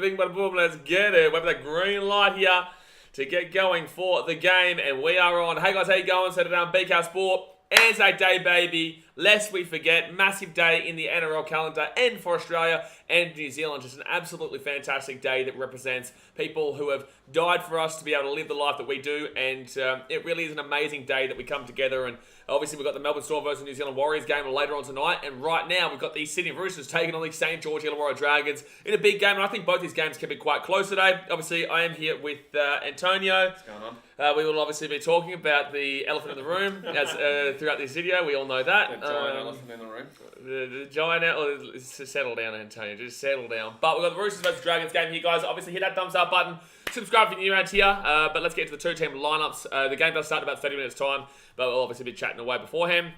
Bing, bada, boom, let's get it. We have that green light here to get going for the game, and we are on. Hey guys, how you going? Set it down, BKRsport. ANZAC Day, baby. Lest we forget, massive day in the NRL calendar and for Australia and New Zealand. Just an absolutely fantastic day that represents people who have died for us to be able to live the life that we do. And it really is an amazing day that we come together. And obviously, we've got the Melbourne Storm versus New Zealand Warriors game later on tonight. And right now, we've got the Sydney Roosters taking on the St George Illawarra Dragons in a big game. And I think both these games can be quite close today. Obviously, I am here with Antonio. What's going on? We will obviously be talking about the elephant in the room as throughout this video. We all know that. The giant elephant in the room. The giant elephant. Settle down, Antonio. Just settle down. But we've got the Roosters versus Dragons game here, guys. Obviously, hit that thumbs up button. Subscribe if you're new around here. But let's get to the two-team lineups. The game does start in about 30 minutes' time, but we'll obviously be chatting away beforehand.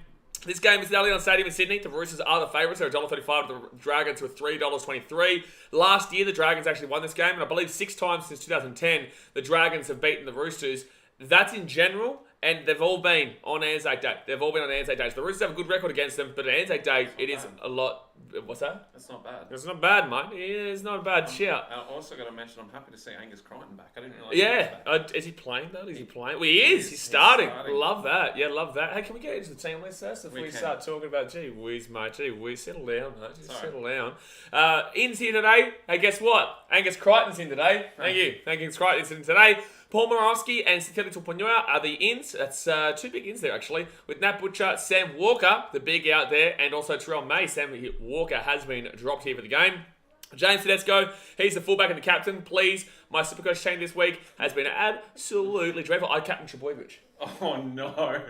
This game is at Allianz Stadium in Sydney. The Roosters are the favourites. They're $1.35. The Dragons were $3.23. Last year, the Dragons actually won this game, and I believe 6 times since 2010, the Dragons have beaten the Roosters. That's in general, and they've all been on ANZAC Day. They've all been on ANZAC Day. So the Roosters have a good record against them, but at ANZAC Day, it is a lot. What's that? That's not bad. It's not bad, mate. It's not a bad shout. I also got to mention, I'm happy to see Angus Crichton back. I didn't realise. Yeah. Is he playing, though? Is he playing? Well, he is. He's starting. Love that. Yeah, love that. Hey, can we get into the team list first before we start talking about, gee whiz, mate. Gee whiz. Settle down, mate. Just settle down. In's here today. Hey, guess what? Angus Crichton's in today. Thank you. Angus Crichton's in today. Paul Moravsky and Siteli Tupouniua are the ins. That's 2 big ins there, actually. With Nat Butcher, Sam Walker, the big out there, and also Terrell May. Sam Walker has been dropped here for the game. James Tedesco, he's the fullback and the captain. Please, my Supercoach team this week has been absolutely dreadful. I captain Trebojevic. Oh, no.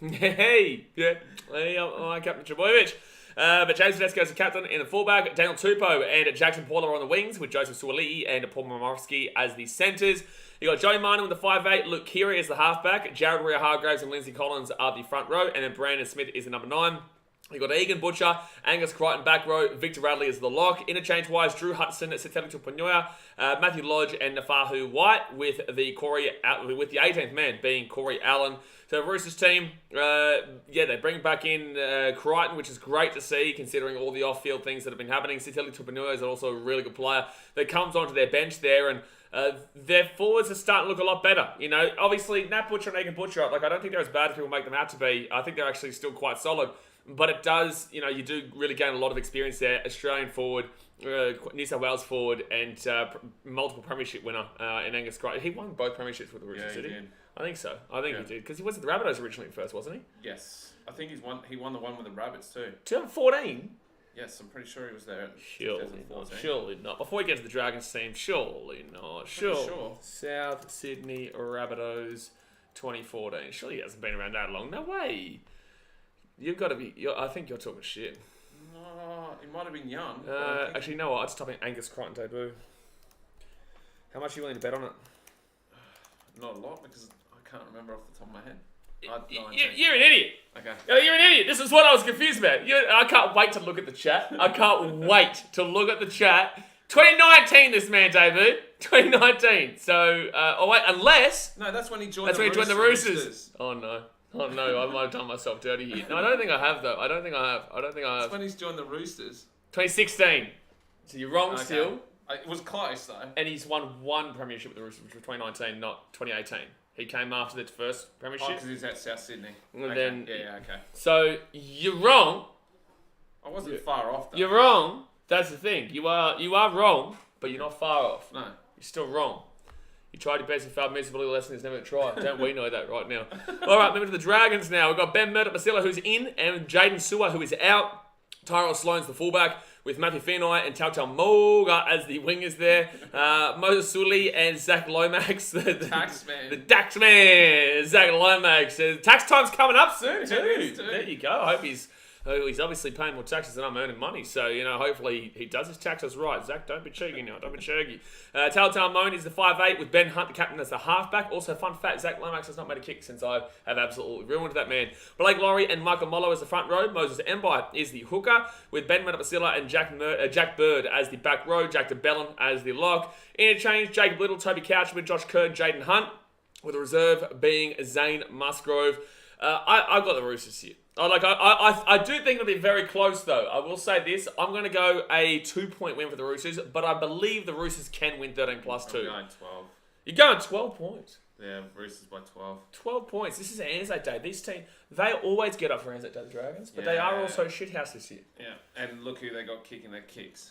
Hey, I captain Trebojevic. But James Tedesco is the captain and the fullback. Daniel Tupou and Jackson Paula on the wings with Joseph Suaalii and Paul Moravsky as the centres. You got Joey Martin with the 5'8", Luke Keary as the halfback, Jared Rea-Hargraves and Lindsay Collins are the front row, and then Brandon Smith is the number 9. You got Egan Butcher, Angus Crichton back row, Victor Radley is the lock. Interchange-wise, Drew Hudson, Siteli Tupouniua, Matthew Lodge, and Nafahu White with the 18th man being Corey Allen. So the Roosters team, they bring back in Crichton, which is great to see considering all the off-field things that have been happening. Siteli Tupouniua is also a really good player that comes onto their bench there, and their forwards are starting to look a lot better. You know, obviously, Nat Butcher and Egan Butcher, I don't think they're as bad as people make them out to be. I think they're actually still quite solid. But it does, you do really gain a lot of experience there. Australian forward, New South Wales forward, and multiple premiership winner in Angus Crichton. He won both premierships with the Roosters, did he? I think so. I think he did. Because he was at the Rabbitohs originally first, wasn't he? Yes. I think he won the one with the Rabbits too. 2014? Yes, I'm pretty sure he was there. Surely not. Before we get to the Dragons team, surely not. Sure. South Sydney Rabbitohs 2014. Surely he hasn't been around that long. No way. You've got to be... I think you're talking shit. No, he might have been young. Actually, no. I'd stop in Angus Crichton debut. How much are you willing to bet on it? Not a lot, because I can't remember off the top of my head. You're an idiot. Okay. You're an idiot. This is what I was confused about. I can't wait to look at the chat. 2019, this man debuted. 2019. So, unless... No, that's when he joined the Roosters. Oh, no. Oh, no, I might have done myself dirty here. No, I don't think I have, though. I don't think I have. That's when he's joined the Roosters. 2016. So you're wrong still. It was close, though. And he's won 1 premiership with the Roosters, which was 2019, not 2018. He came after the first premiership. Oh, because he's at South Sydney. Then, okay. So, you're wrong. I wasn't far off, though. You're wrong. That's the thing. You are wrong, but you're not far off. No. You're still wrong. You tried your best and failed miserably. The lesson is never to try. Don't we know that right now? All right, moving to the Dragons now. We've got Ben Murdoch-Masila, who's in, and Jaden Sewer, who is out. Tyrell Sloan's the fullback, with Matthew Finai and Tautau Moga as the wingers there. Moses Sully and Zach Lomax. The tax man. Zach Lomax. Tax time's coming up soon, too. There you go. I hope he's obviously paying more taxes than I'm earning money. So, hopefully he does his taxes right. Zach, don't be cheeky now. Don't be cheeky. Tautau Moan is the 5'8", with Ben Hunt, the captain, as the halfback. Also, fun fact, Zach Lomax has not made a kick since I have absolutely ruined that man. Blake Laurie and Michael Mollo as the front row. Moses Mbai is the hooker, with Ben Murdoch-Masila and Jack Bird as the back row. Jack DeBellin as the lock. Interchange, Jacob Little, Toby Couchman, Josh Kern, Jaden Hunt, with the reserve being Zane Musgrove. I've got the Roosters here. I do think it'll be very close, though. I will say this. I'm going to go a 2-point win for the Roosters, but I believe the Roosters can win 13 plus 2. I'm going 12. You're going 12 points. Yeah, Roosters by 12. 12 points. This is ANZAC Day. These teams, they always get up for ANZAC Day, the Dragons, but they are also shithouse this year. Yeah, and look who they got kicking their kicks.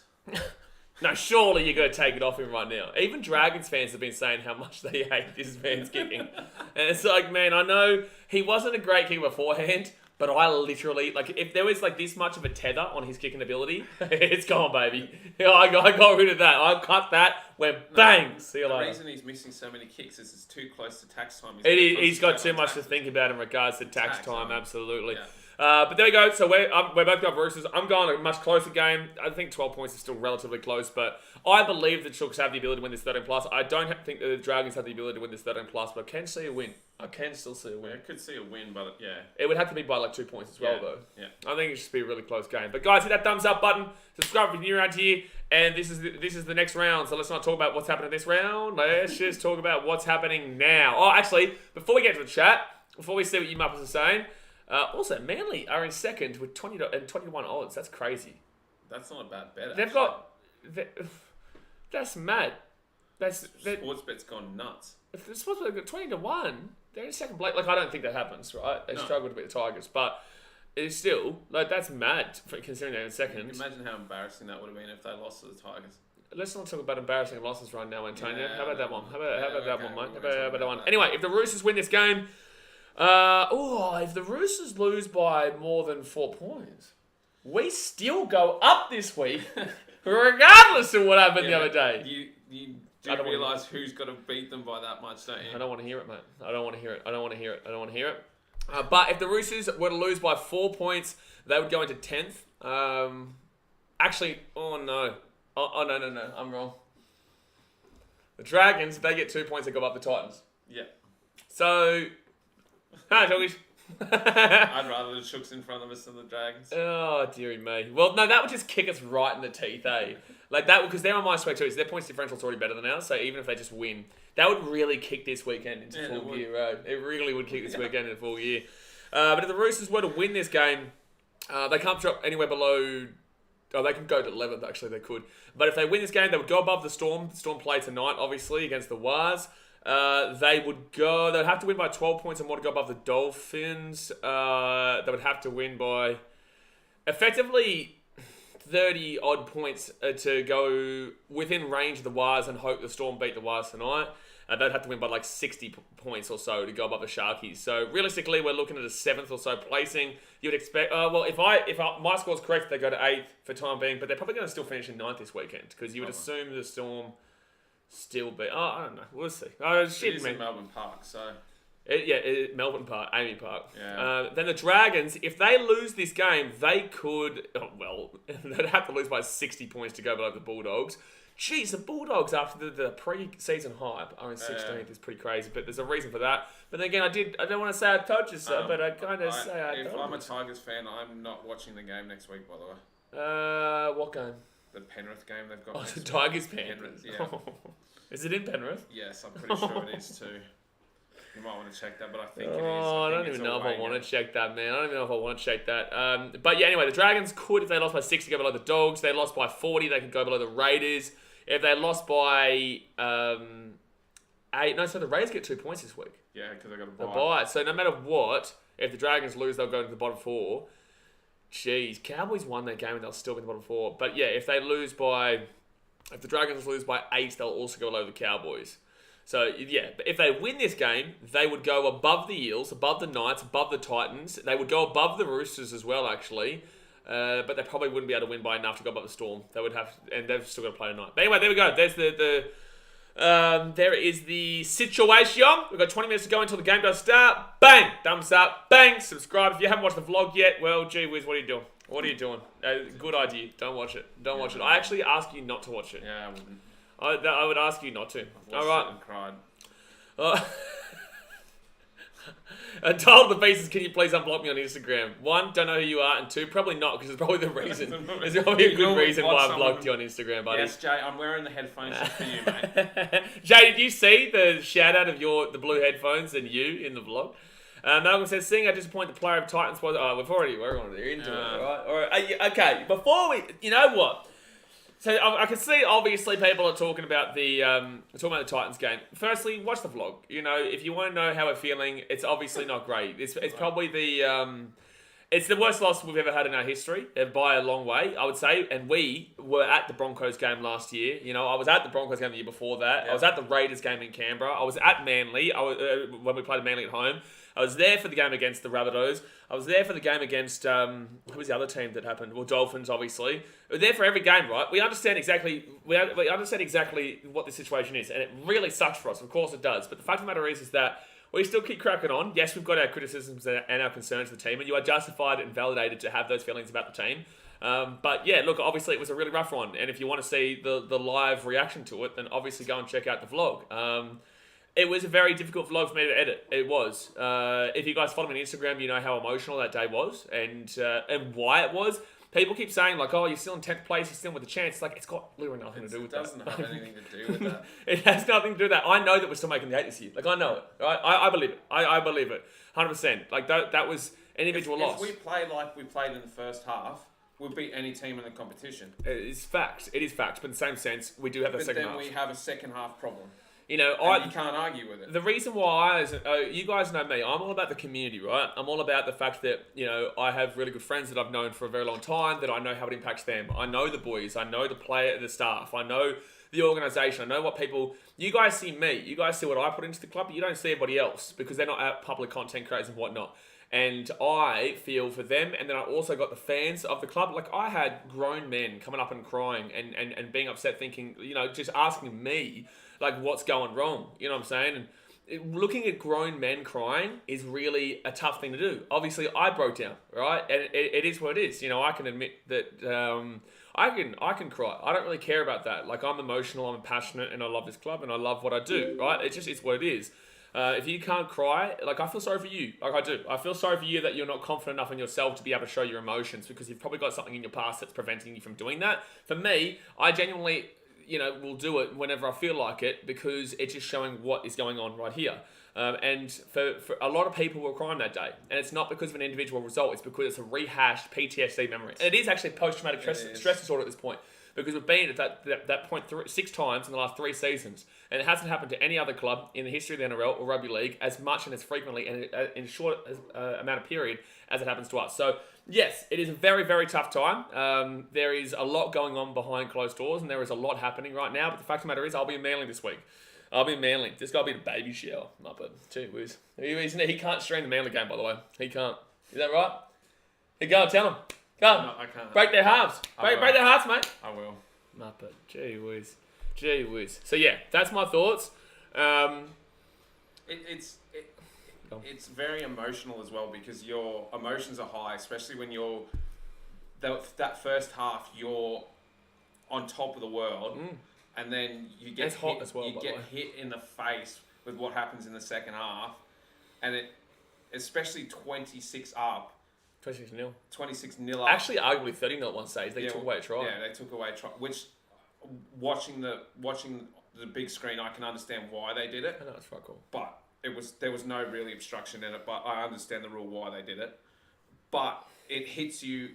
No, surely you're going to take it off him right now. Even Dragons fans have been saying how much they hate this man's kicking. And it's like, man, I know he wasn't a great kicker beforehand, but I literally, like, if there was, like, this much of a tether on his kicking ability, it's gone, baby. Yeah, I got rid of that. I cut that, went bang. See you later. The reason he's missing so many kicks is it's too close to tax time. He's got too much to think about in regards to tax time, absolutely. Yeah. But there we go. So we're both got Roosters. I'm going a much closer game. I think 12 points is still relatively close, but I believe the Chooks have the ability to win this 13 plus. I don't think the Dragons have the ability to win this 13 plus, but I can see a win. I can still see a win. Yeah, I could see a win, but yeah. It would have to be by like 2 points as well, Yeah. though. Yeah. I think it should be a really close game. But guys, hit that thumbs up button. Subscribe if you're new around here. And this is the next round. So let's not talk about what's happening this round. Let's just talk about what's happening now. Oh, actually, before we get to the chat, before we see what you muppers are saying, also Manly are in second with 20 and 21 odds. That's crazy. That's not a bad bet. They've got. That's mad. Sportsbet's gone nuts. If they're supposed to get 20 to 1, they're in second place. Like, I don't think that happens, right? They struggle to beat the Tigers, but it's still, like, that's mad considering they're in second. Imagine how embarrassing that would have been if they lost to the Tigers. Let's not talk about embarrassing losses right now, Antonio. Yeah, how about that one? How about that one, mate? we'll How about that one? that. Anyway, if the Roosters win this game, if the Roosters lose by more than 4 points, we still go up this week, regardless of what happened the other day. You do realise who's got to beat them by that much, don't you? I don't want to hear it, mate. I don't want to hear it. But if the Roosters were to lose by 4 points, they would go into 10th. Actually, oh no, I'm wrong. The Dragons, if they get 2 points, they go up the Titans. Yeah. So, hi, Doggies. I'd rather the Chooks in front of us than the Dragons. Oh, dearie me. Well, no, that would just kick us right in the teeth, eh? Like that, because they're on my swag too, so their points differential's already better than ours, so even if they just win, that would really kick this weekend into full gear, right? It really would kick this weekend into full gear. But if the Roosters were to win this game, they can't drop anywhere below... Oh, they can go to 11th, actually, they could. But if they win this game, they would go above the Storm. The Storm play tonight, obviously, against the Wars. They'd have to win by 12 points and more to go above the Dolphins. They would have to win by effectively 30 odd points to go within range of the Wires and hope the Storm beat the Wires tonight. They'd have to win by like 60 points or so to go above the Sharkies. So realistically, we're looking at a 7th or so placing. You would expect, if my score's correct, they go to 8th for time being, but they're probably going to still finish in 9th this weekend because you would assume the Storm still be. Oh, I don't know. We'll see. Oh, shit, it is man. in Melbourne Park, so. Melbourne Park, Amy Park. Yeah. Then the Dragons, if they lose this game, they could. They'd have to lose by 60 points to go below the Bulldogs. Jeez, the Bulldogs after the pre-season hype are in 16th is pretty crazy, but there's a reason for that. But then again, I don't want to say I told you so, but I kind of say I told you. If I'm a Tigers fan, I'm not watching the game next week, by the way. What game? The Penrith game they've got. Oh, next the week. Tigers Penrith. Yeah. Is it in Penrith? Yes, I'm pretty sure it is too. You might want to check that, but I think it is. I don't even know if I want to check that, man. I don't even know if I want to check that. But yeah, anyway, the Dragons could, if they lost by 60, go below the Dogs. They lost by 40, they could go below the Raiders. If they lost by 8, so the Raiders get 2 points this week. Yeah, because they got a They'll bye. buy it. So no matter what, if the Dragons lose, they'll go to the bottom 4. Jeez, Cowboys won that game and they'll still be in the bottom 4. But yeah, if the Dragons lose by 8, they'll also go below the Cowboys. So yeah, if they win this game, they would go above the Eels, above the Knights, above the Titans. They would go above the Roosters as well, actually. But they probably wouldn't be able to win by enough to go above the Storm. They would have, and they've still got to play tonight. But anyway, there we go. There's there is the situation. We've got 20 minutes to go until the game does start. Bang! Thumbs up. Bang! Subscribe. If you haven't watched the vlog yet, well, gee whiz, what are you doing? What are you doing? Good idea. Don't watch it. Don't watch it. I actually ask you not to watch it. Yeah, I wouldn't. I would ask you not to. I've All watched right. it and cried. And told the pieces, can you please unblock me on Instagram? 1, don't know who you are, and 2, probably not, because it's probably the reason. There's probably a good reason why I blocked you on Instagram, buddy. Yes, Jay, I'm wearing the headphones just for you, mate. Jay, did you see the shout out of the blue headphones and you in the vlog? Malcolm says, seeing how disappointed the player of Titans was... Oh, we're on there into it, right? All right. Okay, before we... You know what? So I can see, obviously, people are talking about the Titans game. Firstly, watch the vlog. You know, if you want to know how we're feeling, it's obviously not great. It's probably it's the worst loss we've ever had in our history, by a long way, I would say. And we were at the Broncos game last year. You know, I was at the Broncos game the year before that. Yep. I was at the Raiders game in Canberra. I was at Manly when we played Manly at home. I was there for the game against the Rabbitohs. I was there for the game against, who was the other team that happened? Well, Dolphins, obviously. We're there for every game, right? We understand exactly what the situation is, and it really sucks for us. Of course it does. But the fact of the matter is that we still keep cracking on. Yes, we've got our criticisms and our concerns for the team, and you are justified and validated to have those feelings about the team. But yeah, look, obviously it was a really rough one, and if you want to see the live reaction to it, then obviously go and check out the vlog. It was a very difficult vlog for me to edit. It was. If you guys follow me on Instagram, you know how emotional that day was and why it was. People keep saying, like, oh, you're still in 10th place, you're still with a chance. It's like, it's got literally nothing to do with that. It doesn't have anything to do with that. It has nothing to do with that. I know that we're still making the 8 this year. Like, I know it. Right? I believe it. I believe it. 100%. Like, that was an individual loss. If we play like we played in the first half, we'll beat any team in the competition. It is fact. It is fact. But in the same sense, we do have a second half. But then we have a second half problem. You know, you can't argue with it. The reason why you guys know me, I'm all about the community, right? I'm all about the fact that, you know, I have really good friends that I've known for a very long time, that I know how it impacts them. I know the boys, I know the staff, I know the organisation, I know what people... You guys see me, you guys see what I put into the club, but you don't see everybody else because they're not out public content creators and whatnot. And I feel for them, and then I also got the fans of the club. Like, I had grown men coming up and crying and being upset, thinking, you know, just asking me, like, what's going wrong? You know what I'm saying? And looking at grown men crying is really a tough thing to do. Obviously, I broke down, right? And it is what it is. You know, I can admit that I can cry. I don't really care about that. Like, I'm emotional, I'm passionate, and I love this club, and I love what I do, right? It's what it is. If you can't cry, like, I feel sorry for you. Like, I do. I feel sorry for you that you're not confident enough in yourself to be able to show your emotions because you've probably got something in your past that's preventing you from doing that. For me, I genuinely, you know, will do it whenever I feel like it because it's just showing what is going on right here. And for a lot of people were crying that day. And it's not because of an individual result. It's because it's a rehashed PTSD memory. And it is actually post-traumatic stress disorder at this point. Because we've been at that point 6 times in the last 3 seasons. And it hasn't happened to any other club in the history of the NRL or rugby league as much and as frequently and in a short amount of period as it happens to us. So, yes, it is a very, very tough time. There is a lot going on behind closed doors and there is a lot happening right now. But the fact of the matter is, I'll be in Manly this week. I'll be in Manly. This guy will be in a baby shower. Muppet. Gee whiz. He can't stream the Manly game, by the way. He can't. Is that right? Hey, go, tell him. Go. No, I can't. Break their hearts. Break their hearts, mate. I will. Muppet. Gee whiz. Gee whiz. So, yeah, that's my thoughts. It's very emotional as well because your emotions are high, especially when you're... That first half, you're on top of the world. And then you get hot as well. You get hit in the face with what happens in the second half, and it, especially 26 up. 26-0. 26-0 up. Actually, arguably 30-0 at one stage. They took away a try. Yeah, they took away a try. Which, watching the big screen, I can understand why they did it. I know, it's quite cool. But there was no really obstruction in it. But I understand the rule why they did it. But it hits you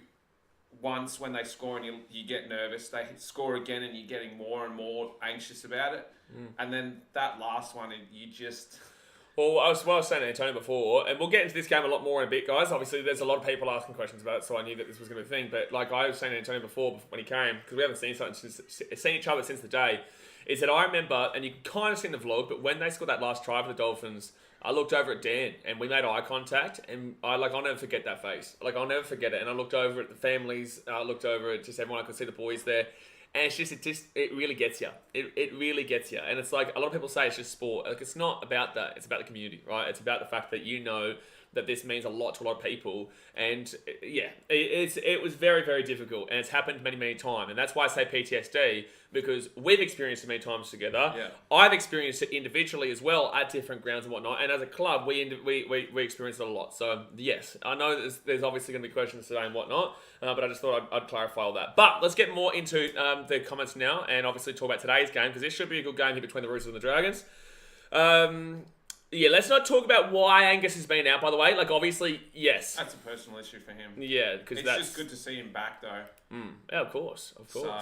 once when they score and you get nervous. They score again and you're getting more and more anxious about it. And then that last one, you just... Well, I was saying to Antonio before, and we'll get into this game a lot more in a bit, guys. Obviously, there's a lot of people asking questions about it, so I knew that this was going to be a thing. But like I was saying to Antonio before when he came, because we haven't seen each other since the day, is that I remember, and you can kind of see in the vlog, but when they scored that last try for the Dolphins, I looked over at Dan and we made eye contact, and I'll never forget that face. Like, I'll never forget it. And I looked over at the families, I looked over at just everyone. I could see the boys there. And it really gets you. It really gets you. And it's like, a lot of people say it's just sport. Like, it's not about that. It's about the community, right? It's about the fact that you know that this means a lot to a lot of people. And yeah, it was very, very difficult. And it's happened many, many times. And that's why I say PTSD, because we've experienced it many times together. Yeah. I've experienced it individually as well at different grounds and whatnot. And as a club, we experienced it a lot. So yes, I know there's obviously going to be questions today and whatnot. But I just thought I'd clarify all that. But let's get more into the comments now and obviously talk about today's game, because this should be a good game here between the Roosters and the Dragons. Yeah, let's not talk about why Angus has been out, by the way. Like, obviously, yes. That's a personal issue for him. Yeah, because it's just good to see him back, though. Yeah, of course. So,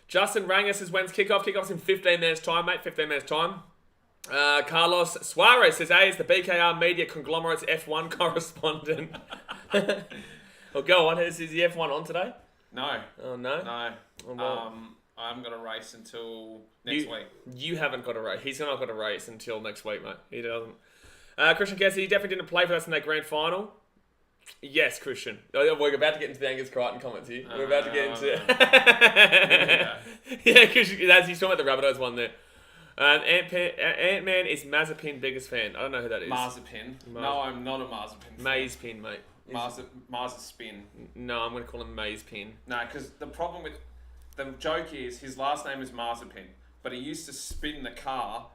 Justin Rangus says, when's kickoff? Kickoff's in 15 minutes' time, mate. 15 minutes' time. Carlos Suarez says, A is the BKR Media Conglomerate's F1 correspondent. Well, go on. Is the F1 on today? No. Oh, no? No. Oh, well. I haven't got a race until next week. You haven't got a race. He's not got a race until next week, mate. He doesn't. Christian Cassidy definitely didn't play for us in that grand final. Yes, Christian. We're about to get into the Angus Crichton comments here. We're about to get into... Yeah, because he's talking about the Rabbitohs one there. Ant-Man is Mazepin biggest fan. I don't know who that is. Mazepin. No, I'm not a Mazepin fan. Mazepin, mate. Mazepin. No, I'm going to call him Mazepin. No, because the problem with... The joke is his last name is Mazepin, but he used to spin the car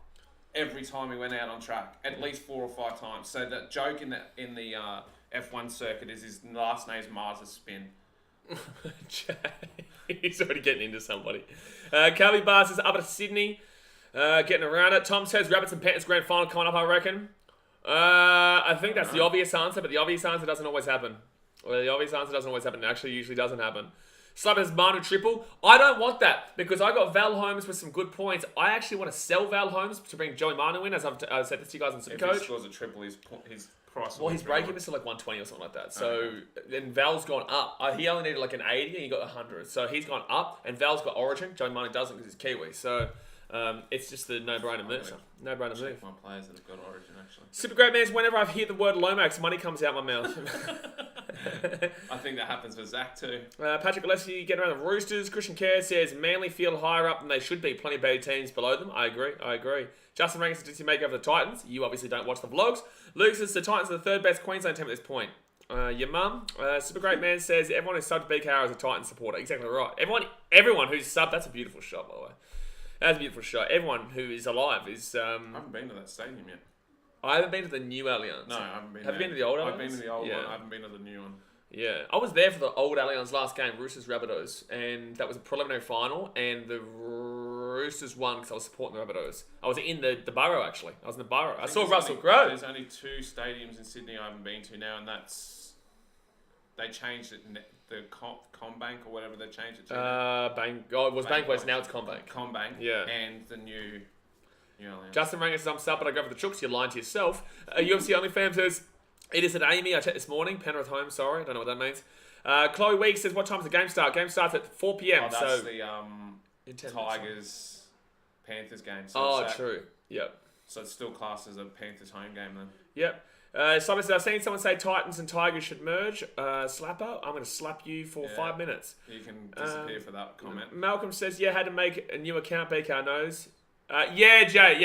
every time he went out on track, at least 4 or 5 times. So the joke in the F1 circuit is his last name's Mazepin. He's already getting into somebody. Calvi Bars is up at Sydney, getting around it. Tom says Rabbits and Panthers grand final coming up, I reckon. I think that's the obvious answer, but the obvious answer doesn't always happen. Well, the obvious answer doesn't always happen. It actually usually doesn't happen. Slab has Manu triple. I don't want that because I got Val Holmes with some good points. I actually want to sell Val Holmes to bring Joey Manu in, as I've said this to you guys in Supercoach. If he scores a triple, his price will his break-even is like 120 or something like that. So then Val's gone up. He only needed like an 80 and he got 100. So he's gone up and Val's got Origin. Joey Manu doesn't because he's Kiwi. So it's just the no-brainer move. No-brainer move. My players that have got Origin actually. Super great man. Whenever I hear the word Lomax, money comes out my mouth. I think that happens with Zach too. Patrick Gillespie getting around the Roosters. Christian Kerr says Manly feel higher up than they should be. Plenty of better teams below them. I agree. Justin Rankin says, did he make over the Titans? You obviously don't watch the vlogs. Luke says the Titans are the third best Queensland team at this point. Your mum. Super great man says everyone who's subbed to BKR is a Titan supporter. Exactly right. Everyone who's subbed. That's a beautiful shot, by the way. That's a beautiful shot. Everyone who is alive is. I haven't been to that stadium yet. I haven't been to the new Allianz. No, I haven't been. Have you been to the old Allianz? I've been to the old one. I haven't been to the new one. Yeah, I was there for the old Allianz last game, Roosters Rabbitohs, and that was a preliminary final, and the Roosters won because I was supporting the Rabbitohs. I was in the borough actually. I was in the borough. I saw Russell Crowe. There's only 2 stadiums in Sydney I haven't been to now, and that's they changed it. The Combank or whatever they changed it to. It was Bankwest. Now it's Combank. Combank. Yeah. And the new Allianz. Justin Rangus says I'm sub, but I go for the Chooks. You're lying to yourself. UFC OnlyFans says. It is at Amy. I checked this morning. Penrith home, sorry. I don't know what that means. Chloe Weeks says, what time does the game start? Game starts at 4 p.m. Oh, that's the Tigers-Panthers game. So true. Yep. So it's still classed as a Panthers home game then? Yep. Someone said, I've seen someone say Titans and Tigers should merge. Slapper, I'm going to slap you for 5 minutes. You can disappear for that comment. Malcolm says, had to make a new account. BK knows. Yeah, Jay.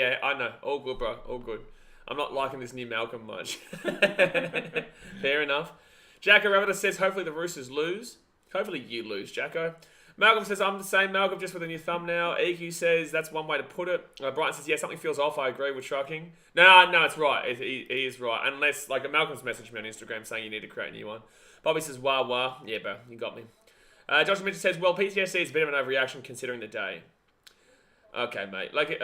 Yeah. I know. All good, bro. All good. I'm not liking this new Malcolm much. Fair enough. Jacko Rabbit says, hopefully the Roosters lose. Hopefully you lose, Jacko. Malcolm says, I'm the same, Malcolm, just with a new thumbnail. EQ says, that's one way to put it. Brighton says, yeah, something feels off. I agree with trucking. No, it's right. He is right. Unless, like, Malcolm's messaged me on Instagram saying you need to create a new one. Bobby says, wah. Yeah, bro, you got me. Josh Mitchell says, well, PTSD is a bit of an overreaction considering the day. Okay, mate. Like,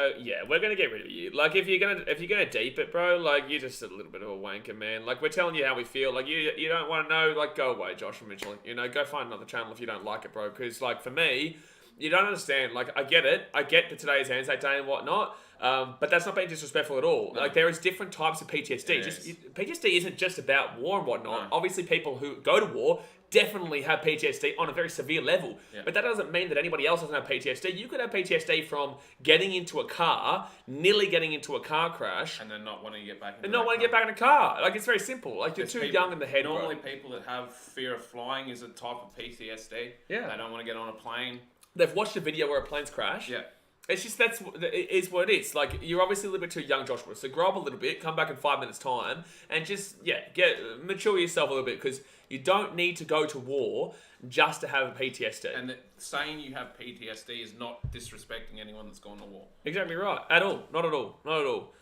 we're gonna get rid of you. Like, if you're gonna deep it, bro, like, you're just a little bit of a wanker, man. Like, we're telling you how we feel. Like, you don't want to know. Like, go away, Josh Mitchell. You know, go find another channel if you don't like it, bro. Because, like, for me, you don't understand. Like, I get it. I get that today is ANZAC Day and whatnot. But that's not being disrespectful at all. No. Like, there is different types of PTSD. PTSD isn't just about war and whatnot. No. Obviously, people who go to war definitely have PTSD on a very severe level. Yeah. But that doesn't mean that anybody else doesn't have PTSD. You could have PTSD from getting into a car, nearly getting into a car crash, and then not wanting to get back in a car. Like, it's very simple. Like, you're too young in the head, normally, people that have fear of flying is a type of PTSD. Yeah. They don't want to get on a plane. They've watched a video where a plane's crashed. Yeah. It's just, it is what it is. Like, you're obviously a little bit too young, Joshua. So grow up a little bit, come back in 5 minutes' time, and just, mature yourself a little bit, because you don't need to go to war just to have PTSD. And saying you have PTSD is not disrespecting anyone that's gone to war. Exactly right. At all. Not at all.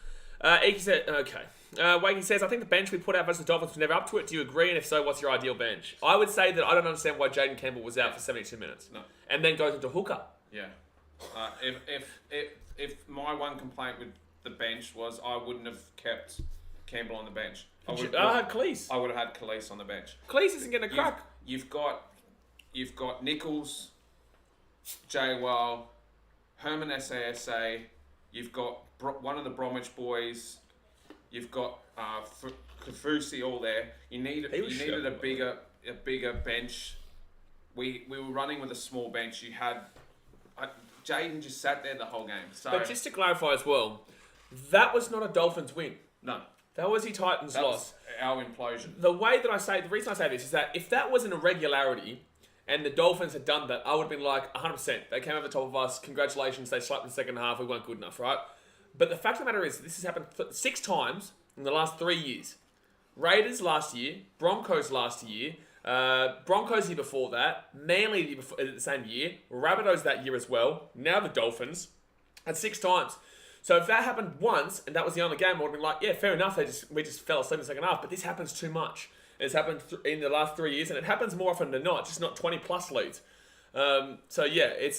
Iki said, okay. Wakey says, I think the bench we put out versus the Dolphins was never up to it. Do you agree? And if so, what's your ideal bench? I would say that I don't understand why Jaden Campbell was out for 72 minutes. No. And then goes into hooker. Yeah. If my one complaint with the bench was I wouldn't have kept Campbell on the bench. I had Cleese. I would have had Cleese on the bench. Cleese isn't getting a crack. You've got Nichols, Jaywell, Herman SASA. You've got one of the Bromwich boys. You've got Kafusi all there. You needed a bigger bench. We were running with a small bench. You had Jaden just sat there the whole game. So, but just to clarify as well, that was not a Dolphins win. No. That was the Titans' loss. Our implosion. The reason I say this is that if that was an irregularity and the Dolphins had done that, I would have been like 100%. They came over the top of us. Congratulations. They slapped in the second half. We weren't good enough, right? But the fact of the matter is, this has happened 6 times in the last 3 years. Raiders last year, Broncos last year, Broncos year before that, Manly the same year, Rabbitohs that year as well, now the Dolphins. That's 6 times. So if that happened once, and that was the only game, I would have been like, yeah, fair enough, we just fell asleep in the second half. But this happens too much. It's happened in the last 3 years, and it happens more often than not, just not 20-plus leads. So yeah, it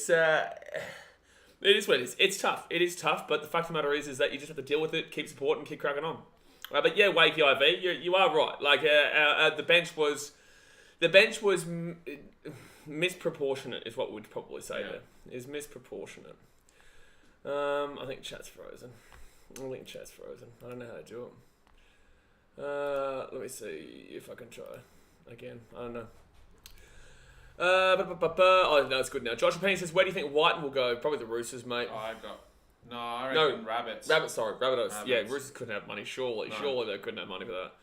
is what it is. It's tough. It is tough, but the fact of the matter is that you just have to deal with it, keep supporting, keep cracking on. But yeah, Wakey IV, you are right. Like the bench was misproportionate, is what we'd probably say. Yeah. There is misproportionate. I think chat's frozen. I don't know how to do it. Let me see if I can try again. I don't know. Oh no, it's good now. Joshua Payne says, "Where do you think Whiten will go?" Probably the Roosters, mate. I reckon Rabbits. Rabbitohs. Yeah, Roosters couldn't have money. Surely they couldn't have money for that.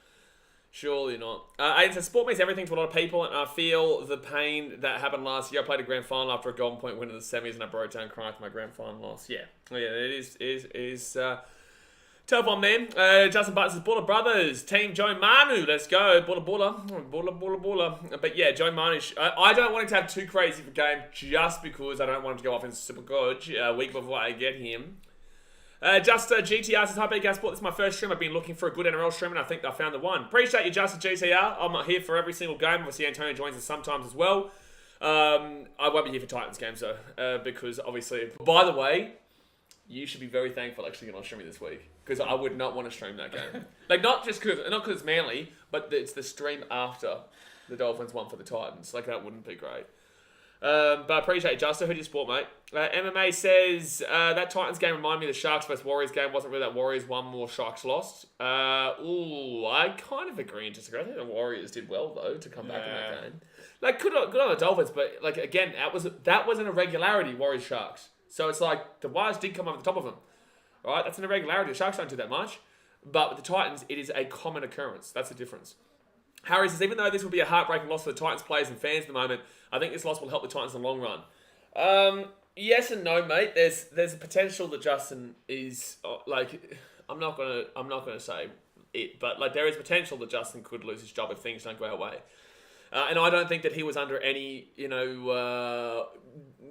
Surely not. Aiden says, sport means everything to a lot of people, and I feel the pain that happened last year. I played a grand final after a Golden Point win in the semis, and I broke down crying for my grand final loss. Yeah, it is tough one, man. Justin Button says, Bulla Brothers, Team Joe Manu, let's go. Bulla. But yeah, Joe Manu, I don't want him to have too crazy of a game just because I don't want him to go off in super good a week before I get him. GTR says, hi BKRsport, this is my first stream. I've been looking for a good NRL stream and I think I found the one. Appreciate you, Justin GTR. I'm not here for every single game. Obviously, Antonio joins us sometimes as well. I won't be here for Titans games though, because obviously, by the way, you should be very thankful actually you're not streaming this week, because I would not want to stream that game. Like, not because it's Manly, but it's the stream after the Dolphins won for the Titans. Like, that wouldn't be great. But I appreciate it, Justin. Who do you support, mate? MMA says, that Titans game reminded me of the Sharks vs Warriors game. Wasn't really that Warriors won, more Sharks lost. I kind of agree and disagree. I think the Warriors did well, though, to come back in that game. Like, good on the Dolphins, but, like, again, that was an irregularity, Warriors-Sharks. So it's like, the Warriors did come over the top of them. Right? That's an irregularity. The Sharks don't do that much. But with the Titans, it is a common occurrence. That's the difference. Harry says, even though this will be a heartbreaking loss for the Titans players and fans at the moment, I think this loss will help the Titans in the long run. Yes and no, mate. There's a potential that Justin is like, I'm not gonna say it, but like there is potential that Justin could lose his job if things don't go our way. And I don't think that he was under any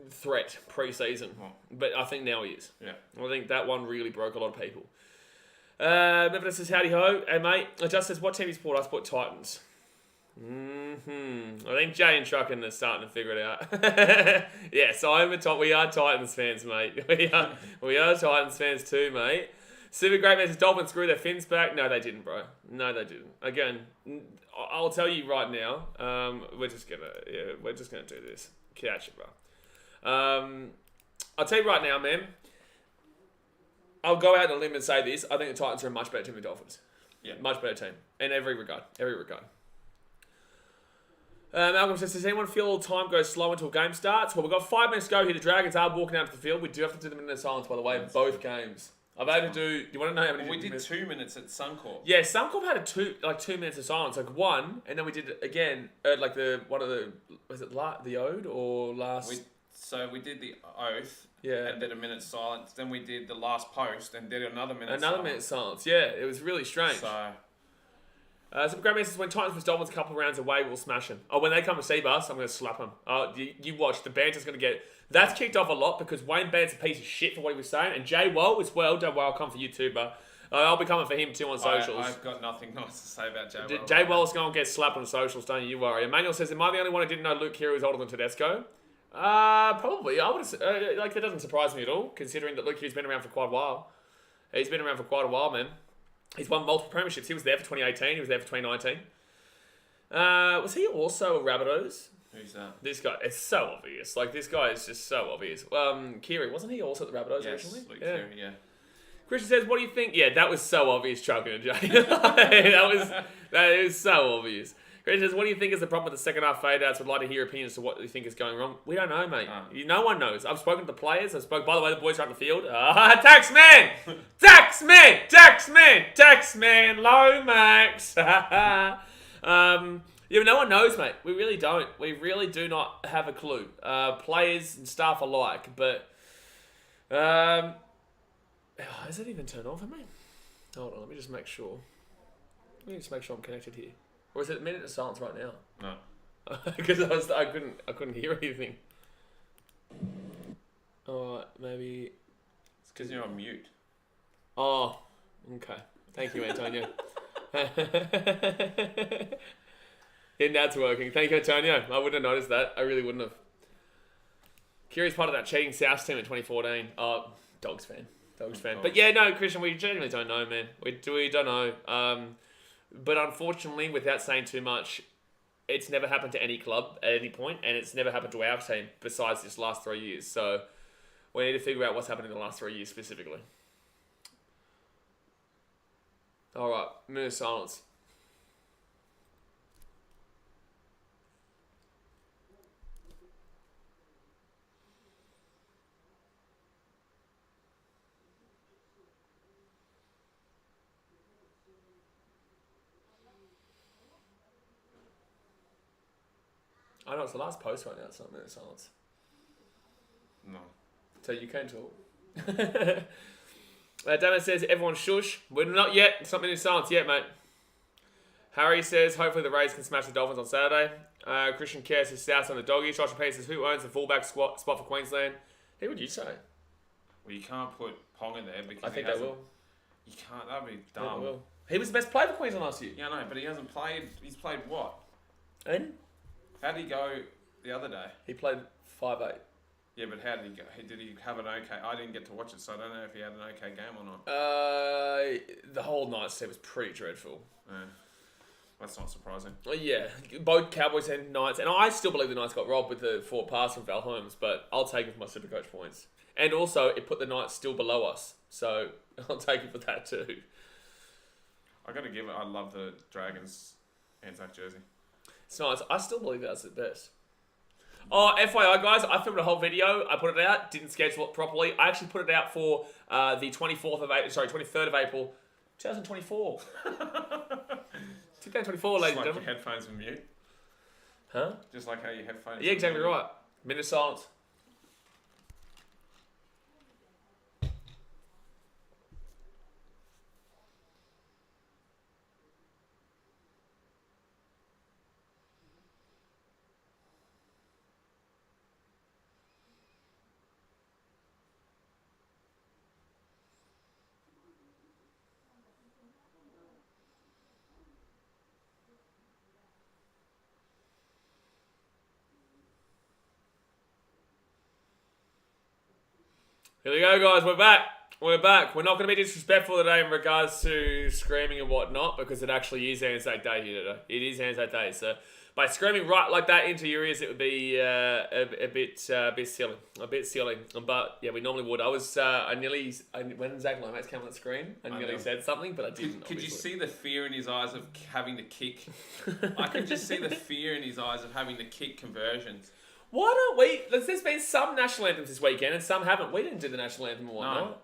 threat pre-season, but I think now he is. Yeah, I think that one really broke a lot of people. Memphis says, howdy ho. Hey, mate. Just says, what team do you support? I support Titans. I think Jay and Trucken are starting to figure it out. Yeah, so we are Titans fans, mate. We are Titans fans too, mate. Super great man says, Dolphins screw their fins back. No, they didn't, bro. No, they didn't. Again, I'll tell you right now, we're just gonna do this. Catch it, bro. I'll tell you right now, man. I'll go out on a limb and say this. I think the Titans are a much better team than the Dolphins. Yeah. Much better team. In every regard. Malcolm says, does anyone feel all time goes slow until game starts? Well, we've got 5 minutes to go here. The Dragons are walking out to the field. We do have to do them in minute of silence, by the way, both games. I've had to do you want to know how many we did 2 minutes at Suncorp. Yeah, Suncorp had 2 minutes of silence, like one, and then we did it again at like the the Ode or last? We did the oath. Yeah. And did a minute's silence. Then we did the last post and did another minute's silence. Yeah, it was really strange. So great message. When Titans vs Dolphins a couple of rounds away, we'll smash them. Oh, when they come receive us, I'm going to slap them. You watch. The banter's going to get... That's kicked off a lot because Wayne Band's a piece of shit for what he was saying. And Jay Woll as well. Don't worry, I'll come for you too, but I'll be coming for him too on socials. I've got nothing nice to say about Jay Woll. Jay Woll's going to get slapped on socials, don't you worry. Emmanuel says, am I the only one who didn't know Luke Keary was older than Tedesco? Probably. I would that doesn't surprise me at all, considering that Luke Keary's been around for quite a while. He's been around for quite a while, man. He's won multiple premierships. He was there for 2018. He was there for 2019. Was he also a Rabbitohs? Who's that? This guy, it's so obvious. Like, this guy is just so obvious. Kiri, wasn't he also at the Rabbitohs originally? Luke Kiri, yeah. Christian says, what do you think? Yeah, that was so obvious, Chuck and Jay. that is so obvious. Christian says, what do you think is the problem with the second half fade-outs? Would like to hear opinions to what you think is going wrong. We don't know, mate. No one knows. I've spoken to the players. By the way, the boys are out in the field. Taxman! Taxman! Taxman! Taxman! Lomax! Yeah, no one knows, mate. We really don't. We really do not have a clue. Players and staff alike, but has it even turned on for me? Hold on, let me just make sure. Let me just make sure I'm connected here. Or is it a minute of silence right now? No. Because I couldn't hear anything. Alright, maybe it's because you're on mute. Oh, okay. Thank you, Antonio. Yeah, that's working. Thank you, Antonio. I wouldn't have noticed that. I really wouldn't have. Kiri's part of that cheating South team in 2014. Oh, Dogs fan. But yeah, no, Christian, we genuinely don't know, man. We don't know. But unfortunately, without saying too much, it's never happened to any club at any point, and it's never happened to our team besides this last 3 years. So we need to figure out what's happened in the last 3 years specifically. All right, minute of silence. I know it's the last post right now. It's not a minute of silence. No. So you can talk. Damon says, everyone shush. We're not yet. It's not a minute of silence yet, mate. Harry says, hopefully the Rays can smash the Dolphins on Saturday. Christian Kerr says, South on the doggies. Josh Peter says, who owns the fullback spot for Queensland? Who would you say? Well, you can't put Pong in there because I think they will. You can't. That'd be They dumb. will. He was the best player for Queensland last year. Yeah, I know, but he hasn't played. He's played what? And? How did he go the other day? He played 5'8". Yeah, but how did he go? Did he have an okay... I didn't get to watch it, so I don't know if he had an okay game or not. The whole night set was pretty dreadful. Yeah. That's not surprising. Yeah, both Cowboys and Knights, and I still believe the Knights got robbed with the forward pass from Val Holmes, but I'll take it for my Supercoach points. And also, it put the Knights still below us, so I'll take it for that too. I got to give it... I love the Dragons ANZAC jersey. It's nice. I still believe that's the best. Oh, FYI, guys, I filmed a whole video. I put it out. Didn't schedule it properly. I actually put it out for the 23rd of April, 2024. 2024, ladies and Just like gentlemen. your headphones are mute. Huh? Just like how your headphones Yeah, exactly right. Minute of silence. Here we go, guys. We're back. We're not going to be disrespectful today in regards to screaming and whatnot because it actually is ANZAC Day here today. It is ANZAC Day. So by screaming right like that into your ears, it would be a bit silly. A bit silly. But yeah, we normally would. When Zach Lomax came on the screen, I nearly said something, but I didn't. Could you see the fear in his eyes of having to kick? I could just see the fear in his eyes of having to kick conversions. Why don't we... There's been some national anthems this weekend and some haven't. We didn't do the national anthem and whatnot. No.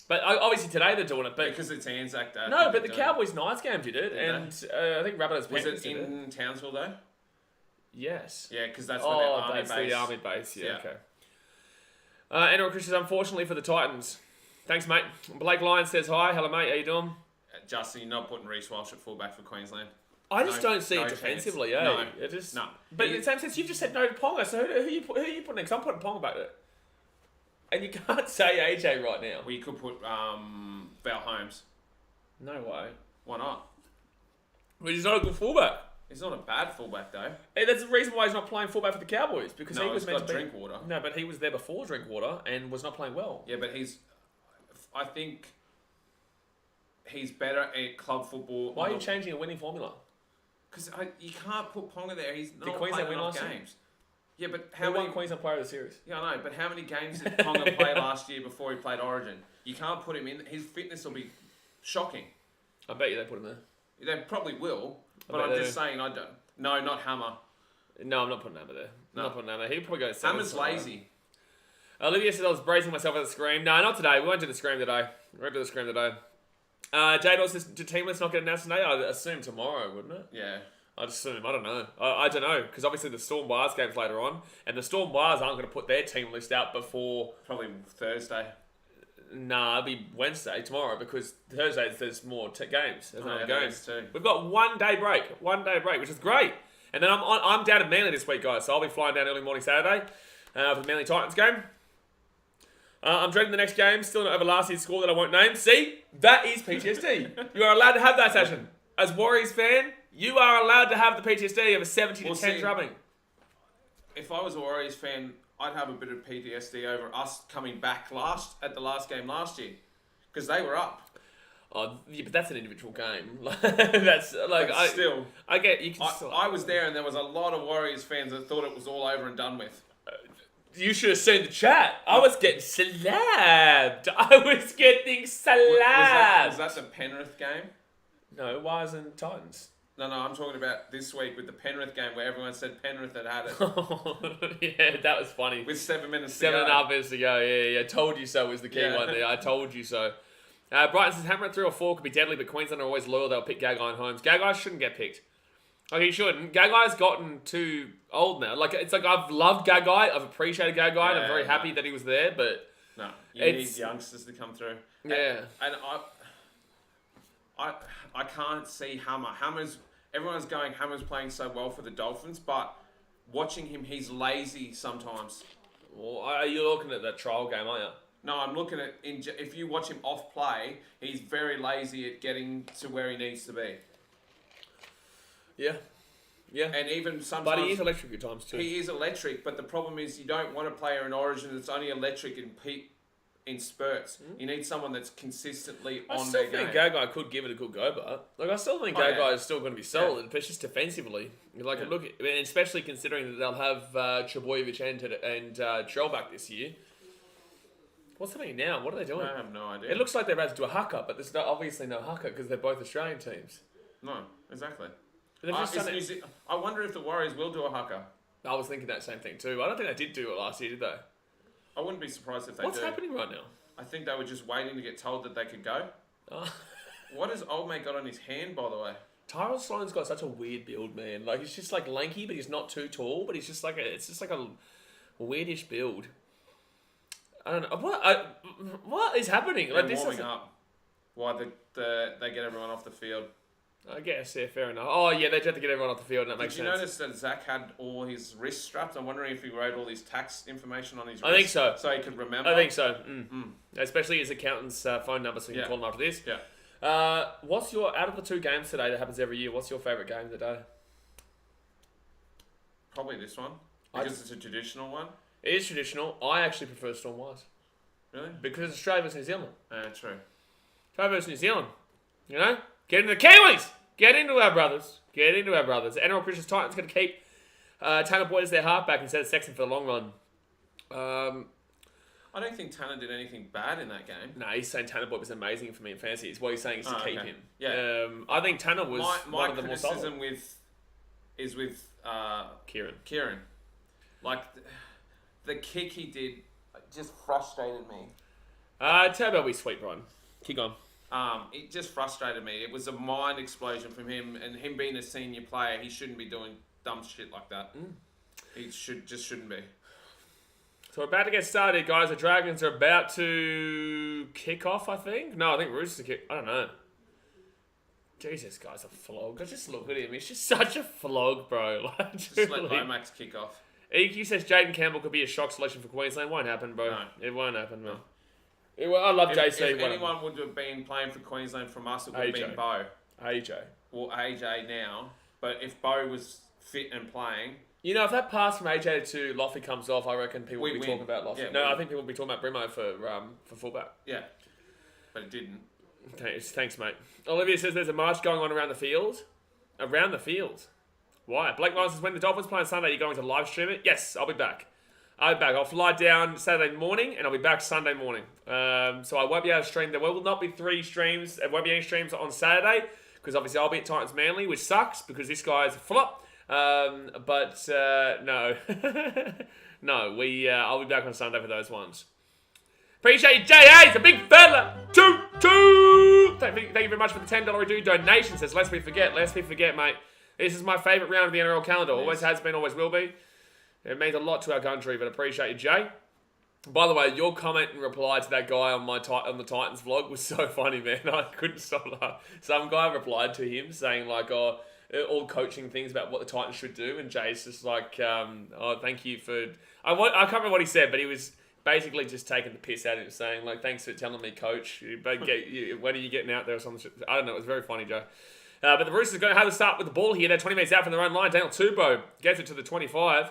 But obviously today they're doing it. But because it's Anzac Day. No, but the Cowboys Knights game did it. And I think Rabbitohs was it in Townsville though? Yes. Yeah, because that's where their army base. The army base. Yeah. Okay. NRL Christians, unfortunately for the Titans. Thanks, mate. Blake Lyon says hi. Hello, mate. How you doing? Justin, you're not putting Reece Walsh at fullback for Queensland. I just don't see it defensively, eh? No. No. But in the same sense, you've just said no to Ponga, so who are you putting in? Because I'm putting Ponga back there. And you can't say AJ right now. We could put Val Holmes. No way. Why not? But he's not a good fullback. He's not a bad fullback, though. Hey, that's the reason why he's not playing fullback for the Cowboys. Because he was meant to be... Drinkwater. No, but he was there before Drinkwater and was not playing well. Yeah, but he's... I think he's better at club football. Why are you changing a winning formula? Because you can't put Ponga there. He's not Queensland played enough win last games. Yeah, but Who won Queensland Player of the Series? Yeah, I know, but how many games did Ponga play last year before he played Origin? You can't put him in. His fitness will be shocking. I bet you they put him there. They probably will, but I'm just saying I don't. No, not Hammer. No, I'm not putting Hammer there. No. I'm not putting Hammer. He'll probably go. Hammer's lazy. Olivia said I was bracing myself at the scream. No, not today. We won't do the scream today. We won't do the scream today. Jade says, do team lists not get announced today? I'd assume tomorrow, wouldn't it? Yeah. I'd assume. I don't know. I don't know. Because obviously the Storm Wires game's later on. And the Storm Wires aren't going to put their team list out before... Probably Thursday. Nah, it'll be Wednesday, tomorrow. Because Thursdays there's more games. There's no games. Too. We've got 1 day break. 1 day break, which is great. And then I'm down in Manly this week, guys. So I'll be flying down early morning Saturday for the Manly Titans game. I'm dreading the next game. Still not over last year's score that I won't name. See? That is PTSD. You are allowed to have that, Sashin. As Warriors fan, you are allowed to have the PTSD of a 70-10 drubbing. If I was a Warriors fan, I'd have a bit of PTSD over us coming back at the last game last year. Because they were up. Oh, yeah, but that's an individual game. That's like I get you can still. I was there and there was a lot of Warriors fans that thought it was all over and done with. You should have seen the chat. I was getting slabbed. Was that the Penrith game? No, Wires and Titans. No, I'm talking about this week with the Penrith game where everyone said Penrith had it. Yeah, that was funny. With 7 minutes to 7.5 minutes to go. Yeah. Told you so was the key one there. I told you so. Brighton says Hammer at 3 or 4 could be deadly, but Queensland are always loyal. They'll pick Gagai and Holmes. Gagai shouldn't get picked. Like, he shouldn't. Gagai's gotten too old now. Like, it's like I've loved Gagai. I've appreciated Gagai, and I'm very happy that he was there, but... No, you need youngsters to come through. Yeah. And I can't see Hammer. Everyone's going, Hammer's playing so well for the Dolphins, but watching him, he's lazy sometimes. Well, you're looking at that trial game, aren't you? No, I'm looking at... If you watch him off play, he's very lazy at getting to where he needs to be. Yeah. And even sometimes... But he is electric at times too. He is electric, but the problem is you don't want a player in Origin that's only electric in spurts. You need someone that's consistently on their game. I still think Gagai could give it a good go, but I still think Gagai is still going to be solid, but it's just defensively. Look, especially considering that they'll have Trebojevic and Trell back this year. What's happening now? What are they doing? I have no idea. It looks like they're about to do a haka, but there's obviously no haka because they're both Australian teams. No, exactly. I wonder if the Warriors will do a haka. I was thinking that same thing too. I don't think they did do it last year, did they? I wouldn't be surprised if they What's happening right now? I think they were just waiting to get told that they could go. What has old mate got on his hand, by the way? Tyrell Sloan's got such a weird build, man. Like, he's just like lanky, but he's not too tall. But he's just like it's just like a weirdish build. I don't know what is happening. They're warming up. Why they get everyone off the field? I guess, yeah, fair enough. Oh, yeah, they just have to get everyone off the field, and that makes sense. Did you notice that Zach had all his wrist straps? I'm wondering if he wrote all his tax information on his wrist. I think so. So he could remember? I think so. Especially his accountant's phone number, so you can call him after this. Yeah. What's out of the 2 games today that happens every year, what's your favourite game of the day? Probably this one. Because it's a traditional one. It is traditional. I actually prefer Storm Wires. Really? Because it's Australia versus New Zealand. True. Australia versus New Zealand. You know? Get into the Kiwis! Get into our brothers. NRL Christians Titans going to keep Tanner Boyd as their halfback instead of Sexton for the long run. I don't think Tanner did anything bad in that game. No, he's saying Tanner Boyd was amazing for me in fantasy. It's what he's saying is to keep him. Yeah. I think Tanner was one of the more solid. My criticism is with Kieran. Like, the kick he did just frustrated me. Tell about we sweet, Brian. Kick on. It just frustrated me. It was a mind explosion from him, and him being a senior player, he shouldn't be doing dumb shit like that. He shouldn't be. So we're about to get started, guys. The Dragons are about to kick off, I think. No, I think Roosters kick. I don't know. Jesus, guy's a flog. Just look at him. He's just such a flog, bro. Just let Lomax kick off. EQ says Jaden Campbell could be a shock selection for Queensland. Won't happen, bro. No. It won't happen, man. I love JC. If anyone would have been playing for Queensland from us, it would have been Bo. AJ. Well, AJ now. But if Bo was fit and playing... You know, if that pass from AJ to Loffy comes off, I reckon people will be talking about Loffy. Yeah, no, I think people will be talking about Brimo for fullback. Yeah. but it didn't. Thanks, mate. Olivia says there's a march going on around the field. Around the field? Why? Blake Ryan says, when the Dolphins play on Sunday, you're going to live stream it? Yes, I'll be back. I'll fly down Saturday morning, and I'll be back Sunday morning. So I won't be able to stream. There will not be 3 streams. There won't be any streams on Saturday, because obviously I'll be at Titans Manly, which sucks, because this guy's a flop. No. No, I'll be back on Sunday for those ones. Appreciate you, J.A. He's a big fella. Toot. Thank you very much for the $10 redo donation. Says, lest we forget, mate. This is my favourite round of the NRL calendar. Always has been, always will be. It means a lot to our country, but appreciate you, Jay. By the way, your comment and reply to that guy on the Titans vlog was so funny, man. I couldn't stop laughing. Some guy replied to him saying, like, all coaching things about what the Titans should do, and Jay's just like, thank you for... I can't remember what he said, but he was basically just taking the piss out of him, saying, like, thanks for telling me, coach. When are you getting out there or something? I don't know. It was very funny, Joe. But the Roosters are going to have to start with the ball here. They're 20 metres out from their own line. Daniel Tupou gets it to the 25.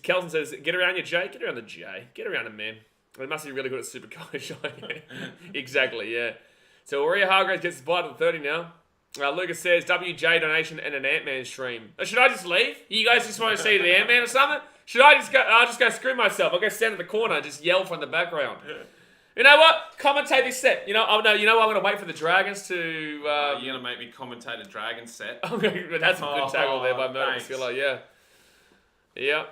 Kelson says, get around your J. Get around the J. Get around him, man. They must be really good at Supercoach. Exactly, yeah. So Aurea Hargraves gets his bite to the 30 now. Lucas says, WJ donation and an Ant-Man stream. Should I just leave? You guys just want to see the Ant-Man or something? Should I just go? I'll just go screw myself. I'll go stand in the corner and just yell from the background. You know what? Commentate this set. You know what? I'm going to wait for the Dragons to... you're going to make me commentate a Dragon set? That's a good tackle there by Merton Skillo, yeah. Yeah.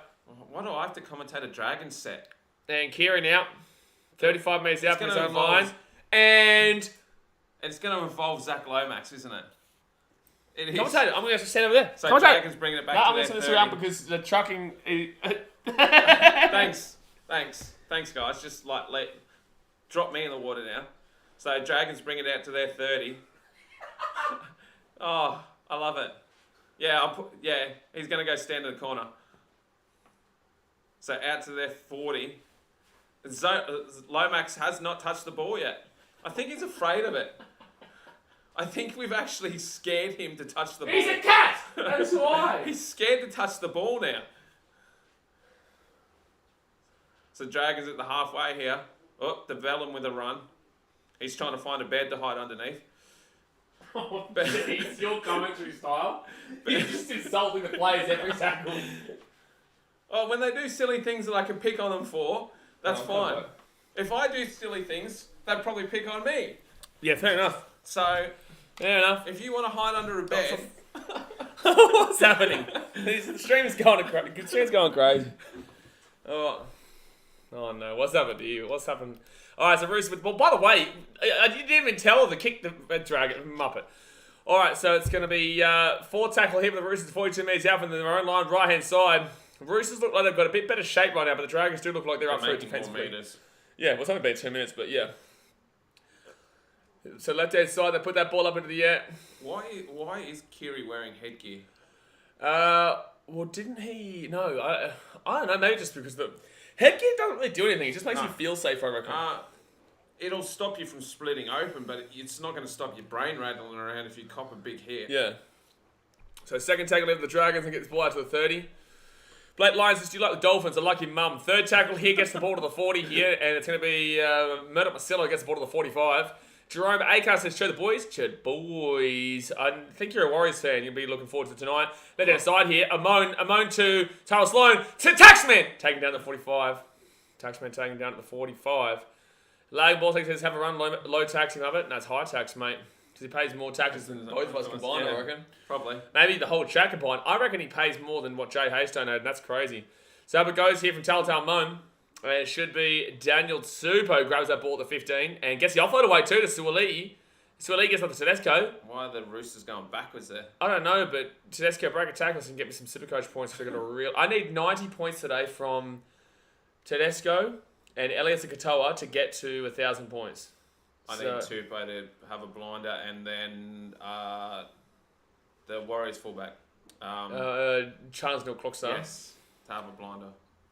Why do I have to commentate a Dragon set? And Kieran out. 35 metres out from his own line. And it's going to involve Zach Lomax, isn't it? It is. Commentate it. I'm going to stand over there. So Dragons bringing it back to their 30. I'm going to turn this around because the trucking... Thanks, guys. Just drop me in the water now. So Dragons bring it out to their 30. Oh, I love it. Yeah, he's going to go stand in the corner. So out to their 40. Lomax has not touched the ball yet. I think he's afraid of it. I think we've actually scared him to touch the ball. He's a cat! That's why! He's scared to touch the ball now. So Dragons at the halfway here. Oh, develop with a run. He's trying to find a bed to hide underneath. Oh, jeez, your commentary style. You're just insulting the players every tackle. Oh, when they do silly things that I can pick on them for, that's fine. If I do silly things, they'd probably pick on me. Yeah, fair enough. So, fair enough. If you want to hide under a bed... What's happening? The stream's going crazy. Oh no, what's happened to you? What's happened? Alright, so Roosters with the ball. By the way, I didn't even tell the kick the Dragon Muppet. Alright, so it's going to be 4 tackle here for the Roosters, 42 metres out from their own line, right hand side. Roosters look like they've got a bit better shape right now, but the Dragons do look like they're up for a defensive meters. Yeah, well, it's only been 2 minutes, but yeah. So left hand side, they put that ball up into the air. Why is Kiri wearing headgear? Well, didn't he? No, I don't know. Maybe just because the headgear doesn't really do anything. It just makes you feel safe, I reckon. It'll stop you from splitting open, but it's not going to stop your brain rattling around if you cop a big hit. Yeah. So second tackle here for the Dragons and gets the ball out to the 30. Blake Lyons says, do you like the Dolphins? I like your mum. Third tackle here gets the ball to the 40 here, and it's going to be Murdoch Marcelo gets the ball to the 45. Jerome Acar says, cheer the boys. Cheer the boys. I think you're a Warriors fan. You'll be looking forward to tonight. Let down side here. Amon to Tyrell Sloan. To Taxman. Taking down the 45. Taxman taking down at the 45. Lag ball says, have a run. Low taxing of it. And that's high tax, mate. Because he pays more taxes than both of us combined, I reckon. Probably. Maybe the whole chat combined. I reckon he pays more than what Jay Hayes donated, and that's crazy. So up it goes here from Telltale Moan. It should be Daniel Tupou grabs that ball at the 15 and gets the offload away too to Suoliti. Suoliti gets up to Tedesco. Why are the Roosters going backwards there? I don't know, but Tedesco break a tackle and get me some Supercoach points. I need 90 points today from Tedesco and Elias Katoa to get to 1,000 points. I need Tupou to have a blinder, and then the Warriors fullback. Charles Neal-Clockstar. Yes, to have a blinder.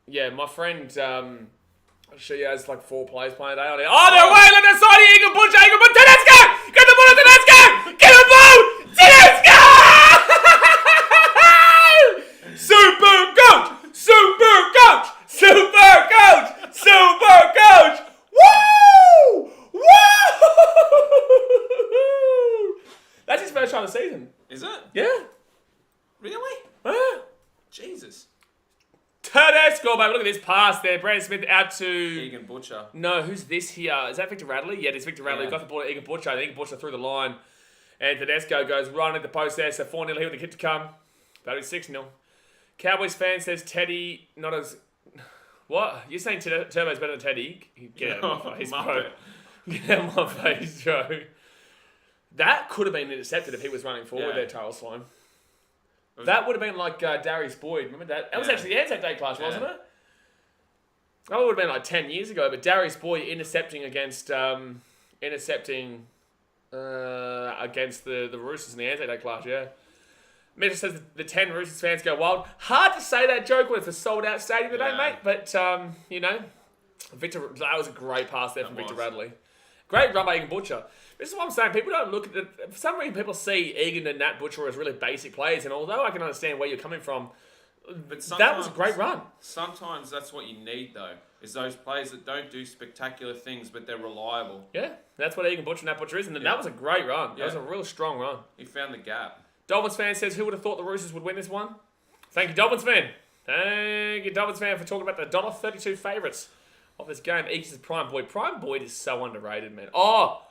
Yeah, my friend, she has like 4 players playing today. Oh, they're away! Let that side here! You can push it! Tedesco! Get the ball to Tedesco! Get the ball! Tedesco! Super coach! Super coach! Super coach! Super coach! Woo! Woo! show of the season. Is it? Yeah. Really? Yeah. Jesus. Tedesco, baby. Look at this pass there. Brandon Smith out to... Egan Butcher. No, who's this here? Is that Victor Radley? Yeah, it's Victor Radley. Got the ball to Egan Butcher. I think Butcher through the line. And Tedesco goes right at the post there. So 4-0 here with the kick to come. That'll be 6-0. Cowboys fan says Teddy not as... What? You're saying Turbo's better than Teddy? Get out of my face, bro. Get out of my face, Joe. That could have been intercepted if he was running forward there, tail slime. That would have been like Darius Boyd. Remember that? That was actually the ANZAC Day clash, wasn't it? That would have been like 10 years ago. But Darius Boyd intercepting against the Roosters in the ANZAC Day clash, yeah. Mitchell says the 10 Roosters fans go wild. Hard to say that joke when it's a sold-out stadium today, mate. But, Victor, that was a great pass there from Victor Radley. Great run by Egan Butcher. This is what I'm saying. People don't look at it. For some reason, people see Egan and Nat Butcher as really basic players. And although I can understand where you're coming from, but that was a great run. Sometimes that's what you need, though, is those players that don't do spectacular things, but they're reliable. Yeah, that's what Egan Butcher and Nat Butcher is. And that was a great run. That was a real strong run. He found the gap. Dolphins fan says, who would have thought the Roosters would win this one? Thank you, Dolphins fan. Thank you, Dolphins fan, for talking about the $1.32 favourites of this game. Eeks is Prime Boyd. Prime Boyd is so underrated, man. Oh,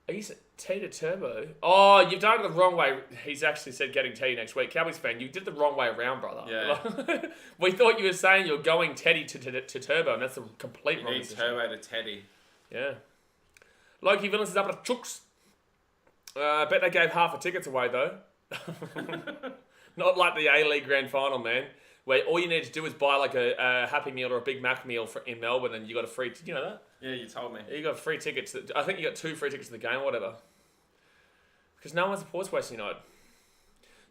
are you T to Turbo? Oh, you've done it the wrong way. He's actually said getting Teddy next week. Cowboys fan, you did the wrong way around, brother. Yeah. We thought you were saying you're going Teddy to Turbo, and that's the complete wrong decision. Turbo to Teddy. Yeah. Loki Villains is up at Chooks. I bet they gave half the tickets away, though. Not like the A-League Grand Final, man, where all you need to do is buy like a Happy Meal or a Big Mac meal in Melbourne, and you got a free... You know that? Yeah, you told me. You got free tickets. I think you got 2 free tickets to the game or whatever. Because no one supports Western United.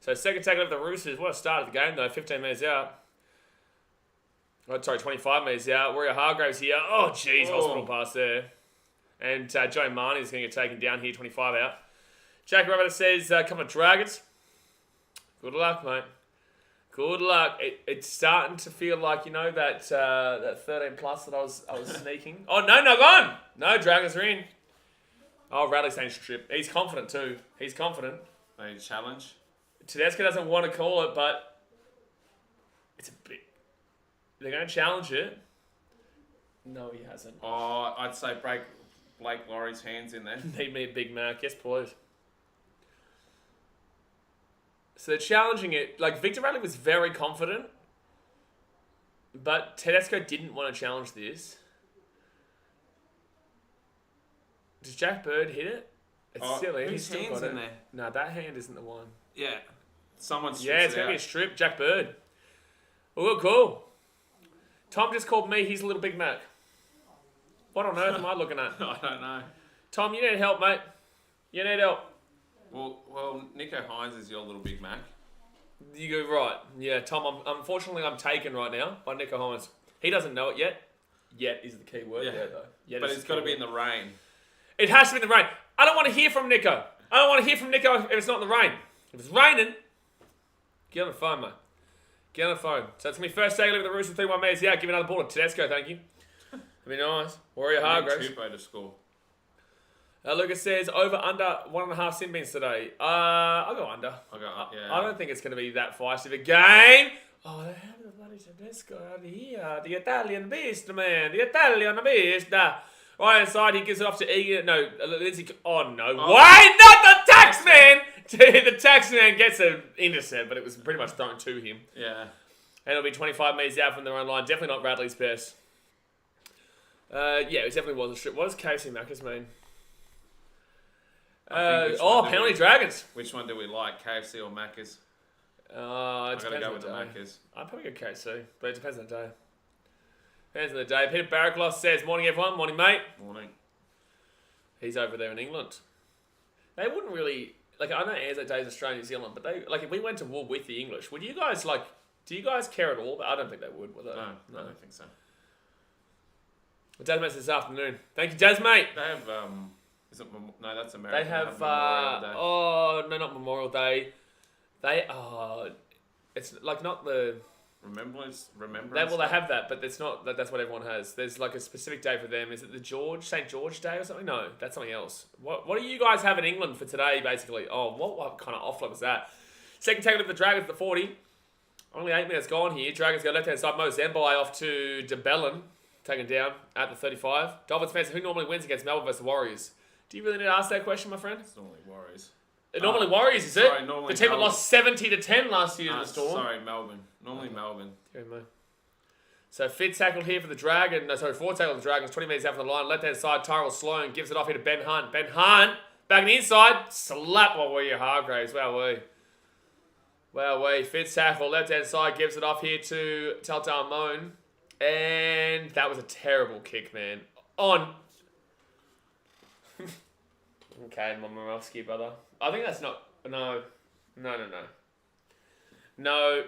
So second tackle of the Roosters. What a start of the game, though. 15 metres out. Oh, sorry, 25 metres out. Warrior Hargraves here. Oh, jeez. Hospital pass there. And Joe Marnie is going to get taken down here, 25 out. Jack Rabbit says, come on, Dragons. Good luck, mate. Good luck. It's starting to feel like, that 13 plus that I was sneaking. Oh, no, gone. No, Dragons are in. Oh, Radley's saying strip. He's confident too. He's confident. They challenge. Tedesco doesn't want to call it, but it's a bit... They're going to challenge it. No, he hasn't. Oh, I'd say break Blake Laurie's hands in there. Need me a Big Mac. Yes, please. So they're challenging it. Like, Victor Radley was very confident, but Tedesco didn't want to challenge this. Does Jack Bird hit it? It's silly. Whose hand's in there? No, that hand isn't the one. Yeah. Someone's it's going to be a strip. Jack Bird. Oh, cool. Tom just called me. He's a little Big Mac. What on earth am I looking at? I don't know. Tom, you need help, mate. You need help. Well, Nico Hines is your little Big Mac. You go right. Yeah, Tom, unfortunately, I'm taken right now by Nico Hines. He doesn't know it yet. Yet is the key word there, though. Yet but it's got to be in the rain. It has to be in the rain. I don't want to hear from Nico. I don't want to hear from Nico if it's not in the rain. If it's raining, get on the phone, mate. Get on the phone. So it's going to be first take a look at the Roosters 3-1 metres. Yeah, give another ball to Tedesco, thank you. That'd be nice. Warrior Hargraves. Tupo to score. Lucas says, over under 1.5 sin bins today. I'll go under. I don't think it's going to be that feisty of a game. Oh, they have the bloody Tedesco out here. The Italian beast, man. The Italian beast. Right inside, he gives it off to Egan. No, Lindsay. Oh, no. Why not the taxman? The taxman gets an intercept, but it was pretty much thrown to him. Yeah. And it'll be 25 metres out from their own line. Definitely not Radley's best. It definitely was a strip. What does KFC Macca's mean? Penalty Dragons. Which one do we like, KFC or Macca's? I've got to go with the Macca's. I'd probably go KFC, but it depends on the day. Depends on the day. Peter Barraclough says, morning everyone, morning mate. Morning. He's over there in England. They wouldn't really, I know ANZAC Day is Australia, New Zealand, but they, if we went to war with the English, would you guys, do you guys care at all? I don't think they would they? No, I don't think so. Well, Dasmate this afternoon. Thank you, Dasmate. They have, no, that's American. They have Memorial Day. Oh, no, not Memorial Day. It's not the... Remembrance. They have that, but it's not. That's what everyone has. There's like a specific day for them. Is it the St George Day or something? No, that's something else. What do you guys have in England for today, basically? Oh, what kind of offload was that? Second tackle of the Dragons at the 40. Only 8 minutes gone here. Dragons go left-hand side. Mo Zembai off to DeBellin. Taken down at the 35. Dolphins fans, who normally wins against Melbourne versus the Warriors? Do you really need to ask that question, my friend? It's normally Warriors. Normally Warriors, is it? Sorry, the team that lost 70-10 last year to the Storm. Sorry, Melbourne. Normally Melbourne. So fifth tackle here for the Dragon. Fourth tackle for the Dragons. 20 metres out from the line. Left-hand side, Tyrell Sloan gives it off here to Ben Hunt. Ben Hunt, back on the inside. Slap while we're Hargraves. Wow, fifth tackle, left-hand side, gives it off here to Telltale Moan. And that was a terrible kick, man. On. Okay, Momorowski, brother. I think that's not... No. No,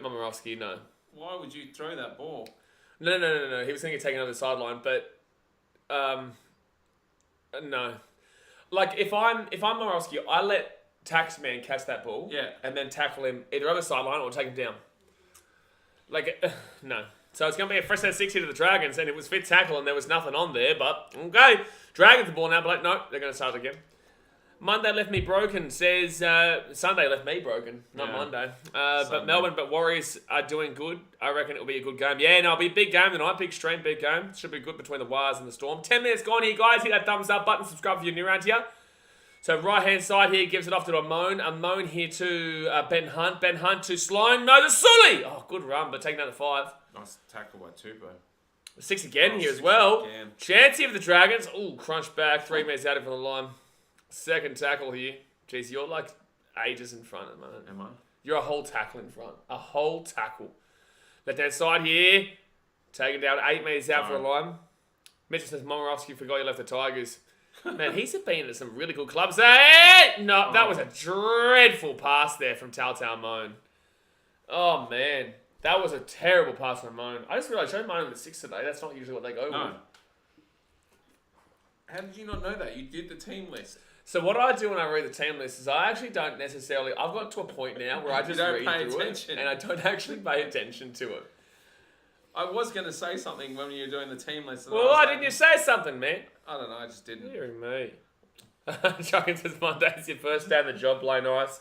Momorowski, no. Why would you throw that ball? No. He was going to get taken over the sideline, but... no. Like, if I'm Momorowski, I let Taxman catch that ball. Yeah. And then tackle him either over the sideline or take him down. Like, no. So it's going to be a fresh set of 60 to the Dragons, and it was fit tackle, and there was nothing on there, but okay. Dragons the ball now, but like, no, they're going to start again. Monday left me broken, says, Sunday left me broken, not Monday. But Melbourne, Warriors are doing good. I reckon it'll be a good game. Yeah, no, it'll be a big game tonight, big stream, big game. Should be good between the Wires and the Storm. 10 minutes gone here, guys. Hit that thumbs up button, subscribe if you're new around here. So right-hand side here gives it off to a Moan here to Ben Hunt. Ben Hunt to Sloan. No, to Sully. Oh, good run, but taking down to 5. Nice tackle by Tupou. 6 again here as well. Again. Chance here for the Dragons. Ooh, crunch back. 3 minutes out of the line. Second tackle here. Jeez, you're like ages in front at the moment. Am I? You're a whole tackle in front. A whole tackle. Left-hand side here. Taken down 8 meters out for the line. Mitchell says, Momorowski forgot you left the Tigers. Man, he's been at some really good clubs. Hey! No, that was a dreadful pass there from Telltale Moan. Oh, man. That was a terrible pass from Moan. I just realised I showed Moan with the 6 today. That's not usually what they go with. How did you not know that? You did the team list. So what I do when I read the team list is I actually don't necessarily... I've got to a point now where I just read through it and I don't actually pay attention to it. I was going to say something when you were doing the team list. Well, why didn't you say something, man? I don't know, I just didn't. Dear me. Chucking says Monday's your first day on the job, play nice.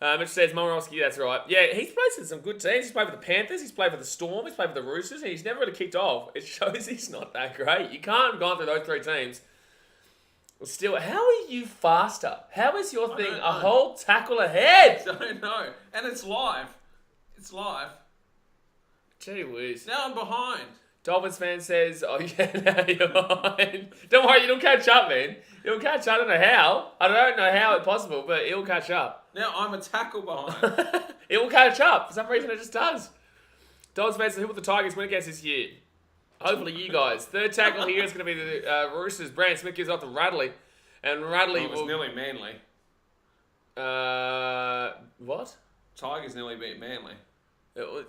Mitch says Momorowski, that's right. Yeah, he's played for some good teams. He's played for the Panthers, he's played for the Storm, he's played for the Roosters, and he's never really kicked off. It shows he's not that great. You can't have gone through those 3 teams. Still, how are you faster? How is your thing a whole tackle ahead? I don't know. And it's live. It's live. Gee whiz. Now I'm behind. Dolphins fan says, oh yeah, now you're behind. Don't worry, you'll catch up, man. You'll catch up. I don't know how. I don't know how it's possible, but it'll catch up. Now I'm a tackle behind. It will catch up. For some reason, it just does. Dolphins fans say, who will the Tigers win against this year? Hopefully you guys. Third tackle here is going to be the Roosters. Brandon Smith gives off to Radley. And Radley was nearly Manly. What? Tigers nearly beat Manly.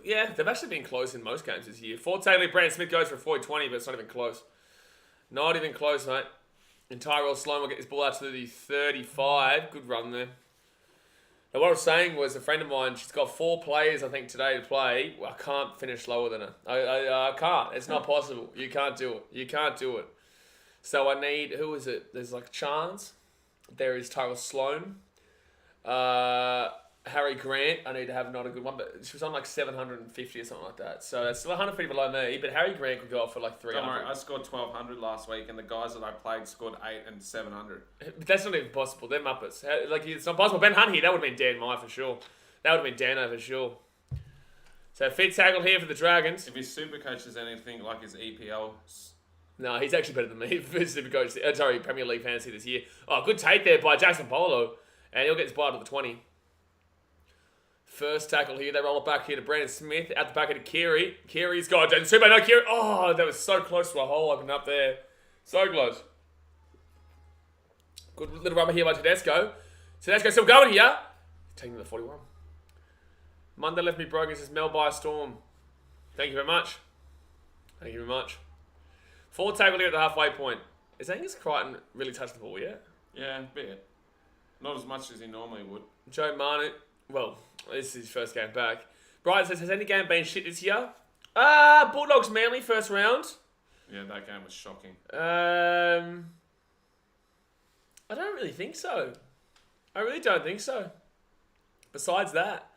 Yeah, they've actually been close in most games this year. Fourth tackle, Brandon Smith goes for a 40-20, but it's not even close. Not even close, mate. And Tyrell Sloan will get this ball out to the 35. Good run there. Now, what I was saying was a friend of mine, she's got 4 players, I think, today to play. Well, I can't finish lower than her. I can't. It's not possible. You can't do it. You can't do it. So I need, who is it? There's like Chance. There is Tyrell Sloan. Harry Grant, I need to have not a good one, but she was on like 750 or something like that. So that's still 150 below me, but Harry Grant could go off for like 300. Don't worry, I scored 1,200 last week, and the guys that I played scored 8 and 700. But that's not even possible. They're Muppets. Like, it's not possible. Ben Hunt here, that would have been Dan Mai for sure. That would have been Dano for sure. So fit tackle here for the Dragons. If his super coach is anything like his EPL... No, he's actually better than me for super coach. Sorry, Premier League fantasy this year. Oh, good take there by Jackson Polo. And he'll get his ball to the 20. First tackle here. They roll it back here to Brandon Smith. Out the back of Kiri. Kiri's got it. Super, no, Kiri. Oh, that was so close to a hole opening up there. So close. Good little rubber here by Tedesco. Tedesco still going here. Taking the 41. Monday left me broken. Says Mel by a storm. Thank you very much. Thank you very much. Forward tackle here at the halfway point. Is Angus Crichton really touched the ball yet? Yeah, a bit. Not as much as he normally would. Joe Manu. Well, this is his first game back. Brian says, has any game been shit this year? Bulldogs Manly first round. Yeah, that game was shocking. I don't really think so. I really don't think so. Besides that,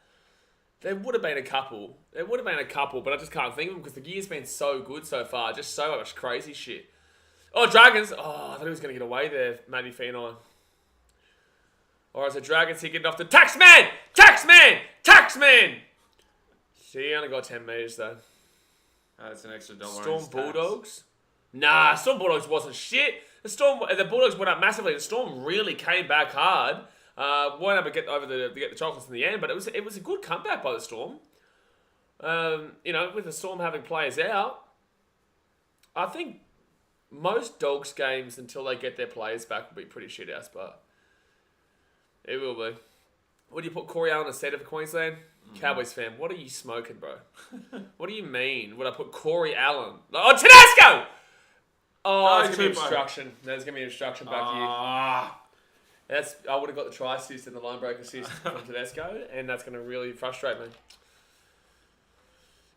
there would have been a couple. But I just can't think of them because the year's been so good so far. Just so much crazy shit. Oh, Dragons. Oh, I thought he was going to get away there, Matty Phenon. Alright, so Dragons, he getting off the Taxman! See, he only got 10 metres though. That's an extra $1. Storm Bulldogs? Nah, Storm Bulldogs wasn't shit. The Bulldogs went up massively. The Storm really came back hard. Weren't able to get the chocolates in the end, but it was a good comeback by the Storm. With the Storm having players out, I think most Dogs games until they get their players back will be pretty shit house, but it will be. What do you put Corey Allen instead of Queensland? Cowboys fan, what are you smoking, bro? What do you mean? Would I put Corey Allen? Oh, Tedesco! Oh, there's going to be instruction. There's going to be instruction back here. I would have got the try assist and the line break assist from Tedesco, and that's going to really frustrate me.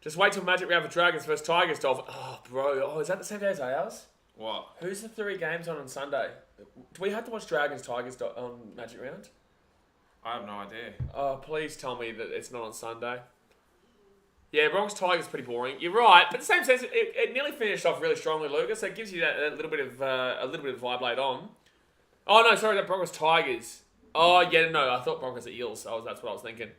Just wait till Magic Round for Dragons versus Tigers, Dolphins. Oh, bro. Oh, is that the same day as ours? What? Who's the 3 games on Sunday? Do we have to watch Dragons Tigers on Magic Round? I have no idea. Oh, please tell me that it's not on Sunday. Yeah, Broncos Tigers pretty boring. You're right, but in the same sense, it nearly finished off really strongly, Lucas. So it gives you that a little bit of vibe later on. Oh no, sorry, that Broncos Tigers. Oh yeah, no, I thought Broncos are Eels. That's what I was thinking.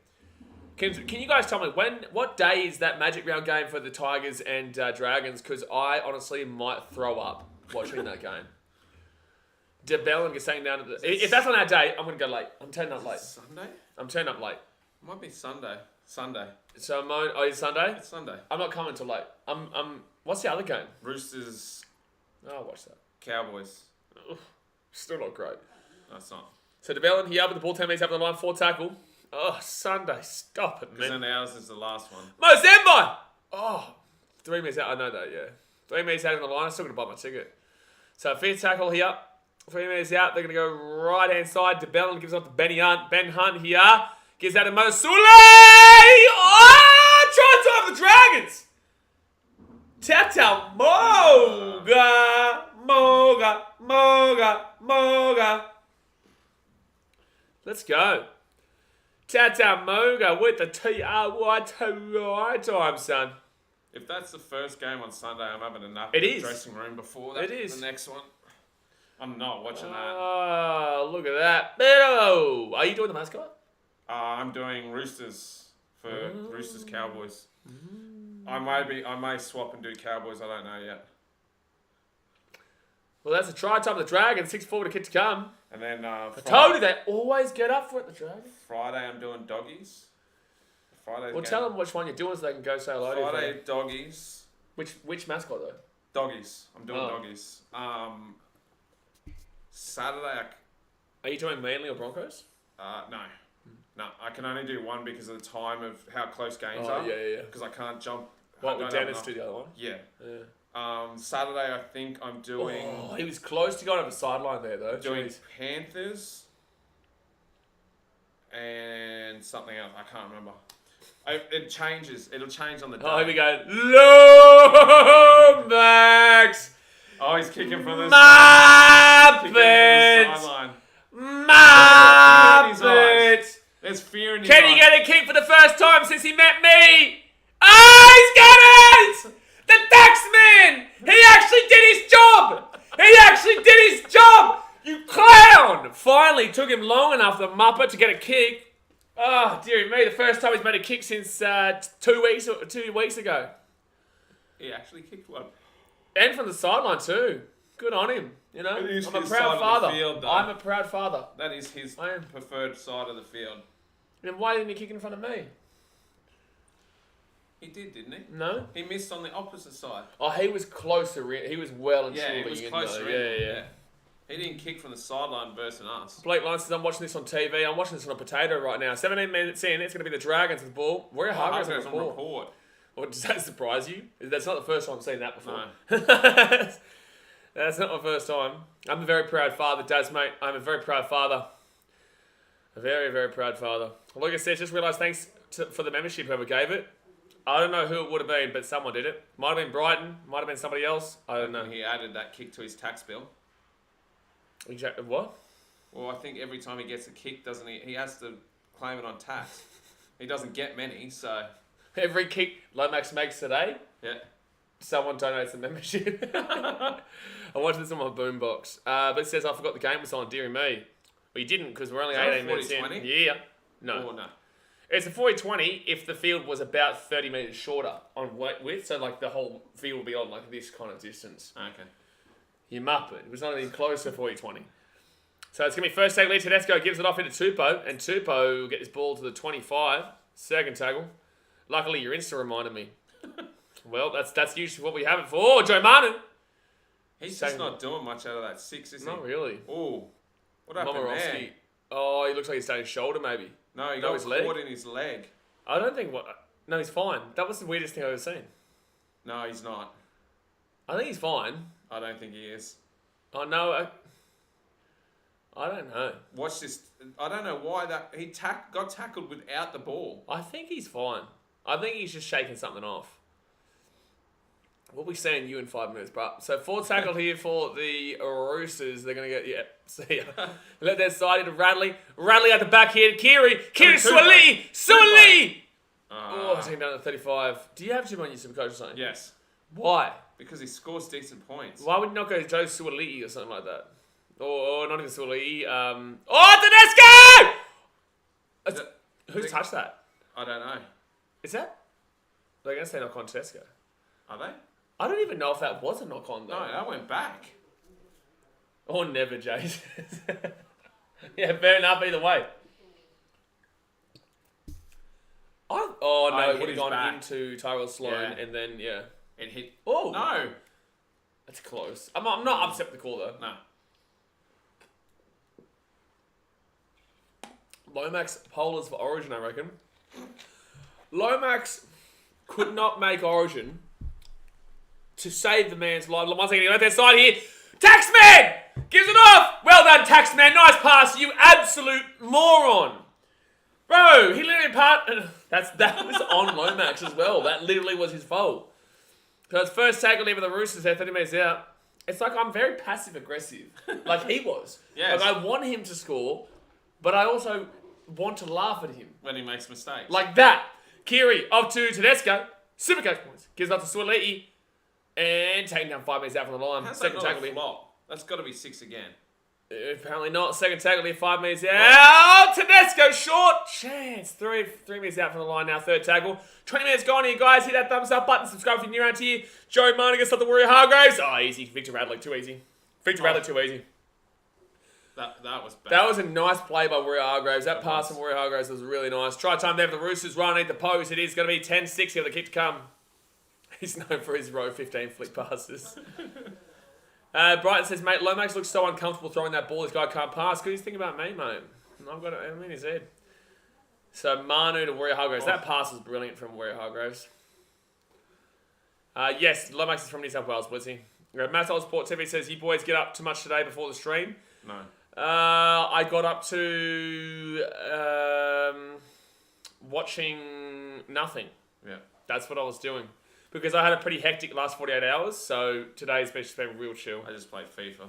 Can you guys tell me what day is that Magic Round game for the Tigers and Dragons? Because I honestly might throw up watching that game. DeBellin gets taken down. If that's on our day, I'm going to go late. I'm turning up late. Sunday? I'm turning up late. It might be Sunday. So it's Sunday? It's Sunday. I'm not coming till late. What's the other game? Roosters. Oh, I'll watch that. Cowboys. Ugh, still not great. No, it's not. So DeBellin here with the ball 10 metres up the line, 4 tackle. Oh, Sunday. Stop it, man. Because then ours is the last one. Mo Zembine! Oh, 3 minutes out. I know that, yeah. 3 minutes out on the line. I'm still going to buy my ticket. So 5th tackle here. 3 minutes out. They're going to go right-hand side. DeBellin gives off to Benny Hunt. Ben Hunt here. Gives that to Mo Sule! Oh! Try time for the Dragons! Tata Moga. Let's go. Tata Moga with the TRY time, son. If that's the first game on Sunday, I'm having a nap in the dressing room before that. It is. The next one. I'm not watching that. Oh, look at that. Pero! Are you doing the mascot? I'm doing Roosters for Roosters Cowboys. I may swap and do Cowboys. I don't know yet. Well, that's a try time of the Dragons. 6-4 to kick to come. And then I told you they always get up for it, the Dragons. Friday I'm doing Doggies. Tell them which one you're doing so they can go say hello to you. Friday Doggies. Which mascot though? Doggies. I'm doing Doggies. Saturday. Are you doing Manly or Broncos? No. No, I can only do one because of the time of how close games are. Yeah. Because I can't jump. What, would Dennis do the other one? Yeah. Saturday, I think I'm doing... Oh, he was close to going over the sideline there, though. Doing Panthers and something else. I can't remember. It changes. It'll change on the day. Oh, here we go. Lomax! Oh, he's kicking from the sideline. Muppet! There's fear in his eyes. Can he get a kick for the first time since he met me? Oh, he's got it! The taxman! He actually did his job! You clown! Finally took him long enough, the Muppet, to get a kick. Oh, dearie me, the first time he's made a kick since 2 weeks ago. He actually kicked one. And from the sideline too. Good on him. You know, I'm a proud father. I'm a proud father. That is his preferred side of the field. Then why didn't he kick in front of me? He did, didn't he? No. He missed on the opposite side. Oh, he was closer. He was well and truly in. Yeah, he was closer in. Yeah. He didn't kick from the sideline versus us. Blake Lyon says, I'm watching this on TV. I'm watching this on a potato right now. 17 minutes in, it's going to be the Dragons with the ball. Where are Hargreaves on report? Well, does that surprise you? That's not the first time I've seen that before. No. That's not my first time. I'm a very proud father, Daz, mate. I'm a very proud father. A very, very proud father. Well, like I said, just realised thanks for the membership, whoever gave it. I don't know who it would have been, but someone did it. Might have been Brighton. Might have been somebody else. I don't know. He added that kick to his tax bill. What? Well, I think every time he gets a kick, doesn't he? He has to claim it on tax. He doesn't get many, so... Every kick Lomax makes today, yeah, someone donates a membership. I watched this on my boombox. But it says I forgot the game was on, dearie me. Well, you didn't because we're only 18 minutes in. 40-20? Yeah. No. Oh, no. It's a 40-20 if the field was about 30 metres shorter on width, so like the whole field will be on like this kind of distance. Okay. You muppet. It was not even close to 40-20. So it's going to be first tackle. Tedesco gives it off into Tupou, and Tupou will get this ball to the 25. Second tackle. Luckily, your Insta reminded me. Well, that's usually what we have it for. Oh, Joe Martin. He's just not doing much out of that 6, is he? Not really. Oh, what happened there? Oh, he looks like he's down his shoulder, maybe. No, he got his caught in his leg. I don't think No, he's fine. That was the weirdest thing I've ever seen. No, he's not. I think he's fine. I don't think he is. Oh, no. I don't know. Watch this. I don't know why that he got tackled without the ball. I think he's fine. I think he's just shaking something off. We'll be seeing you in 5 minutes, bro. So 4 tackled here for the Roosters. They're going to get, see ya. Let their side into Radley. Radley at the back here. Kiri Suali! Oh, taking down to 35. Do you have Jim on your Supercoach or something? Yes. Why? Because he scores decent points. Why would you not go Joe Suali or something like that? Or not even Suali. Oh, Tedesco! Who's touched that? I don't know. Is that? They're going to say knock on Tedesco. Are they? I don't even know if that was a knock on though. No, that went back. Or never, Jason. Yeah, fair enough either way. It would have gone into Tyrell Sloan and then, yeah. It hit. Oh! No! That's close. I'm not upset with the call though. No. Lomax pollers for Origin, I reckon. Lomax could not make Origin to save the man's life. Once again, left their side here. Taxman! Gives it off! Well done, Taxman. Nice pass, you absolute moron. Bro, he literally that was on Lomax as well. That literally was his fault. So it's first tackle here for the Roosters there, 30 minutes out. It's like I'm very passive-aggressive. Like he was. Yes. Like I want him to score, but I also want to laugh at him. When he makes mistakes. Like that. Kiri off to Tedesco. Supercoach points. Gives up to Suoliti. And taking down 5 minutes out from the line. How's Second that not tackle a here. flop? That's got to be 6 again. Apparently not. Second tackle here, 5 minutes out. Oh, Tedesco short. Chance. Three minutes out from the line now. Third tackle. 20 minutes gone here, guys. Hit that thumbs up button. Subscribe if you're new around here. Joe Martin against the Warrior Hargraves. Oh, easy. Victor Radley. Too easy. Radley, too easy. That was bad. That was a nice play by Warrior Hargraves. That pass from Warrior Hargraves was really nice. Try time there for the Roosters. Right underneath the post. It is going to be 10-6 here. The kick to come. He's known for his row 15 flick passes. Brighton says, mate, Lomax looks so uncomfortable throwing that ball. This guy can't pass. Because he's thinking about me, mate. I've got it in his head. So Manu to Warrior Hargraves. That pass was brilliant from Warrior Hargraves. Yes, Lomax is from New South Wales, Blitzy. Matt Old Sport TV says, you boys get up too much today before the stream? No. I got up to watching nothing. Yeah. That's what I was doing. Because I had a pretty hectic last 48 hours, so today's been real chill. I just played FIFA.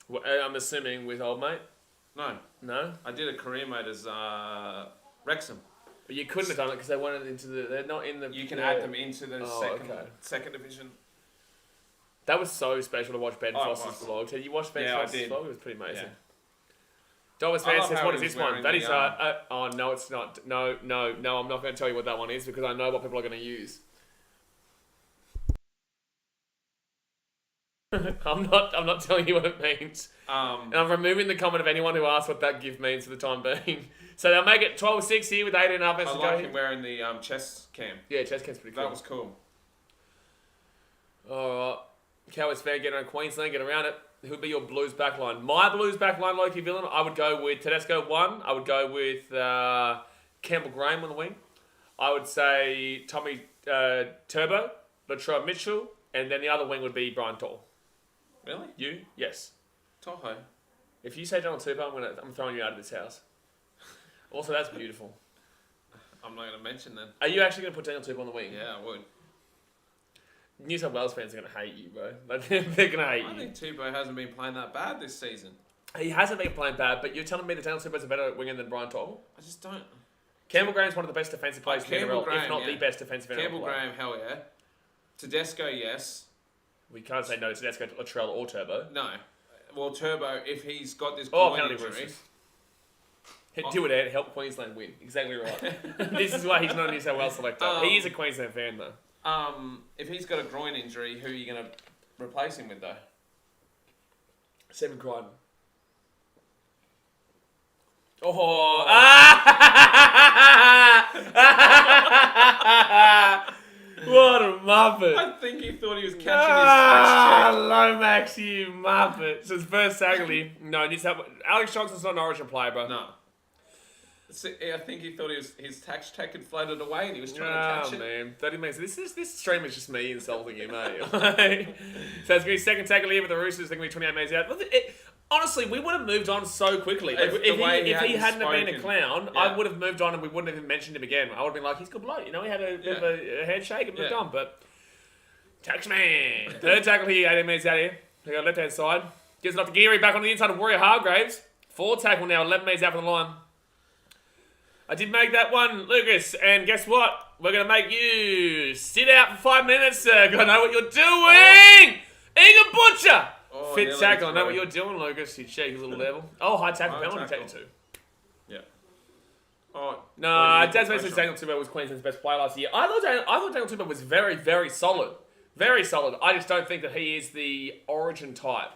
Well, I'm assuming with old mate? No. No? I did a career mode as Wrexham. But you couldn't have done it because they wanted into the... They're not in the... You can add them into the second division. That was so special to watch Ben Frost's vlog. Did you watch Ben Frost's vlog? It was pretty amazing. Yeah. Dollars fan says, what is this one? That is... oh, no, it's not. No, I'm not going to tell you what that one is because I know what people are going to use. I'm not telling you what it means. And I'm removing the comment of anyone who asks what that gift means for the time being. So they'll make it 12-6 here with 8.5 minutes to go. I like him wearing the chest cam. Yeah, chest cam's pretty cool. That was cool. Alright. Cowboys fan getting around Queensland, get around it. Who'd be your Blues backline? My Blues backline, Loki Villain, I would go with Tedesco 1. I would go with Campbell Graham on the wing. I would say Tommy Turbo, Latrell Mitchell, and then the other wing would be Brian Tall. Really? You? Yes. Toho. If you say Donald Tupou, I'm throwing you out of this house. Also, that's beautiful. I'm not going to mention then. Are you actually going to put Daniel Tupou on the wing? Yeah, I would. New South Wales fans are going to hate you, bro. They're going to hate you. I think Tupou hasn't been playing that bad this season. He hasn't been playing bad, but you're telling me that Daniel Tupou's a better winger than Brian Toggle? I just don't... Campbell Graham's one of the best defensive players in the NRL, if not the best defensive NRL player. Campbell Graham, hell yeah. Tedesco, yes. We can't say no to Tedesco, Latrell, or Turbo. No. Well, Turbo, if he's got this penalty injury... Roosters. Do it, Ed. Help Queensland win. Exactly right. This is why he's not a New South Wales selector. He is a Queensland fan, though. If he's got a groin injury, who are you going to replace him with, though? Seven Crichton. Oh! What a muppet! I think he thought he was catching his touch check. Lomax, you muppet! So his first tackle. No, Alex Johnson's not an Origin player, bro. No. I think he thought his tax check had floated away and he was trying to catch it. Man, 30 minutes. This stream is just me insulting you, mate. So it's going to be second tackle here with the Roosters. They're going to be 28 minutes out. Honestly, we would have moved on so quickly. If he hadn't have been a clown, yeah. I would have moved on and we wouldn't have even mentioned him again. I would have been like, he's good bloke. You know, he had a bit of a handshake and moved on. But Taxman. Third tackle here, 18 minutes out here. They got left hand side. Gives it off to Geary back on the inside of Warrior Hargraves. Fourth tackle now, 11 minutes out from the line. I did make that one, Lucas, and guess what? We're going to make you sit out for 5 minutes, sir. I know what you're doing! Inga Butcher! Fifth tackle, I know what you're doing, Lucas. You cheeky little devil. Oh, high tackle, penalty, tackle 2. Yeah. Oh, no, Dad's basically Daniel Tupou was Queensland's best player last year. I thought Daniel Tupou was very, very solid. Very solid. I just don't think that he is the Origin type.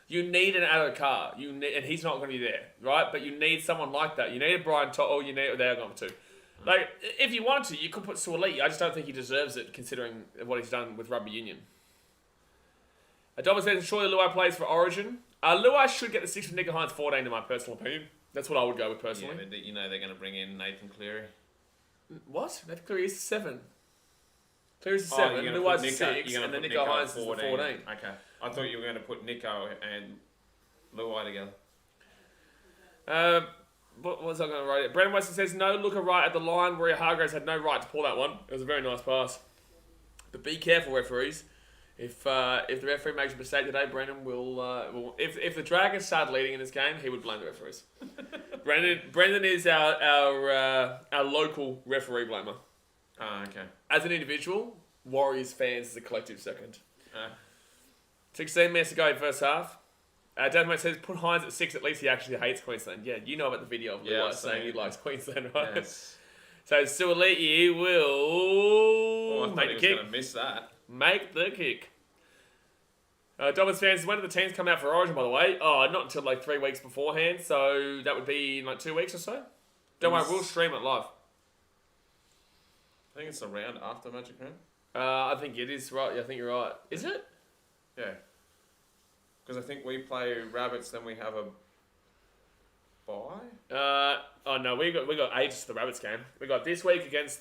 You need an Addo-Carr, and he's not going to be there, right? But you need someone like that. You need a Brian Totto, they're going to. Like, if you wanted to, you could put Suoli. I just don't think he deserves it, considering what he's done with rugby union. Adonis says, surely Luai plays for Origin. Luai should get the 6 with Nicker Hines 14, in my personal opinion. That's what I would go with, personally. Yeah, but they're going to bring in Nathan Cleary. What? Nathan Cleary is the 7. Cleary's the 7, Luai's the 6, and then Nicker Hines is the 14. Okay. I thought you were going to put Nico and Luai together. What was I going to write? Brandon Weston says, no looker right at the line where Hargraves had no right to pull that one. It was a very nice pass. But be careful, referees. If the referee makes a mistake today, Brendan will if the Dragons start leading in this game, he would blame the referees. Brendan is our local referee blamer. Oh, okay. As an individual, Warriors fans as a collective second. 16 minutes to go first half. Davimo says, put Hines at 6, at least he actually hates Queensland. Yeah, you know about the video of Luai saying he likes Queensland, right? Yes. So Suoliti will make the kick. Going to miss that. Make the kick. Dobbins fans, when do the teams come out for Origin, by the way? Oh, not until like 3 weeks beforehand, so that would be in like 2 weeks or so. Don't worry, we'll stream it live. I think it's the round after Magic Round. I think it is, right. Yeah, I think you're right. Is it? Yeah. Because I think we play Rabbits, then we have a bye. Oh no, we got ages to the Rabbits game. We got this week against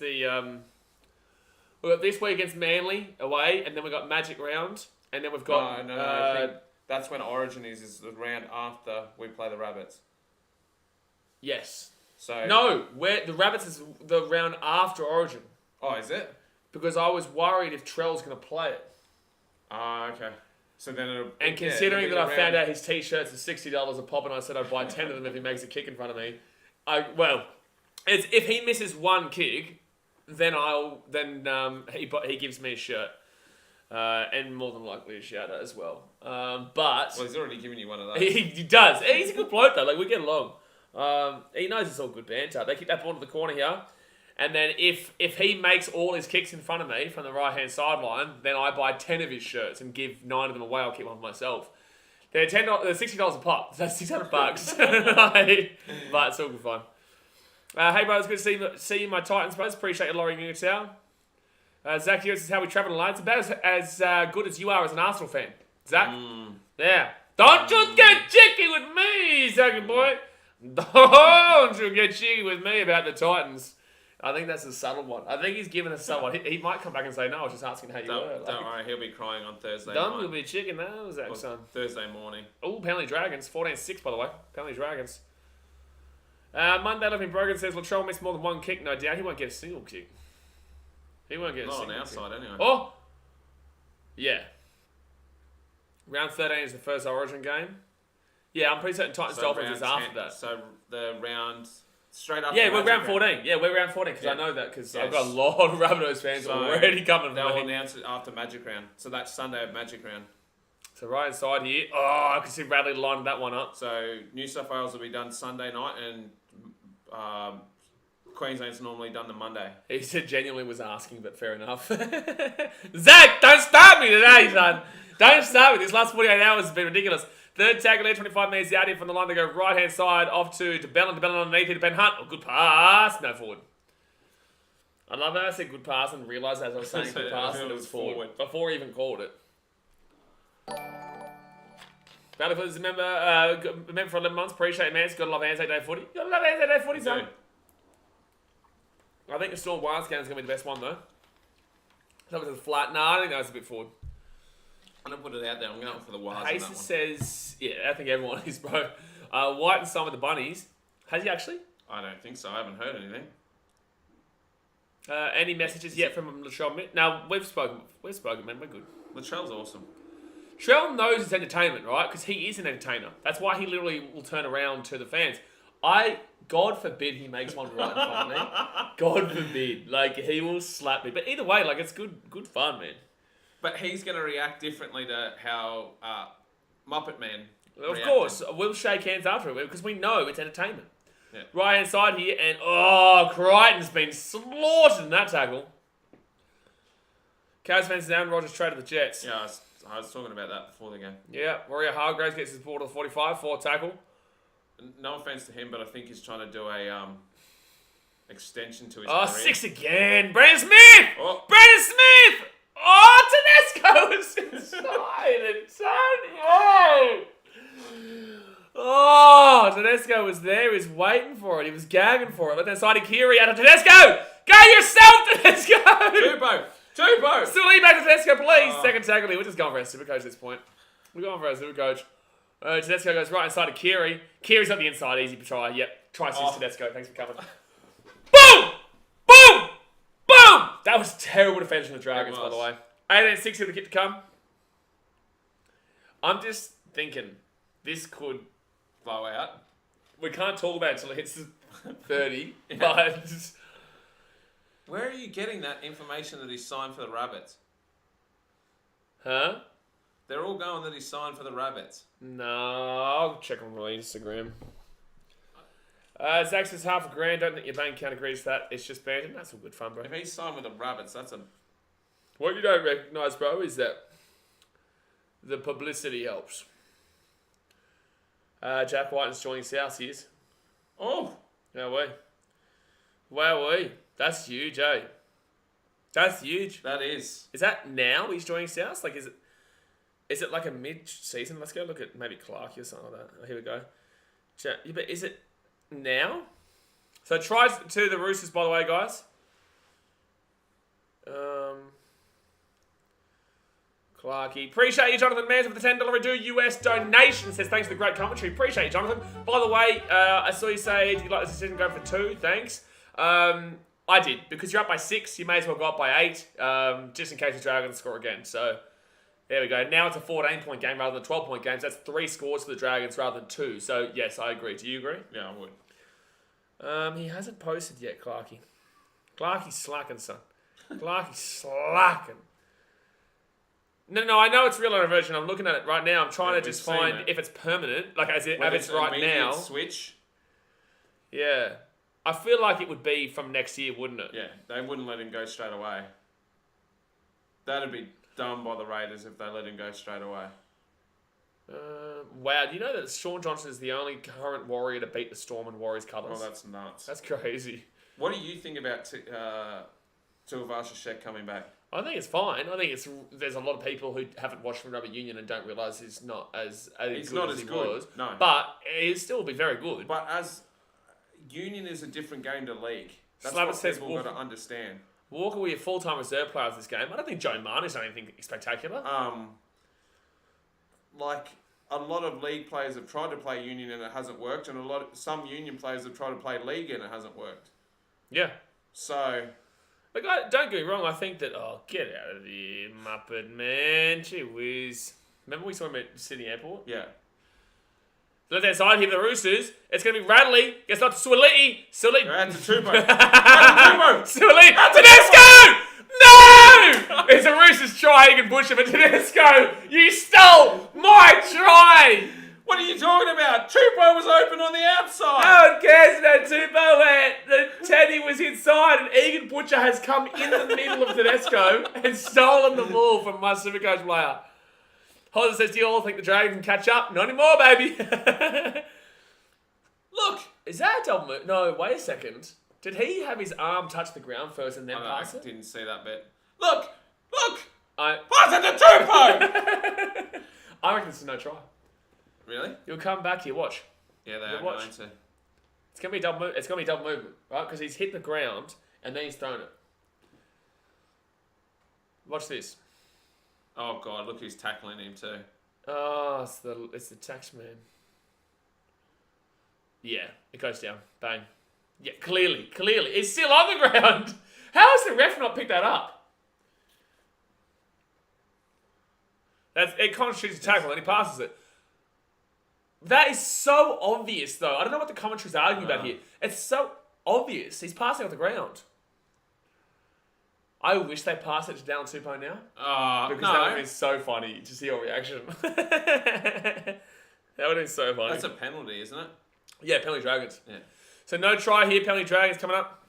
Manly away, and then we got Magic Round, and then we've got no. I think that's when Origin is the round after we play the Rabbits. Yes. So no, the Rabbits is the round after Origin. Oh, is it? Because I was worried if Trell's going to play it. Okay. So then it'll... And considering that I found out his T-shirts are $60 a pop and I said I'd buy 10 of them if he makes a kick in front of me, if he misses one kick, then he gives me a shirt. And more than likely a shout out as well. But... Well, he's already given you one of those. He does. He's a good bloke though. Like, we get along. He knows it's all good banter. They kick that ball to the corner here. And then if he makes all his kicks in front of me from the right-hand sideline, then I buy 10 of his shirts and give 9 of them away. I'll keep one for myself. They're $60 a pop. That's $600. But it's all good fun. Hey, brothers, good to see you, my Titans, brothers. Appreciate your Laurie Units out. Zach here says, how we travelling, lads? About as good as you are as an Arsenal fan. Zach? Yeah. Don't you get cheeky with me, Zachy boy. Don't you get cheeky with me about the Titans. I think that's a subtle one. I think he's given us someone. He might come back and say, no, I was just asking how you were. Don't worry, he'll be crying on Thursday night. You'll be chicken now, Zach, son. Thursday morning. Oh, Penalty Dragons. 14-6, by the way. Penalty Dragons. Monday, Levin Brogan says Latrell missed more than one kick. No doubt he won't get a single kick. He won't get a single kick. Not on our side, anyway. Oh! Yeah. Round 13 is the first Origin game. Yeah, I'm pretty certain Titans Dolphins is after that. So the round straight after. Yeah, we're round 14. Yeah, we're round 14 because I know that because I've got a lot of Rabbitohs fans already coming. They'll announce it after Magic Round. So that's Sunday of Magic Round. So right inside here. Oh, I can see Bradley lining that one up. So New South Wales will be done Sunday night and Queensland's normally done the Monday. He said genuinely was asking, but fair enough. Zach, don't start me today, son. Don't start me. This last 48 hours has been ridiculous. Third tackle there, 25 metres out here from the line. They go right-hand side off to Bellin. Bellin underneath here to Ben Hunt. Oh, good pass. No forward. I love how I said good pass and realised as I was saying good pass and it was forward. Before he even called it. Valley Foot's a member for 11 months. Appreciate it, man. Got to love ANZAC Day footy. Got to love ANZAC Day footy, son. I think the Storm Wild's game is going to be the best one, though. So it's flat. No, I think that was a bit forward. I'm going to put it out there. I'm going for the Wilds. Hayes says, yeah, I think everyone is, bro. White and some of the Bunnies. Has he actually? I don't think so. I haven't heard anything. Any messages yet from Latrell? Now, we've spoken, man. We're good. Latrell's awesome. Trell knows it's entertainment, right? Because he is an entertainer. That's why he literally will turn around to the fans. God forbid he makes one right in front of me. God forbid. Like, he will slap me. But either way, like, it's good fun, man. But he's going to react differently to how Muppet Man Of course. We'll shake hands after it because we know it's entertainment. Yeah. Right hand side here, and Crichton's been slaughtered in that tackle. Cavs fans down, Rogers traded the Jets. Yeah, I was talking about that before the game. Yeah, Warrior Hargraves gets his ball to the 45, 4 tackle. No offense to him, but I think he's trying to do a extension to his career. 6 again. Brandon Smith! Oh. Brandon Smith! Oh, Tedesco was inside, son. Oh, Tedesco was there. He was waiting for it. He was gagging for it. Let that side of Kiri out of Tedesco. Go yourself, Tedesco. Tubo. Still lead back to Tedesco, please. Second tackle here. We're just going for our super coach at this point. We're going for our super coach. Tedesco goes right inside of Kiri. Kiri's on the inside. Easy try. Yep. Try Tedesco. Thanks for coming. Boom! Boom! Boom! That was terrible defense from the Dragons, by the way. 18-6 for the kick to come. I'm just thinking this could blow out. We can't talk about it until it hits 30, but... Where are you getting that information that he's signed for the Rabbits? Huh? They're all going that he's signed for the Rabbits. No, I'll check on my Instagram. Zach says $5,000. Don't think your bank account agrees to that. It's just banter. That's all good fun, bro. If he's signed with the Rabbits, that's a... What you don't recognise, bro, is that the publicity helps. Jack White is joining South, he is. Oh! Wowee. That's huge, eh? That's huge. That is. Is that now he's joining South? Like, is it like a mid-season? Let's go look at maybe Clarkie or something like that. Oh, here we go. Yeah, but is it now? So try to the Roosters, by the way, guys. Clarkie. Appreciate you, Jonathan Mans, with the $10 do US donation. Says thanks for the great commentary. Appreciate you, Jonathan. By the way, I saw you say you'd like this decision go for 2. Thanks. I did. Because you're up by 6, you may as well go up by 8. Just in case the Dragons score again. So, there we go. Now it's a 14-point game rather than a 12-point game. So that's 3 scores for the Dragons rather than 2. So, yes, I agree. Do you agree? Yeah, I would. He hasn't posted yet, Clarkie. Clarkie's slacking, son. Clarkie's slacking. No, I know it's real on a version. I'm looking at it right now. I'm trying to just find if it's permanent, like as it's right now. Switch. Yeah. I feel like it would be from next year, wouldn't it? Yeah, they wouldn't let him go straight away. That'd be done by the Raiders if they let him go straight away. Wow, do you know that Shaun Johnson is the only current Warrior to beat the Storm and Warriors colours? Oh, that's nuts. That's crazy. What do you think about Tuivasa-Sheck coming back? I think it's fine. I think there's a lot of people who haven't watched from Rugby Union and don't realise he's not as good as he was. No. But he'll still be very good. But as Union is a different game to league. That's Slavitt what says people got to understand. Walker will be a full-time reserve player this game. I don't think Joe Marnie's done anything spectacular. Like a lot of league players have tried to play union and it hasn't worked, and some union players have tried to play league and it hasn't worked. Yeah. So, like, don't get me wrong. I think that get out of here, Muppet man. Gee whiz. Remember we saw him at Sydney Airport? yeah. Left hand side here for the Roosters. It's going to be Radley. Gets up to Suoliti. Suoliti. That's a Tupou. That's a Tupou. Suoliti. Tedesco! No! It's a Roosters try. You can push him, but Tedesco, you stole my try! What are you talking about? Tupou was open on the outside. No one cares about Tupou, man. The Teddy was inside, and Egan Butcher has come in the middle of Tedesco and stolen the ball from my Supercoach player. Hodder says, do you all think the Dragons can catch up? Not anymore, baby. Look, is that a double move? No, wait a second. Did he have his arm touch the ground first and then pass it? I didn't see that bit. Look! Pass it to Tupou! I reckon this is no try. Really? You'll come back here, watch. Yeah, they are watch. going to. It's gonna be double move. It's gonna be double movement, right? Because he's hit the ground and then he's thrown it. Watch this. Oh God! Look who's tackling him too. Oh, it's the tax man. Yeah, it goes down. Bang. Yeah, clearly. It's still on the ground. How has the ref not picked that up? It constitutes a tackle and he passes it. That is so obvious, though. I don't know what the commentary's arguing about here. It's so obvious. He's passing off the ground. I wish they passed it to Dallin Tupou now. Because that would have been so funny to see your reaction. That would have been so funny. That's a penalty, isn't it? Yeah, penalty Dragons. Yeah. So no try here, penalty Dragons coming up.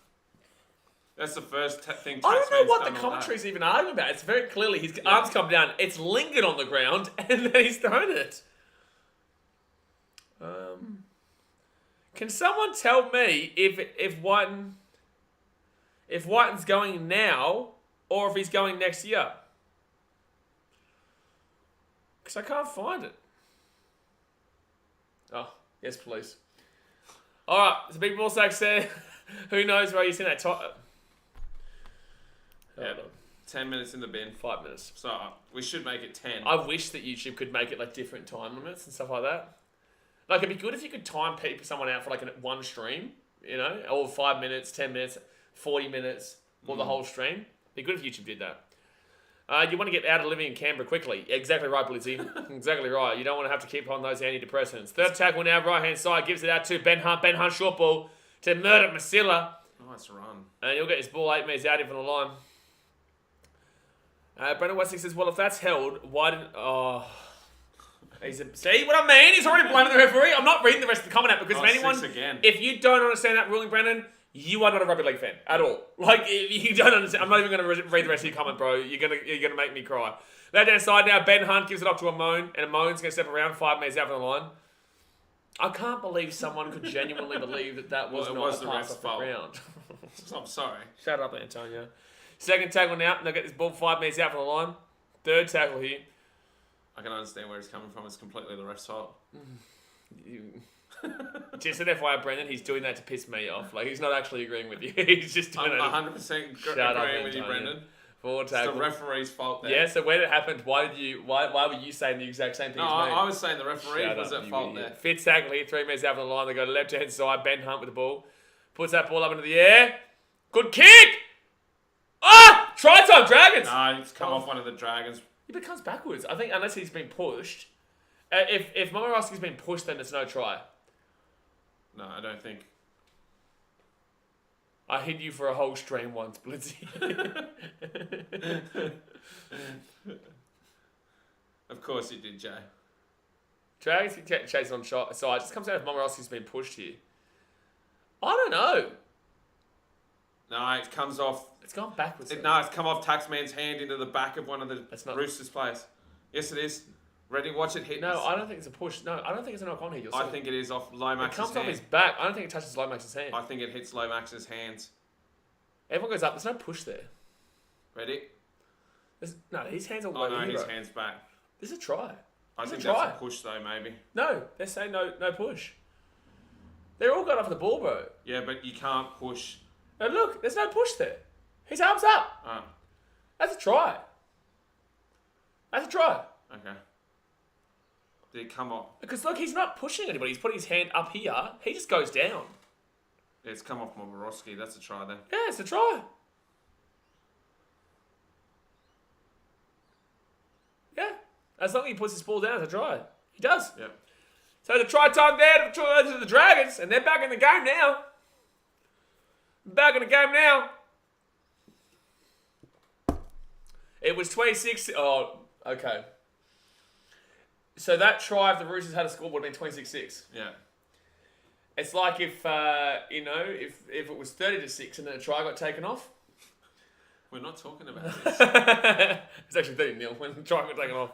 That's the first thing. I don't know what the commentary's even arguing about. It's very clearly his arms come down. It's lingered on the ground, and then he's thrown it. Can someone tell me if Whiten's going now or if he's going next year? Because I can't find it. Oh, yes, please. All right, so Big Ball Sack said, who knows where you've seen that top? Yeah, 10 minutes in the bin. 5 minutes. So we should make it 10. I wish that YouTube could make it like different time limits and stuff like that. Like, it'd be good if you could time someone out for like one stream, you know, or 5 minutes, 10 minutes, 40 minutes, or the whole stream. It'd be good if YouTube did that. You want to get out of living in Canberra quickly. Exactly right, Blizzy. Exactly right. You don't want to have to keep on those antidepressants. Third tackle now, right-hand side, gives it out to Ben Hunt. Ben Hunt, short ball to Murdoch Masilla. Nice run. And he'll get his ball 8 metres out in from the line. Brendan Westlake says, well, if that's held, why didn't... Oh... See what I mean? He's already blaming the referee. I'm not reading the rest of the comment out because if you don't understand that ruling, Brendan, you are not a rugby league fan at all. Like, if you don't understand, I'm not even going to read the rest of your comment, bro. You're gonna make me cry. Left hand side now, Ben Hunt gives it up to Amon, and Amon's going to step around 5 metres out from the line. I can't believe someone could genuinely believe that was not a pass off the ground. I'm sorry. Shut up, Antonio. Second tackle now, and they'll get this ball 5 metres out from the line. Third tackle here. I can understand where he's coming from. It's completely the ref's fault. Just an FYI, Brendan, he's doing that to piss me off. Like, he's not actually agreeing with you. He's just doing it. I'm 100% agreeing with you, Brendan. Forward tackle. It's the referee's fault there. Yeah, so when it happened, why were you saying the exact same thing as me? I was saying the referee was at fault there. Fifth tackle here, 3 metres out of the line. They go left-hand side. Ben Hunt with the ball. Puts that ball up into the air. Good kick! Ah! Try time, Dragons! No, it's come off one of the Dragons. Yeah, but it comes backwards. I think unless he's been pushed. If Momorowski's been pushed, then it's no try. No, I don't think. I hid you for a whole stream once, Blitzy. Of course you did, Jay. Dragons can chase on side. It just comes out if Momorowski's been pushed here. I don't know. No, it comes off. It's gone backwards. It's come off Taxman's hand into the back of one of the Roosters players. Yes, it is. Ready? Watch it hit. No, I don't think it's a push. No, I don't think it's a knock on here. I think it is off Lomax's hand. It comes off his back. I don't think it touches Lomax's hand. I think it hits Lomax's hands. Everyone goes up. There's no push there. Ready? No, his hands are all over here. His hand's back. This is a try. I think that's a push though, maybe. No, they're saying no push. They're all got off the ball, bro. Yeah, but you can't push. No, look, there's no push there. His arm's up. That's a try. That's a try. Okay. Did he come off? Because look, he's not pushing anybody. He's putting his hand up here. He just goes down. Yeah, it's come off Momorowski. That's a try there. Yeah, it's a try. Yeah. As long as he puts his ball down, it's a try. He does. Yeah. So the try time there to the Dragons, and they're back in the game now. Back in the game now. It was 26. Oh, okay. So that try, if the Roosters had a score, would have been 26-6. Yeah. It's like if if it was 30-6 and then a try got taken off. We're not talking about this. It's actually 30-0 when the try got taken off.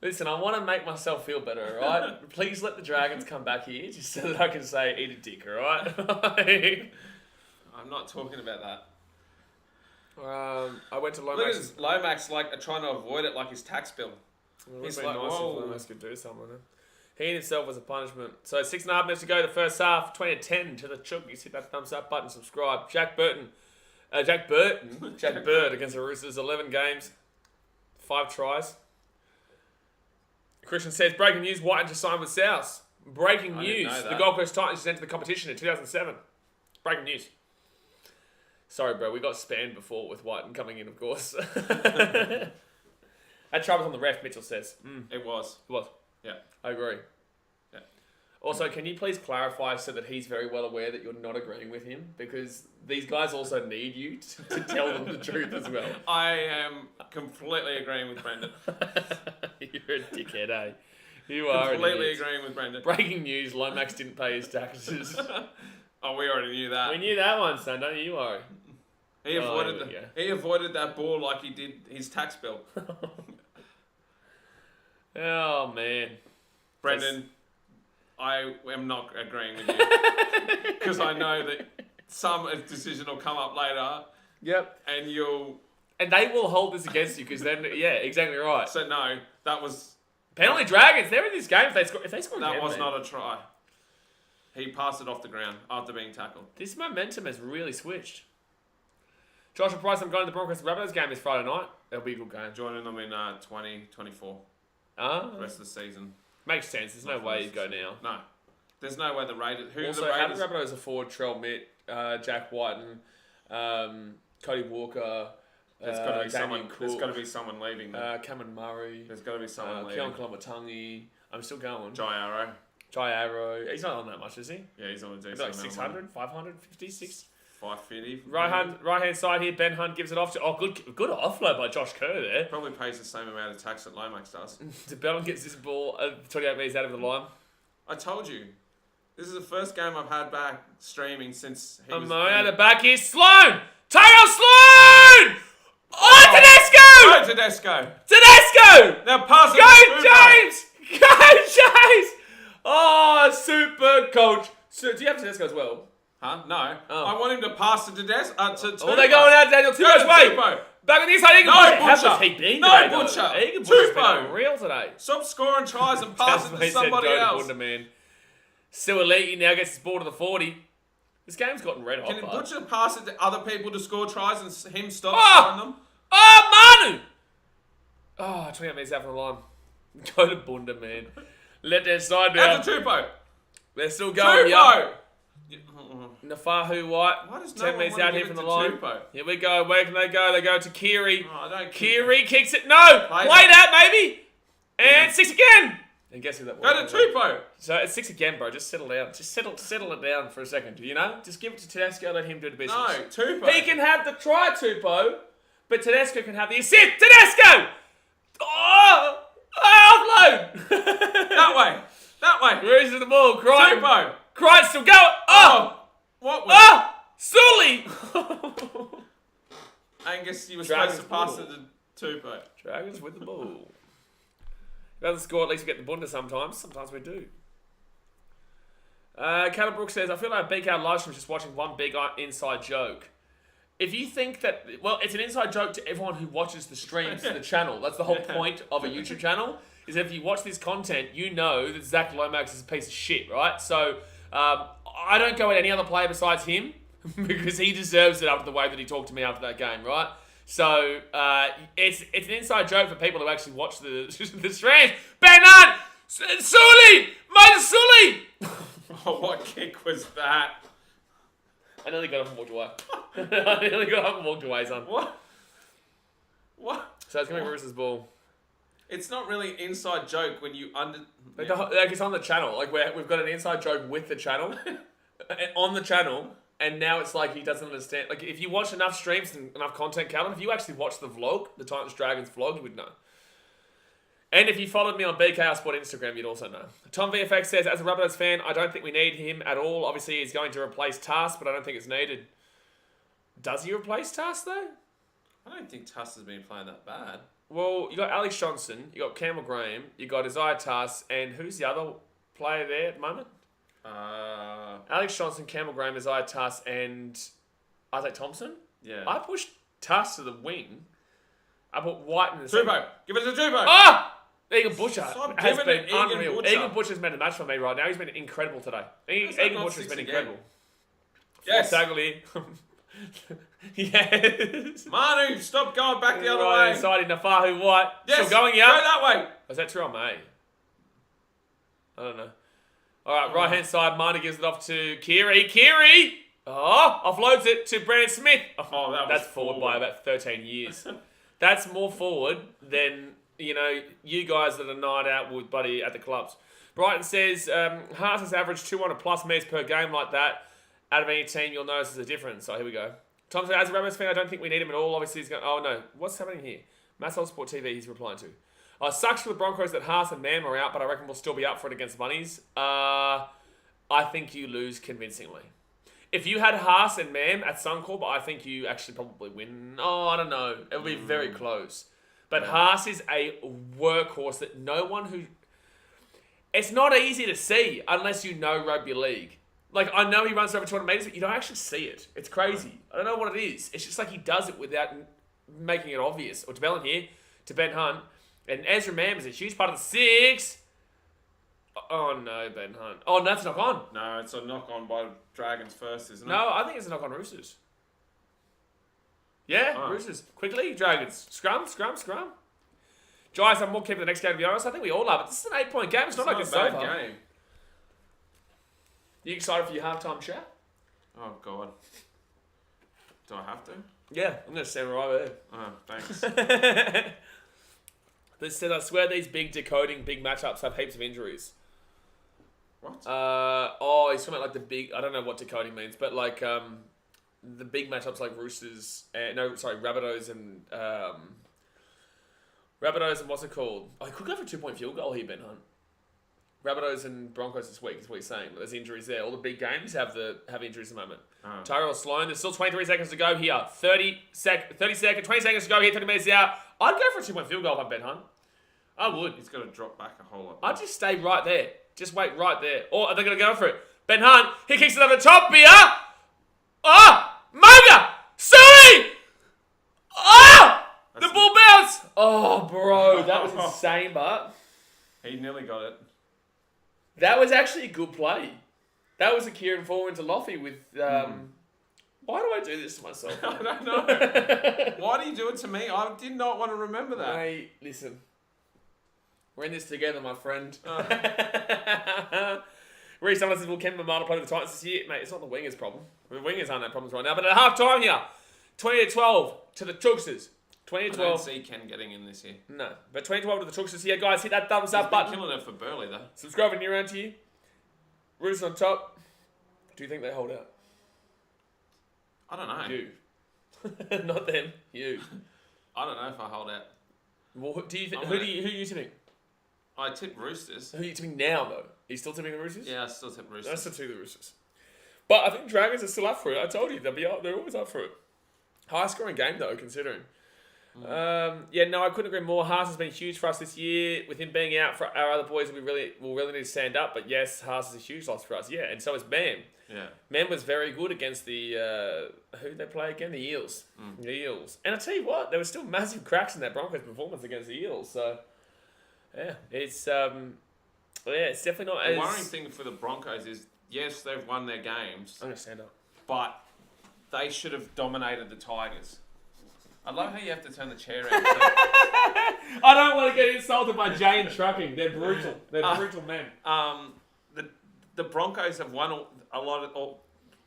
Listen, I want to make myself feel better, all right? Please let the Dragons come back here just so that I can say, eat a dick, all right? I'm not talking about that. I went to Look Lomax. at Lomax trying to avoid it like his tax bill. It's He's like, like, nice whoa. if Lomax could do something. He in himself was a punishment. So 6.5 minutes to go, the first half, 20-10 to the Chook. You hit that thumbs up button, subscribe. Jack Bird against the Roosters, 11 games, 5 tries. Christian says, breaking news, Whiten just signed with South. Breaking news, the Gold Coast Titans just entered the competition in 2007. Breaking news. Sorry, bro, we got spammed before with Whiten coming in, of course. That try was on the ref, Mitchell says. It was. It was. Yeah. I agree. Yeah. Also, can you please clarify so that he's very well aware that you're not agreeing with him? Because these guys also need you to tell them the truth as well. I am completely agreeing with Brendan. You're a dickhead, eh? You are completely agreeing with Brendan. Breaking news, Lomax didn't pay his taxes. Oh, we already knew that. We knew that one, son, don't you worry. He avoided that ball like he did his tax bill. Oh, man. Brendan, I am not agreeing with you. Because I know that some decision will come up later. Yep. And they will hold this against you because then, yeah, exactly right. So, no, that was... Penalty Dragons, they're in this game if they score That again, was man. not a try. He passed it off the ground after being tackled. This momentum has really switched. Joshua Price, I'm going to the Broncos Rabbitohs game this Friday night. It'll be a good game. Joining them in 2024. Rest of the season. Makes sense. There's no way you'd go now. No. There's no way the Raiders... Also, how do Rabbitohs afford Trell Mitt, Jack Whiten, Cody Walker, There's got to be Damien someone. Cook, There's got to be someone leaving. Cameron Murray. There's got to be someone leaving. Keon Kalamatangi. I'm still going. Jai Arrow. He's not on that much, is he? Yeah, he's on a decent He's like amount 600, 550, 6. 550. Right hand side here. Ben Hunt gives it off to. Oh, good offload by Josh Kerr there. Probably pays the same amount of tax that Lomax does. DeBellin gets this ball 28 metres out of the line. I told you. This is the first game I've had back streaming since he was... out the back here. Sloan! Taylor Sloan! Oh, Tedesco! Go, Tedesco! Tedesco! Now pass it Go, to James! Go, James! Oh, super coach. So, do you have Tedesco as well? Huh? No. Oh. I want him to pass to Tedesco. Oh, they're going out, Daniel. Tupo's way. Back on the inside. He can No, push. How Butcher. has he been No, today, Butcher. though? He can push. It's been Tupo. unreal today. Stop scoring tries and pass it to somebody else. Man. Suoliti now gets his ball to the 40. This game's gotten red hot. Can Butcher pass it to other people to score tries and him stop scoring them? Oh, Manu! Oh, 28 minutes out from the line. Go to Bunda, man. Let that side down. That's a Tupo. They're still going. Tupo! Nafahu White. Why does 10 no minutes one out want to here give from it the to line. Tupo? Here we go. Where can they go? They go to Kiri. Oh, I don't Kiri kicks it. No! Play that, maybe! And 6 again! And guess who that was? Go to Tupo! So it's 6 again, bro. Just settle down. Just settle it down for a second. You know? Just give it to Tedesco. Let him do the business. No, Tupo. He can have the try, Tupo. But Tedesco can have the assist. Tedesco! Oh! Offload! That way. That way. Where is the ball? Crichton. Tupo. Crichton still going. Oh! What was Sully! Angus, you were Dragons supposed to pass ball. it to Tupo. Dragons with the ball. Doesn't score, at least we get the Bunda sometimes. Sometimes we do. Callum Brooks says, I feel like BKR live stream is just watching one big inside joke. If you think that, well, it's an inside joke to everyone who watches the streams to the channel. That's the whole point of a YouTube channel, is that if you watch this content, you know that Zach Lomax is a piece of shit, right? So, I don't go at any other player besides him because he deserves it after the way that he talked to me after that game, right? So it's an inside joke for people who actually watch the streams. Ben Hunt! Sully! Mate Sully! Oh, what kick was that? I nearly got up and walked away. I nearly got up and walked away, son. What? So it's going to be Roosters ball. It's not really an inside joke when you Like it's on the channel. Like we've got an inside joke with the channel, on the channel, and now it's like he doesn't understand. Like if you watch enough streams and enough content, Calvin, if you actually watch the vlog, the Titans Dragons vlog, you would know. And if you followed me on BKRsport Instagram, you'd also know. Tom VFX says, as a Rabbitohs fan, I don't think we need him at all. Obviously, he's going to replace Tass, but I don't think it's needed. Does he replace Tass, though? I don't think Tass has been playing that bad. Well, you got Alex Johnson, you got Campbell Graham, you got Isaiah Tass, and who's the other player there at the moment? Alex Johnson, Campbell Graham, Isaiah Tass, and Isaac Thompson? Yeah. I pushed Tass to the wing. I put White in the Tubo! Give it to Tubo! Ah! Egan Butcher Stop has giving been it Egan unreal. Butcher. Egan Butcher's made a match for me right now. He's been incredible today. Egan Butcher's been incredible. Yes. Sagley. Yes. Manu, stop going back the other Right way. inside Nafahu White. Yes. Still going, yeah? Go that way. Was that true on me? I don't know. All right, right hand side. Manu gives it off to Kiri. Kiri! Oh, offloads it to Brandon Smith. Oh, that's forward by about 13 years. That's more forward than, you guys that are night out with Buddy at the clubs. Brighton says, Haas has averaged 200 plus metres per game like that. Out of any team, you'll notice there's a difference. So here we go. Tom says, as a Rabbitohs fan, I don't think we need him at all. Obviously, he's going, oh no, what's happening here? Massol Sport TV, he's replying to. Sucks for the Broncos that Haas and Mam are out, but I reckon we'll still be up for it against the Bunnies. I think you lose convincingly. If you had Haas and Mam at Suncorp, I think you actually probably win. Oh, I don't know. It'll be very close. But Haas is a workhorse that no one who... It's not easy to see unless you know rugby league. Like, I know he runs for over 200 metres, but you don't actually see it. It's crazy. I don't know what it is. It's just like he does it without making it obvious. Or to Bellin here, to Ben Hunt. And Ezra Mam is a huge part of the six. Oh, no, Ben Hunt. Oh, no, that's a knock on. No, it's a knock on by Dragons first, isn't it? No, I think it's a knock on Roosters. Yeah, Roosters. Quickly, Dragons. Scrum. Giants, I'm more keen for the next game, to be honest. I think we all are, but this is an 8-point game. It's not like a bad sofa. game. You excited for your halftime chat? Oh, God. Do I have to? Yeah, I'm going to stand right there. Oh, thanks. That said, I swear these big matchups have heaps of injuries. What? He's talking about like the big, I don't know what decoding means, but like the big matchups like Roosters, Rabbitohs and what's it called? Oh, he could go for a 2-point field goal here, Ben Hunt. Rabbitohs and Broncos this week is what he's saying. But there's injuries there. All the big games have injuries at the moment. Oh. Tyrell Sloan, there's still 23 seconds to go here. 20 seconds to go here, 30 minutes out. I'd go for a 2-point field goal if I'm Ben Hunt. I would. He's got to drop back a whole lot. I'd just stay right there. Just wait right there. Or are they going to go for it? Ben Hunt, he kicks it over the top. Beer. Moga! Sorry! The ball bounce! Oh, bro, that was insane, but... He nearly got it. That was actually a good play. That was a Kieran fall into Loffy with... Why do I do this to myself? I don't know. Why do you do it to me? I did not want to remember that. Mate, listen. We're in this together, my friend. Reece Summers says, will Ken Mamada play with the Titans this year? Mate, it's not the wingers' problem. The wingers aren't our problems right now. But at half time here, 20-12 to the Chooksers. 20-12. I don't see Ken getting in this year. No. But 20-12 to the Chooksers here, guys. Hit that thumbs up button. Killing it for Burley, though. Subscribe if you're around to you. Roosters on top. Do you think they hold out? I don't know. You. Not them. You. I don't know if I hold out. Well, do you think? Who are you tipping? I tip Roosters. Who are you tipping now, though? Are you still tipping the Roosters? Yeah, I still tip Roosters. I still tip the Roosters. But I think Dragons are still up for it. I told you they're always up for it. High scoring game though, considering. I couldn't agree more. Haas has been huge for us this year. With him being out, for our other boys, we'll really need to stand up. But yes, Haas is a huge loss for us. Yeah, and so is Mam. Yeah. Mam was very good against the who did they play again? The Eels. The Eels. And I tell you what, there were still massive cracks in that Broncos performance against the Eels. So yeah, it's definitely not the worrying thing for the Broncos is yes, they've won their games. I'm gonna stand up. But they should have dominated the Tigers. I love how you have to turn the chair around. I don't want to get insulted by Jay and Trucking. They're brutal. They're brutal men. The Broncos have won a lot of,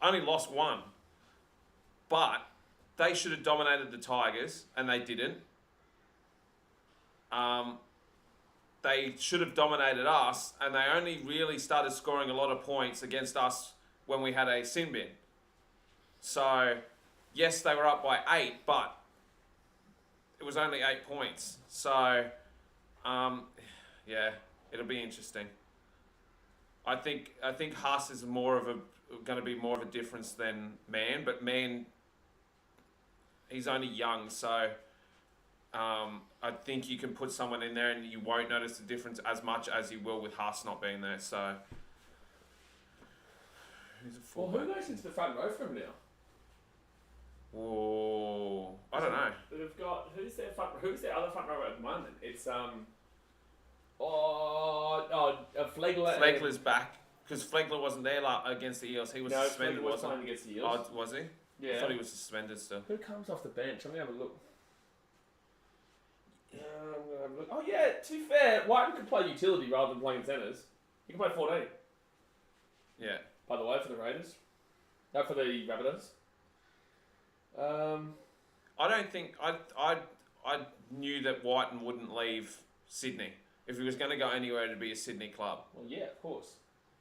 only lost one, but they should have dominated the Tigers, and they didn't. They should have dominated us, and they only really started scoring a lot of points against us when we had a sin bin. So, yes, they were up by 8, but it was only 8 points. So, yeah, it'll be interesting. I think Haas is going to be more of a difference than Mann, but Mann, he's only young, so I think you can put someone in there and you won't notice the difference as much as you will with Haas not being there. So, who's a fullback? Well, who goes into the front row for him now? Whoa, I don't know. They've got who's their other front row at the moment? It's Flegler. Flegler's back because Flegler wasn't there against the Eels. He was suspended. Flegler was playing against the Eels. Oh, was he? Yeah. I thought he was suspended still. Who comes off the bench? I'm gonna have a look. Oh yeah, to be fair, Whiten could play utility rather than playing centres. He can play 14. Yeah. By the way, for the Raiders. No, for the Rabbitohs. I don't think I knew that Whiten wouldn't leave Sydney. If he was going to go anywhere, it'd be a Sydney club. Well, yeah, of course.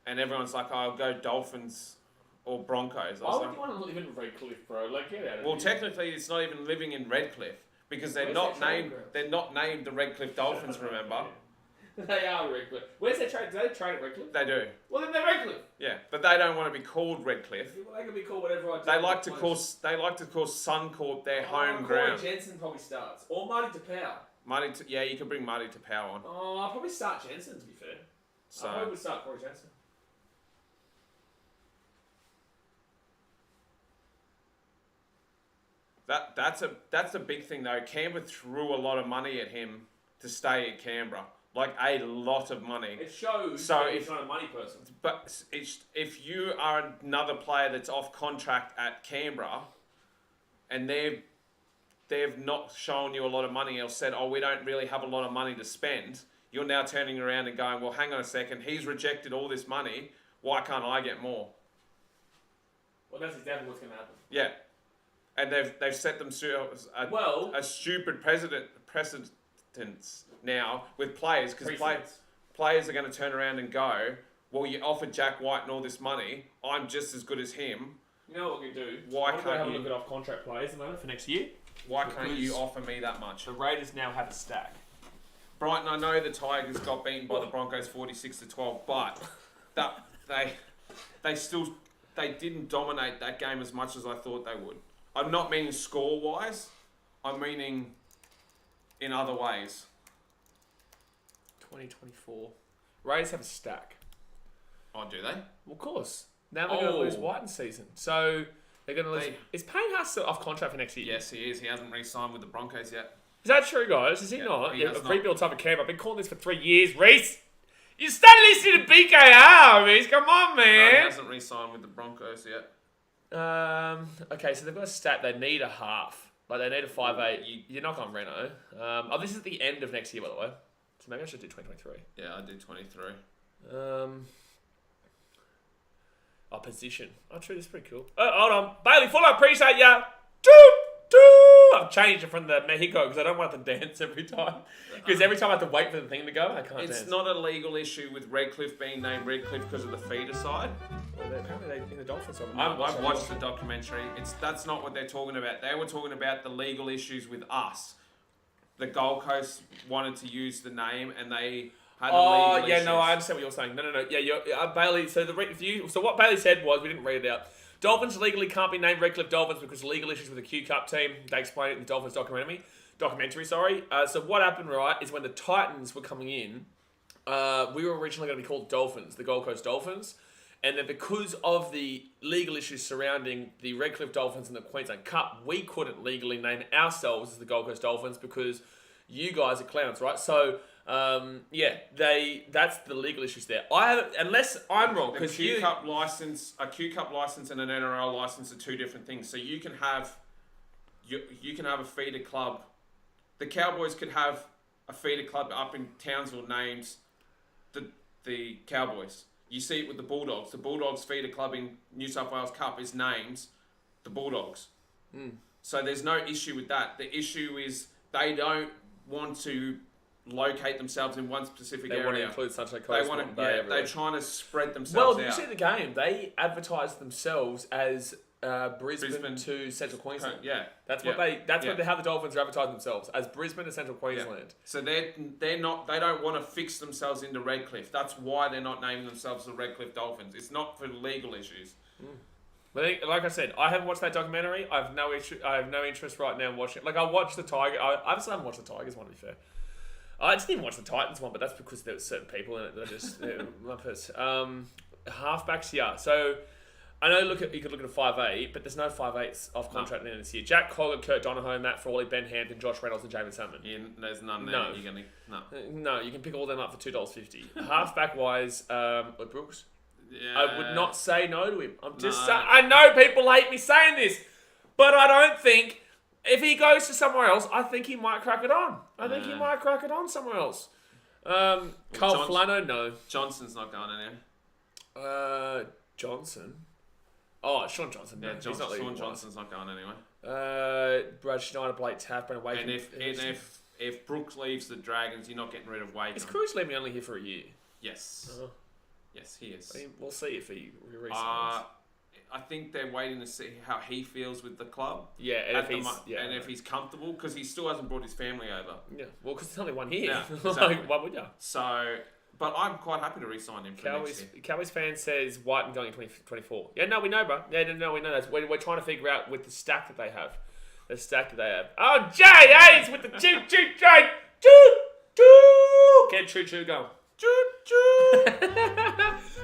And everyone's like, "Oh, I'll go Dolphins or Broncos." Why would you want to live in Redcliffe, bro? Like, get out of here. Well, technically, it's not even living in Redcliffe because they're not named. They're not named the Redcliffe Dolphins. Remember? They are Redcliffe. Where's their trade? Do they trade at Redcliffe? They do. Well, then they're Redcliffe. Yeah, but they don't want to be called Redcliffe. Well, they can be called whatever I do. They like to call Suncorp their home ground. Corey Jensen probably starts, or Marty Tapau. Yeah, you can bring Marty Tapau on. Oh, I'll probably start Jensen, to be fair. So, I probably would start Corey Jensen. That's a big thing though. Canberra threw a lot of money at him to stay at Canberra, like a lot of money. It shows he's not a money person. But if you are another player that's off contract at Canberra, and they've not shown you a lot of money or said, "Oh, we don't really have a lot of money to spend," you're now turning around and going, "Well, hang on a second. He's rejected all this money. Why can't I get more?" Well, that's exactly what's going to happen. Yeah. And they've set them a stupid precedence now with players because players are going to turn around and go, "Well, you offered Jack Whiten all this money. I'm just as good as him. You know what we can do? Why can't have a look at off contract players at the moment for next year? Why can't you offer me that much?" The Raiders now have a stack. Brighton, I know the Tigers got beaten by the Broncos 46-12, but they didn't dominate that game as much as I thought they would. I'm not meaning score-wise. I'm meaning in other ways. 2024. Raiders have a stack. Oh, do they? Well, of course. Now they're going to lose Whiten season. So they're going to lose... Is Payne Haas still off contract for next year? Yes, he is. He hasn't re-signed with the Broncos yet. Is that true, guys? Is he not? He has not. Rebuild type of Canberra. I've been calling this for 3 years. Reese! You started listening to BKR, Reese. Come on, man. No, he hasn't re-signed with the Broncos yet. Okay, so they've got a stat. They need a half. Like, they need a 5'8". You're not on Reno. This is the end of next year, by the way. So maybe I should do 2023. Yeah, I did 23. Position. Oh, true. This is pretty cool. Oh, hold on. Bailey Fuller, appreciate ya. I've changed it from the Mexico because I don't want to dance every time. Because every time I have to wait for the thing to go, I can't dance. It's not a legal issue with Redcliffe being named Redcliffe because of the feeder side. Well, apparently they're in the Dolphins. I've watched the documentary. That's not what they're talking about. They were talking about the legal issues with us. The Gold Coast wanted to use the name and they had legal issues. No, I understand what you're saying. No. Yeah, Bailey. So what Bailey said was, we didn't read it out. Dolphins legally can't be named Redcliffe Dolphins because of legal issues with the Q Cup team. They explained it in the Dolphins documentary. So what happened, right, is when the Titans were coming in, we were originally going to be called Dolphins, the Gold Coast Dolphins. And then because of the legal issues surrounding the Redcliffe Dolphins and the Queensland Cup, we couldn't legally name ourselves as the Gold Coast Dolphins because you guys are clowns, right? So... that's the legal issues there. Unless I'm wrong, because a Q Cup license and an NRL license are two different things. So you can have you can have a feeder club. The Cowboys could have a feeder club up in Townsville named the Cowboys. You see it with the Bulldogs. The Bulldogs feeder club in New South Wales Cup is named the Bulldogs. So there's no issue with that. The issue is they don't want to locate themselves in one specific area. They want to include Sunshine Coast. They're trying to spread themselves out. Well, did you see the game? They advertised themselves as Brisbane to Central Queensland. That's what how the Dolphins advertise themselves, as Brisbane to Central Queensland. So they don't want to fix themselves into Redcliffe. That's why they're not naming themselves the Redcliffe Dolphins. It's not for legal issues. But like I said, I haven't watched that documentary. I have no interest right now in watching it. Like, I watched the Tiger. I still haven't watched the Tigers one, to be fair. I didn't even watch the Titans one, but that's because there were certain people in it that I just love it. Halfbacks, yeah. So I know you could look at a 5'8", but there's no 5'8s off contract in this year. Jack Collier, Kurt Donohoe, Matt Frawley, Ben Hampton, Josh Reynolds, and Jamin Salmon. Yeah, there's none there. No. No, you can pick all them up for $2.50. Halfback wise, Brooks. Yeah. I would not say no to him. I'm just saying. I know people hate me saying this, but I don't think if he goes to somewhere else, I think he might crack it on. I think he might crack it on somewhere else. Carl Flano, no. Johnson's not going anywhere. Johnson. Oh, Sean Johnson. Yeah, He's not Sean Johnson's not going anywhere. Brad Schneider, Blake Taff, Brendan Wake. And if Brooks leaves the Dragons, you're not getting rid of Wake. Is Cruz leaving only here for a year? Yes. Yes, he is. We'll see if he resigns. I think they're waiting to see how he feels with the club. Yeah, and if he's comfortable, because he still hasn't brought his family over. Yeah, well, because it's only 1 year. Yeah, exactly. Why would you? So, but I'm quite happy to re-sign him for next year. Cowboys fan says Whiten going in 2024. Yeah, no, we know, bro. Yeah, no, we know that. We're trying to figure out with the stack that they have. Oh, Jay Hayes with the choo-choo train. Choo-choo. Get choo-choo going. Choo-choo.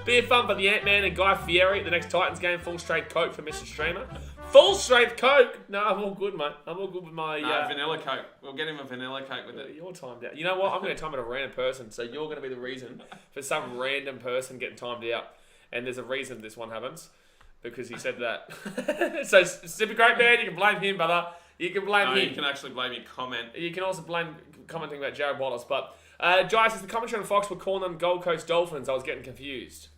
Be fun for the Ant-Man and Guy Fieri at the next Titans game. Full strength Coke for Mr. Streamer. Full strength Coke? No, I'm all good, mate. I'm all good with my... vanilla Coke. We'll get him a vanilla Coke with it. You're timed out. You know what? I'm going to time it a random person, so you're going to be the reason for some random person getting timed out. And there's a reason this one happens, because he said that. So, Super Great Man, you can blame him, brother. You can blame him. You can actually blame your comment. You can also blame commenting about Jared Wallace, but... Jai says the commentary on Fox were calling them Gold Coast Dolphins. I was getting confused.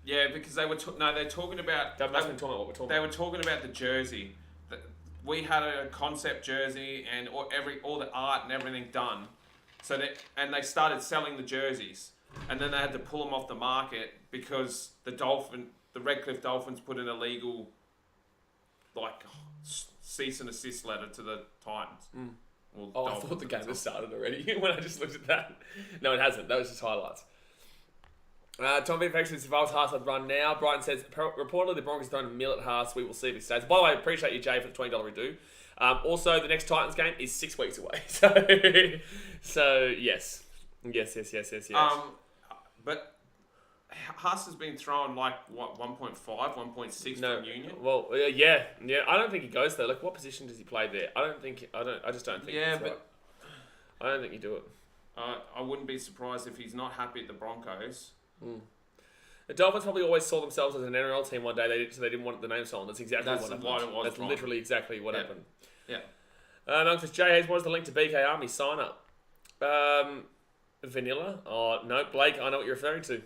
Yeah, because they were they're talking about... They must have been talking about what we're talking about. They were talking about the jersey. We had a concept jersey and all the art and everything done. And they started selling the jerseys. And then they had to pull them off the market because the Redcliffe Dolphins put in a legal cease and assist letter to the Titans. Well, I thought the game had started already when I just looked at that. No, it hasn't. That was just highlights. Tom VFX says, if I was Haas, I'd run now. Brighton says, reportedly the Broncos don't mill at Haas. We will see if he stays. By the way, I appreciate you, Jay, for the $20 redo. Also, the next Titans game is 6 weeks away. So yes. But Haas has been thrown 1.5, 1.6 from Union. Well, yeah. I don't think he goes there. Like, what position does he play there? I just don't think. Yeah, but right. I don't think you do it. I wouldn't be surprised if he's not happy at the Broncos. The Dolphins probably always saw themselves as an NRL team one day, so they didn't want the name stolen. That's exactly what happened. That's literally exactly what happened. Yeah. Malcolm says, Jay Hayes, what is the link to BKRmy sign up? Vanilla? Oh, no, Blake, I know what you're referring to.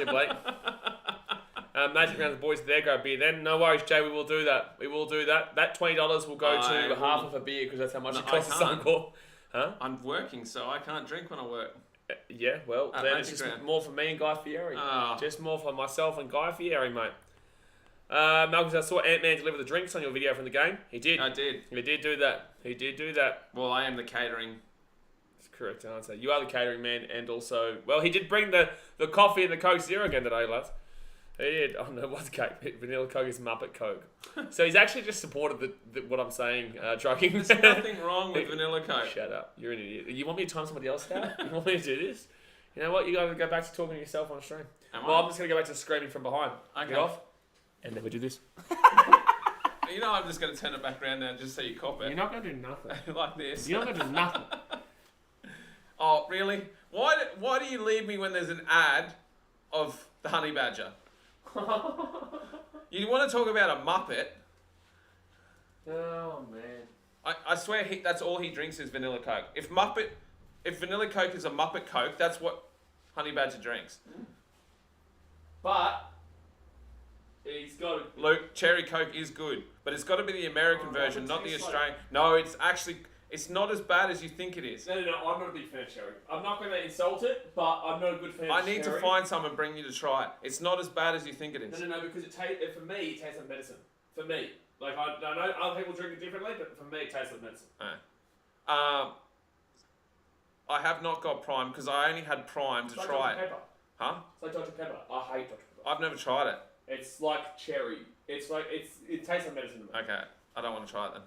Blake. Magic Round, the boys there, go beer then. No worries, Jay, we will do that. That $20 will go to half of a beer because that's how much it costs to Suncorp. Huh? I'm working, so I can't drink when I work. Yeah, well, then it's just more for me and Guy Fieri. Just more for myself and Guy Fieri, mate. Malcolm says, I saw Ant-Man deliver the drinks on your video from the game. He did. I did. He did do that. Well, I am the catering. Correct answer. You are the catering man, and also, well, he did bring the coffee and the Coke Zero again today, lads. He did. Oh no, what's Coke? Vanilla Coke is Muppet Coke. So he's actually just supported what I'm saying, trucking. There's nothing wrong with Vanilla Coke. Shut up. You're an idiot. You want me to time somebody else out? You want me to do this? You know what? You got to go back to talking to yourself on stream. I'm just going to go back to screaming from behind. Okay. Get off. And then we do this. You know, I'm just going to turn it back around now just so you cop it. You're not going to do nothing. Like this. You're not going to do nothing. Oh, really? Why do you leave me when there's an ad of the Honey Badger? You want to talk about a Muppet? Oh, man. I swear that's all he drinks is vanilla Coke. If vanilla Coke is a Muppet Coke, that's what Honey Badger drinks. But he's got Luke, cherry Coke is good, but it's got to be the American version, not the Australian. No, it's not as bad as you think it is. No, I'm not a big fan of cherry. I'm not going to insult it, but I'm not a good fan of cherry. I need to find some and bring you to try it. It's not as bad as you think it is. No, because for me, it tastes like medicine. For me. Like, I know other people drink it differently, but for me, it tastes like medicine. I have not got Prime because I only had Prime to try it. Pepper. Huh? It's like Dr. Pepper. I hate Dr. Pepper. I've never tried it. It's like cherry. It tastes like medicine to me. Okay, I don't want to try it then.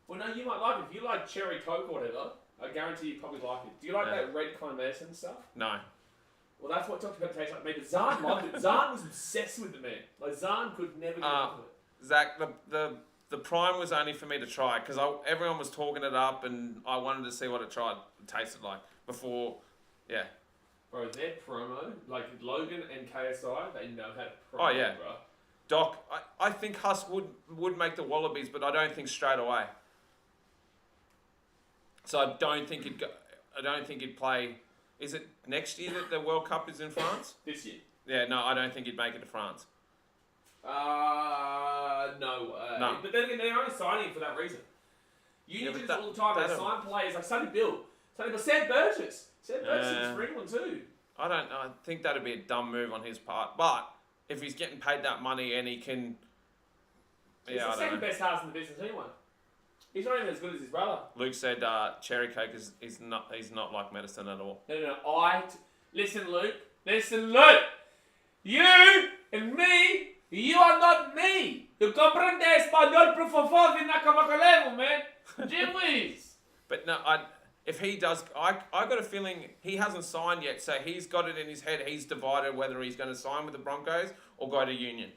Well, no, you might like it. If you like cherry Coke or whatever, I guarantee you probably like it. Do you like that red kind of medicine stuff? No. Well, that's what Dr. Pepper tastes like. But Zahn loved it. Zahn was obsessed with the man. Like, Zahn could never get enough of it. Zach, the Prime was only for me to try because everyone was talking it up and I wanted to see what it tasted like before, yeah. Bro, their promo, like Logan and KSI, they know how to promo, oh, yeah. bro. Doc, I think Huss would make the Wallabies, but I don't think straight away. So I don't think he'd play. Is it next year that the World Cup is in France? This year. Yeah, no, I don't think he'd make it to France. No way. No. But then again, they're only signing for that reason. You do this all the time. They sign players like Sam Burgess. Sam Burgess is for England too. I don't know. I think that'd be a dumb move on his part. But if he's getting paid that money and he can... He's the second best half in the business anyway. He's not even as good as his brother. Luke said cherry Coke is not like medicine at all. No. Listen, Luke. You and me, you are not me. You comprende español, por favor, vina cavacolego, man. Jeez. But no, if he does, I got a feeling he hasn't signed yet, so he's got it in his head. He's divided whether he's going to sign with the Broncos or go to Union.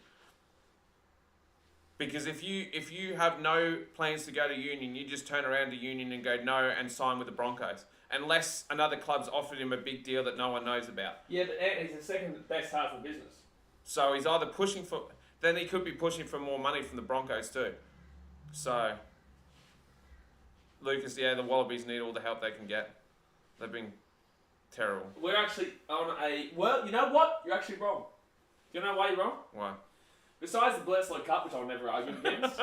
Because if you have no plans to go to Union, you just turn around to Union and go no and sign with the Broncos. Unless another club's offered him a big deal that no one knows about. Yeah, but he's the second best half in business. So he's either pushing for... Then he could be pushing for more money from the Broncos too. So... Lucas, the Wallabies need all the help they can get. They've been terrible. We're actually on a... Well, you know what? You're actually wrong. Do you know why you're wrong? Why? Besides the Bledisloe Cup, which I'll never argue against,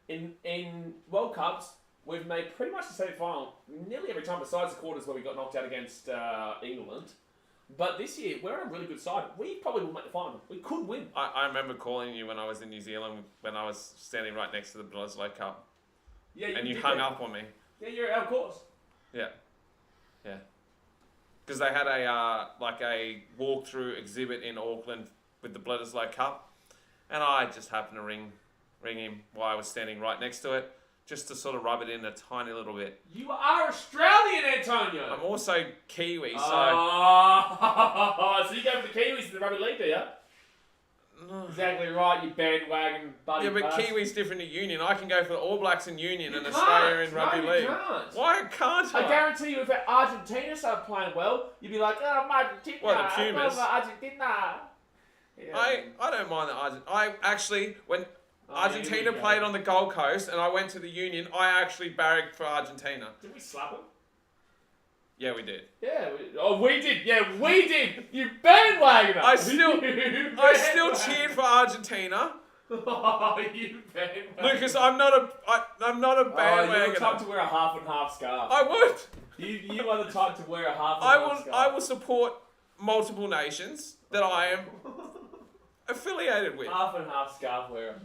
in World Cups, we've made pretty much the semi-final nearly every time, besides the quarters where we got knocked out against England. But this year, we're on a really good side. We probably will make the final. We could win. I remember calling you when I was in New Zealand, when I was standing right next to the Bledisloe Cup. Yeah, and you hung up on me. Yeah, you're out of course. Yeah. Yeah. Because they had a walkthrough exhibit in Auckland with the Bledisloe Cup. And I just happened to ring him while I was standing right next to it, just to sort of rub it in a tiny little bit. You are Australian, Antonio! I'm also Kiwi, so... So you go for the Kiwis in the rugby league, do you? No. Exactly right, you bandwagon buddy. Yeah, but Kiwi's different to Union. I can go for the All Blacks in Union and Australia in rugby league. You can't. Why can't I? I guarantee you, if Argentina started playing well, you'd be like, oh, Argentina. Well, the Pumas. Argentina. Yeah. I don't mind the Argentina. When Argentina played on the Gold Coast and I went to the Union, I actually barracked for Argentina. Did we slap them? Yeah, we did. Yeah, we did. Yeah, we did. You bandwagoner. I still cheered for Argentina. Oh, you bandwagoner. Lucas, I'm not a bandwagoner. You're the type to wear a half and half scarf. I would. You are the type to wear a half and half scarf. I will support multiple nations that I am affiliated with. Half and half scarf wearer.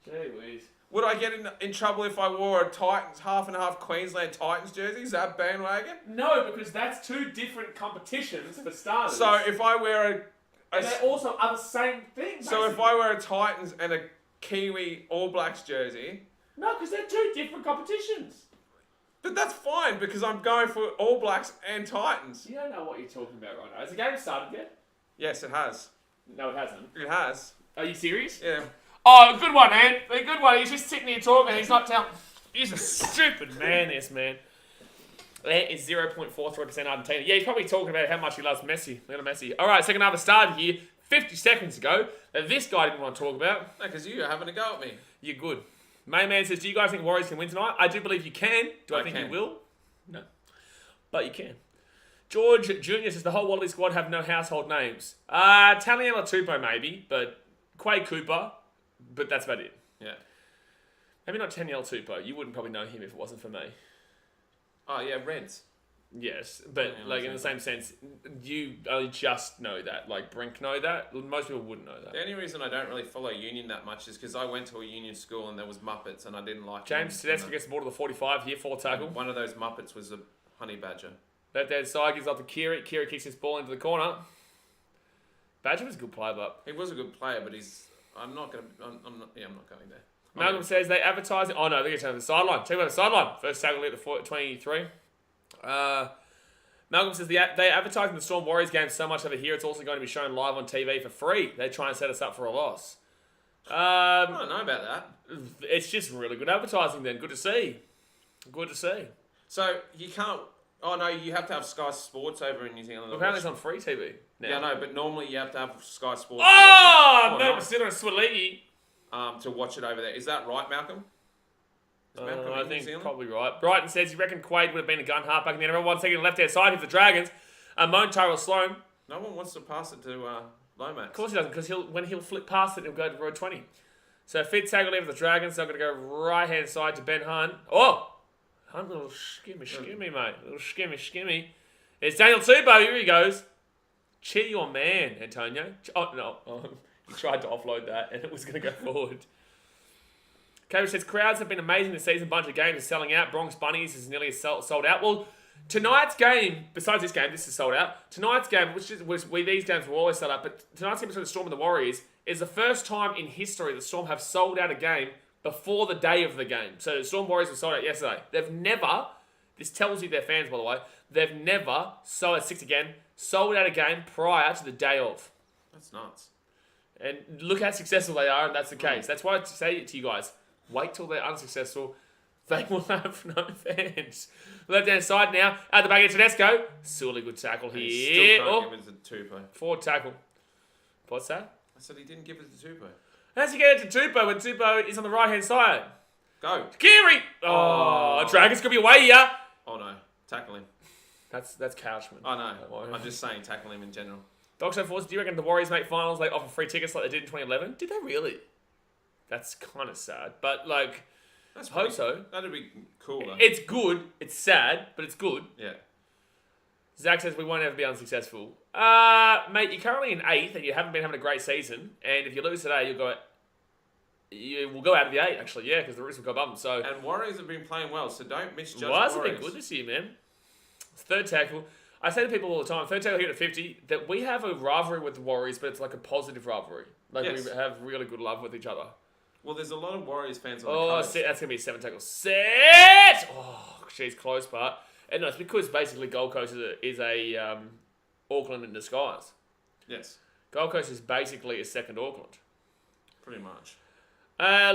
Gee whiz. Would I get in trouble if I wore a Titans, half and half Queensland Titans jersey? Is that bandwagon? No, because that's two different competitions for starters. So if I wear and they also are the same thing. So if I wear a Titans and a Kiwi All Blacks jersey... No, because they're two different competitions. But that's fine, because I'm going for All Blacks and Titans. You don't know what you're talking about right now. Has the game started yet? Yes, it has. No, it hasn't. It has. Are you serious? Yeah. Oh, good one, man. A good one. He's just sitting here talking. He's not telling... He's a stupid man, this man. That is 0.43% Argentina. Yeah, he's probably talking about how much he loves Messi. Little Messi. All right, second half started here 50 seconds ago that this guy didn't want to talk about. No, because you're having a go at me. You're good. Main Man says, do you guys think Warriors can win tonight? I do believe you can. Do I think you will? No. But you can. George Jr. says, the whole Wallaby squad have no household names. Taliela Tupou maybe, but Quade Cooper, but that's about it. Yeah. Maybe not Taniela Tupou. You wouldn't probably know him if it wasn't for me. Oh, yeah, Reds. Yes, but like in the same sense, you only just know that. Like Brink know that. Most people wouldn't know that. The only reason I don't really follow Union that much is because I went to a Union school and there was Muppets and I didn't like James Tedesco gets the ball to the 45 here, 4 tackle. One of those Muppets was a honey badger. Left hand side gives up to Kiri. Kiri kicks his ball into the corner. Badger was a good player, but he was a good player, but I'm not going there. Malcolm says they advertise it. Oh no, they're going to turn to the sideline. Check out the sideline. First tackle at the 23. Malcolm says they advertising the Storm Warriors game so much over here, it's also going to be shown live on TV for free. They try and set us up for a loss. I don't know about that. It's just really good advertising then. Good to see. Good to see. So you can't... Oh no, you have to have Sky Sports over in New Zealand. Well, apparently it's on free TV now. Yeah, no, but normally you have to have Sky Sports. Oh, no, but still on Swaliti. To watch it over there. Is that right, Malcolm? I think probably right. Brighton says, you reckon Quade would have been a gun halfback in the NRL 1 second on the left-hand side of the Dragons? Moan Tyrell Sloan. No one wants to pass it to Lomax. Of course he doesn't, because when he'll flip past it, he'll go to row 20. So fit tackle there for the Dragons. They're going to go right-hand side to Ben Hunt. Oh! Hunt, little skimmy, mate. Little skimmy. It's Daniel Tupou. Here he goes. Cheer your man, Antonio. Oh, no. He tried to offload that, and it was going to go forward. Cambridge says, crowds have been amazing this season. Bunch of games are selling out. Bronx Bunnies is nearly sold out. Well, tonight's game, besides this game, this is sold out. Tonight's game, these games will always sell out, but tonight's game between the Storm and the Warriors is the first time in history the Storm have sold out a game before the day of the game. So the Storm Warriors were sold out yesterday. They've never, this tells you their fans, by the way, they've never, sold out a game prior to the day of. That's nuts. And look how successful they are, and that's the case. That's why I say it to you guys. Wait till they're unsuccessful. They will have no fans. Left-hand side now. At the back of Tedesco. Really good tackle here. Still can't give it to Tupou. Forward tackle. What's that? I said he didn't give it to Tupou. How's he get it to Tupou when Tupou is on the right-hand side? Go. Kiri! Oh, Dragons could be away here. Oh, no. Tackle him. That's Couchman. Oh, no. I'm just saying tackle him in general. Dog Show Force, do you reckon the Warriors make finals, they offer free tickets like they did in 2011? Did they really? That's kind of sad. But, like, I hope so. That'd be cool, though. It's good. It's sad, but it's good. Yeah. Zach says we won't ever be unsuccessful. Mate, you're currently in 8th and you haven't been having a great season. And if you lose today, you will go out of the 8, actually, yeah, because the Roosters will go above them. So, and Warriors have been playing well, so don't misjudge Warriors. Warriors. Have been good this year, man. Third tackle. I say to people all the time, third tackle here at 50, that we have a rivalry with the Warriors, but it's like a positive rivalry. Like, we have really good love with each other. Well, there's a lot of Warriors fans on the coast. That's going to be a 7 tackle. Set! Oh, she's close part. And no, it's because basically Gold Coast is a Auckland in disguise. Yes. Gold Coast is basically a second Auckland. Pretty much.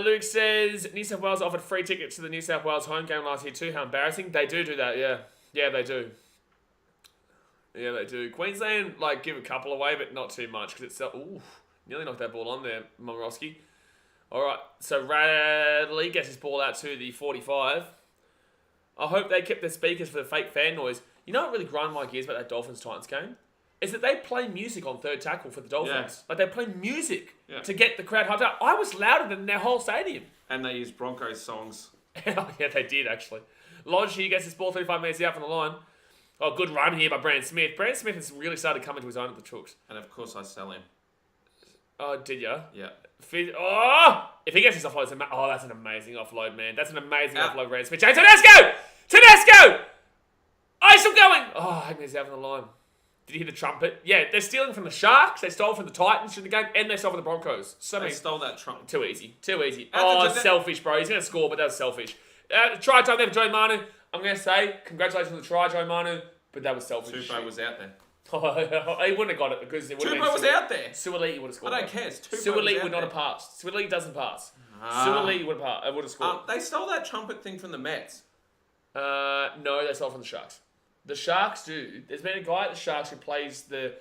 Luke says, New South Wales offered free tickets to the New South Wales home game last year too. How embarrassing. They do that, yeah. Yeah, they do. Yeah, they do. Queensland, give a couple away, but not too much, because it's... nearly knocked that ball on there, Momorowski. All right, so Radley gets his ball out to the 45. I hope they kept their speakers for the fake fan noise. You know what really grind my gears about that Dolphins-Titans game? Is that they play music on third tackle for the Dolphins. Yeah. They play music to get the crowd hyped up. I was louder than their whole stadium. And they used Broncos songs. Yeah, they did, actually. Lodge here gets his ball 35 metres out from the line. Oh, good run here by Brandon Smith. Brandon Smith has really started coming to his own at the Chooks. And of course I sell him. Oh, did ya? Yeah. If he gets his offload, that's an amazing offload, man. That's an amazing offload, Brandon Smith. Tedesco! Oh, he's still going! Oh, he's out on the line. Did you hear the trumpet? Yeah, they're stealing from the Sharks. They stole from the Titans in the game, and they stole from the Broncos. They stole that trumpet. Too easy. Selfish, bro. He's going to score, but that was selfish. Try time there for Joe Manu. I'm going to say, congratulations on the try, Joe Manu, but that was selfish. Tupou was out there. He wouldn't have got it because it would have been... Tupou was out there. Suaalii would have scored. I don't care. Suaalii would not have passed. Suaalii doesn't pass. Suaalii would have scored. They stole that trumpet thing from the Mets. No, they stole it from the Sharks. The Sharks do. There's been a guy at the Sharks who plays the...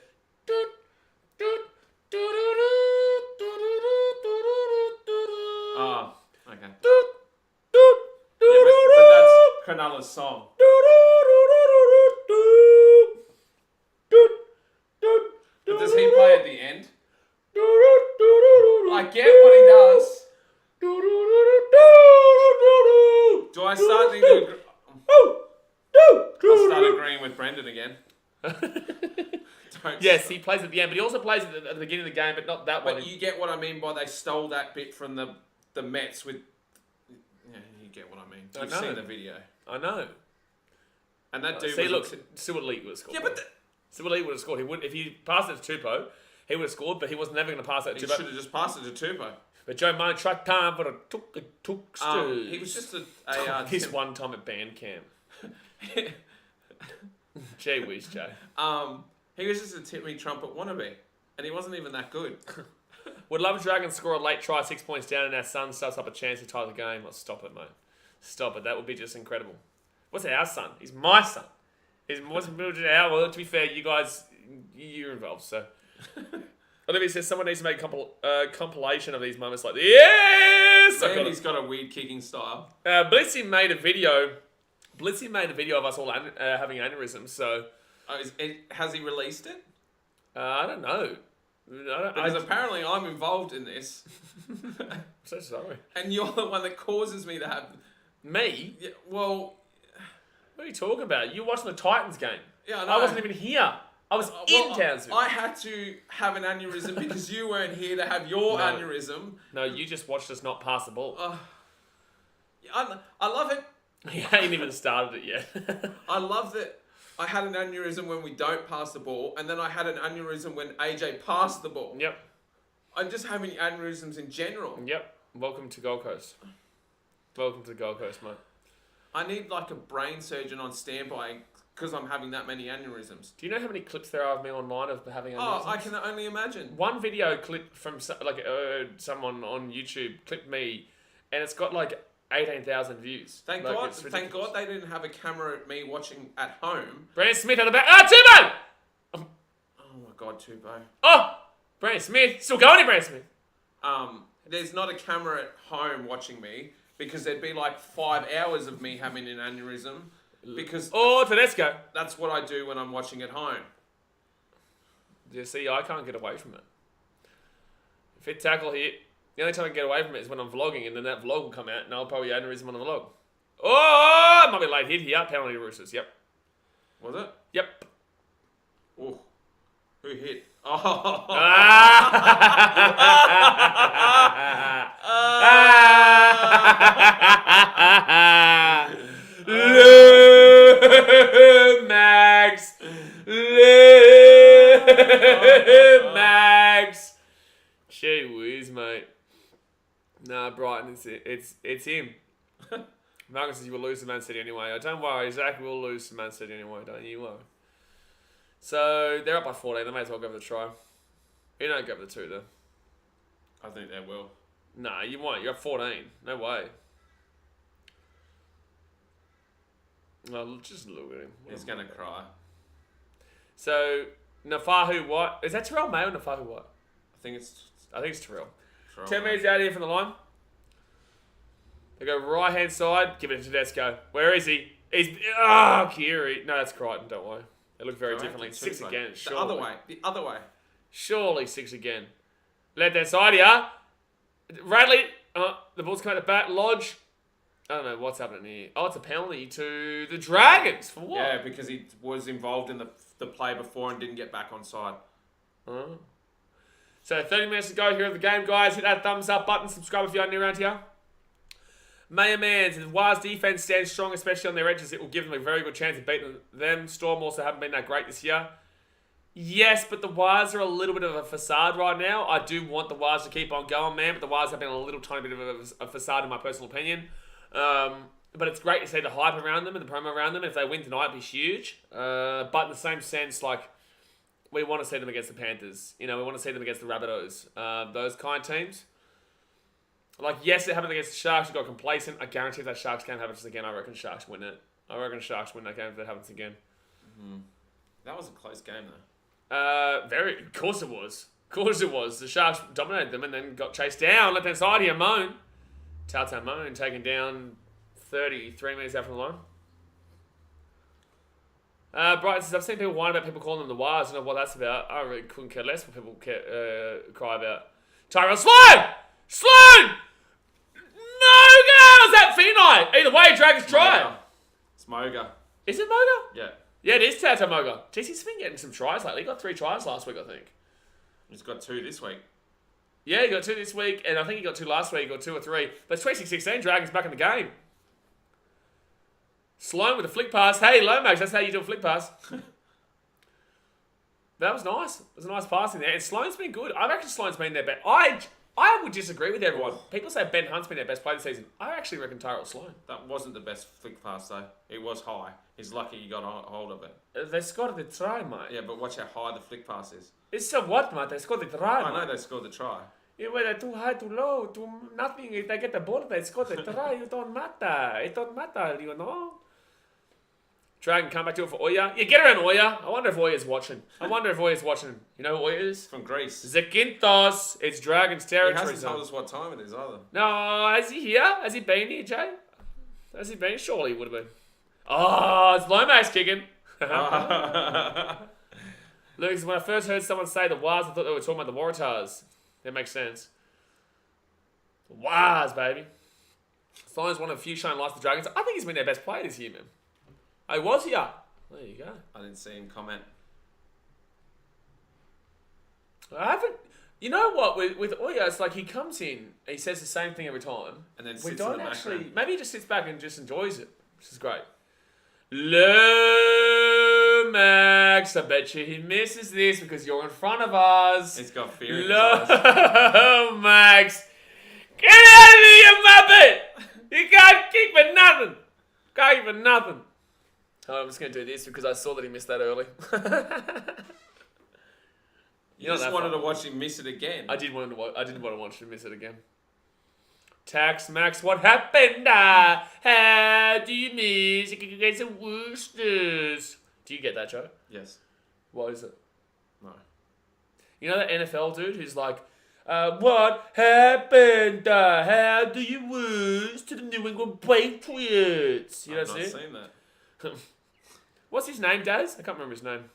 Oh, okay. Penilla's song. But does he play at the end? I get what he does. Do I start to I'll start agreeing with Brendan again. Yes, he plays at the end, but he also plays at the beginning of the game, but not that one. But you get what I mean by they stole that bit from the Mets with... Yeah, you get what I mean. You've seen the video. I know. And that dude see, look, Stuart Lee would have scored. Yeah, but... Stuart Lee would have scored. He would, if he passed it to Tupou, he would have scored, but he was never going to pass it to Tupou. He should have just passed it to Tupou. But Joe Martin tried time for a tuk. He was just his one time at band camp. Gee whiz, Joe. He was just a Timmy Trumpet wannabe, and he wasn't even that good. Would love a Dragons score a late try, 6 points down, and our son starts up a chance to tie the game. Oh, stop it, mate. Stop it. That would be just incredible. What's our son? He's my son. Well, to be fair, you guys, you're involved, so. Olivia says someone needs to make a compilation of these moments like, yes! And he's got a weird kicking style. Blitzy made a video of us all having aneurysms, so... has he released it? I don't know. Because apparently I'm involved in this. I'm so sorry. And you're the one that causes me to have... Me? Yeah, well... What are you talking about? You were watching the Titans game. Yeah, I know. I wasn't even here. I was in Townsville. I had to have an aneurysm because you weren't here to have your aneurysm. No, you just watched us not pass the ball. I love it. You ain't even started it yet. I love that I had an aneurysm when we don't pass the ball, and then I had an aneurysm when AJ passed the ball. Yep. I'm just having aneurysms in general. Yep. Welcome to Gold Coast. Welcome to the Gold Coast, mate. I need like a brain surgeon on standby because I'm having that many aneurysms. Do you know how many clips there are of me online of having aneurysms? Oh, I can only imagine. One video clip from someone on YouTube clipped me, and it's got like 18,000 views. Thank God they didn't have a camera at me watching at home. Brandon Smith at the back. Tupou! Oh my God, Tupou. Oh! Brandon Smith. Still going in Brandon Smith. There's not a camera at home watching me because there'd be like 5 hours of me having an aneurysm. Because Tedesco. That's what I do when I'm watching at home. You see, I can't get away from it. Fit tackle hit. The only time I can get away from it is when I'm vlogging, and then that vlog will come out, and I'll probably aneurysm on the vlog. Oh, it might be a late hit here. Penalty Roosters. Yep. Was it? Yep. Oh, who hit? Oh. Mags. Gee whiz, mate. Nah, Brighton, it's him. Marcus says you will lose to Man City anyway. Oh, don't worry, Zach will lose to Man City anyway, don't you worry. So, they're up by 14. They may as well go for the try. You don't go for the 2, though. I think they will. Nah, you won't. You're up 14. No way. No, just look at him. He's going to cry. So, Nafahu White. Is that Terrell May or Nafahu White? I think it's Terrell. 10 metres out here from the line. They go right-hand side. Give it to Tedesco. Where is he? Kiri. No, that's Crichton. Don't worry. They look very differently. 6 again. Surely. The other way. Surely 6 again. Left-hand side here. Radley. The ball's coming at the back. Lodge. I don't know what's happening here. Oh, it's a penalty to the Dragons. For what? Yeah, because he was involved in the play before and didn't get back on side. Oh. So 30 minutes to go here of the game, guys. Hit that thumbs up button. Subscribe if you're new around here. Mayor Mans, if Wars defense stands strong, especially on their edges, it will give them a very good chance of beating them. Storm also haven't been that great this year. Yes, but the Wars are a little bit of a facade right now. I do want the Wars to keep on going, man, but the Wars have been a little tiny bit of a facade in my personal opinion. But it's great to see the hype around them and the promo around them. If they win tonight, it'd be huge. But in the same sense, like, we want to see them against the Panthers. You know, we want to see them against the Rabbitohs. Those kind of teams. Like, yes, it happened against the Sharks. It got complacent. I guarantee if that Sharks game happens again, I reckon Sharks win it. I reckon Sharks win that game if that happens again. Mm-hmm. That was a close game, though. Of course it was. Of course it was. The Sharks dominated them and then got chased down. Left-hand side here, Moan. Tautau Moan taken down 33 metres out from the line. Brighton says, I've seen people whine about people calling them the Wires. I don't know what that's about. I really couldn't care less what people cry about. Tyrell Sloan! Sloan! Moga! Was that Finite? Either way, Dragons try. It's Moga. Is it Moga? Yeah. Yeah, it is Tata Moga. Jeez, he's been getting some tries lately. He got 3 tries last week, I think. He's got 2 this week. Yeah, he got 2 this week, and I think he got 2 last week. He got 2 or 3. But it's 26-16, Dragons back in the game. Sloan with a flick pass. Hey, Lomax, that's how you do a flick pass. That was nice. It was a nice passing there. And Sloan's been good. I reckon Sloan's been their best. I would disagree with everyone. People say Ben Hunt's been their best player this season. I actually reckon Tyrell Sloan. That wasn't the best flick pass, though. It was high. He's lucky he got a hold of it. They scored the try, mate. Yeah, but watch how high the flick pass is. It's so what, mate? They scored the try, I know they scored the try. Yeah, whether too high, too low, too nothing. If they get the ball, they score the try. It don't matter. It don't matter, you know? Dragon come back to it for Oya. Yeah, get around Oya. I wonder if Oya's watching. You know who Oya is? From Greece. Zakynthos. It's Dragon's territory. He hasn't told us what time it is either. No, has he here? Has he been here, Jay? Has he been? Surely he would have been. Oh, it's Lomax kicking. Lucas, when I first heard someone say the Wars, I thought they were talking about the Waratahs. That makes sense. The Wars, baby. Sloan's one of the few shining lights for the Dragons. I think he's been their best player this year, man. I was here. There you go. I didn't see him comment. I haven't. You know what? With Oya, it's like he comes in, he says the same thing every time. And then sits in the background. Maybe he just sits back and just enjoys it, which is great. Max, I bet you he misses this because you're in front of us. He's got fear in his eyes. Max, get out of here, you muppet! You can't keep it nothing. Can't keep it nothing. Oh, I'm just going to do this because I saw that he missed that early. You just wanted to watch him miss it again. I didn't want to watch him miss it again. Tax Max, what happened? How do you miss against the Roosters? Do you get that, Joe? Yes. What is it? No. You know that NFL dude who's like, what happened? How do you lose to the New England Patriots? You know I've not seen that. What's his name, Daz? I can't remember his name.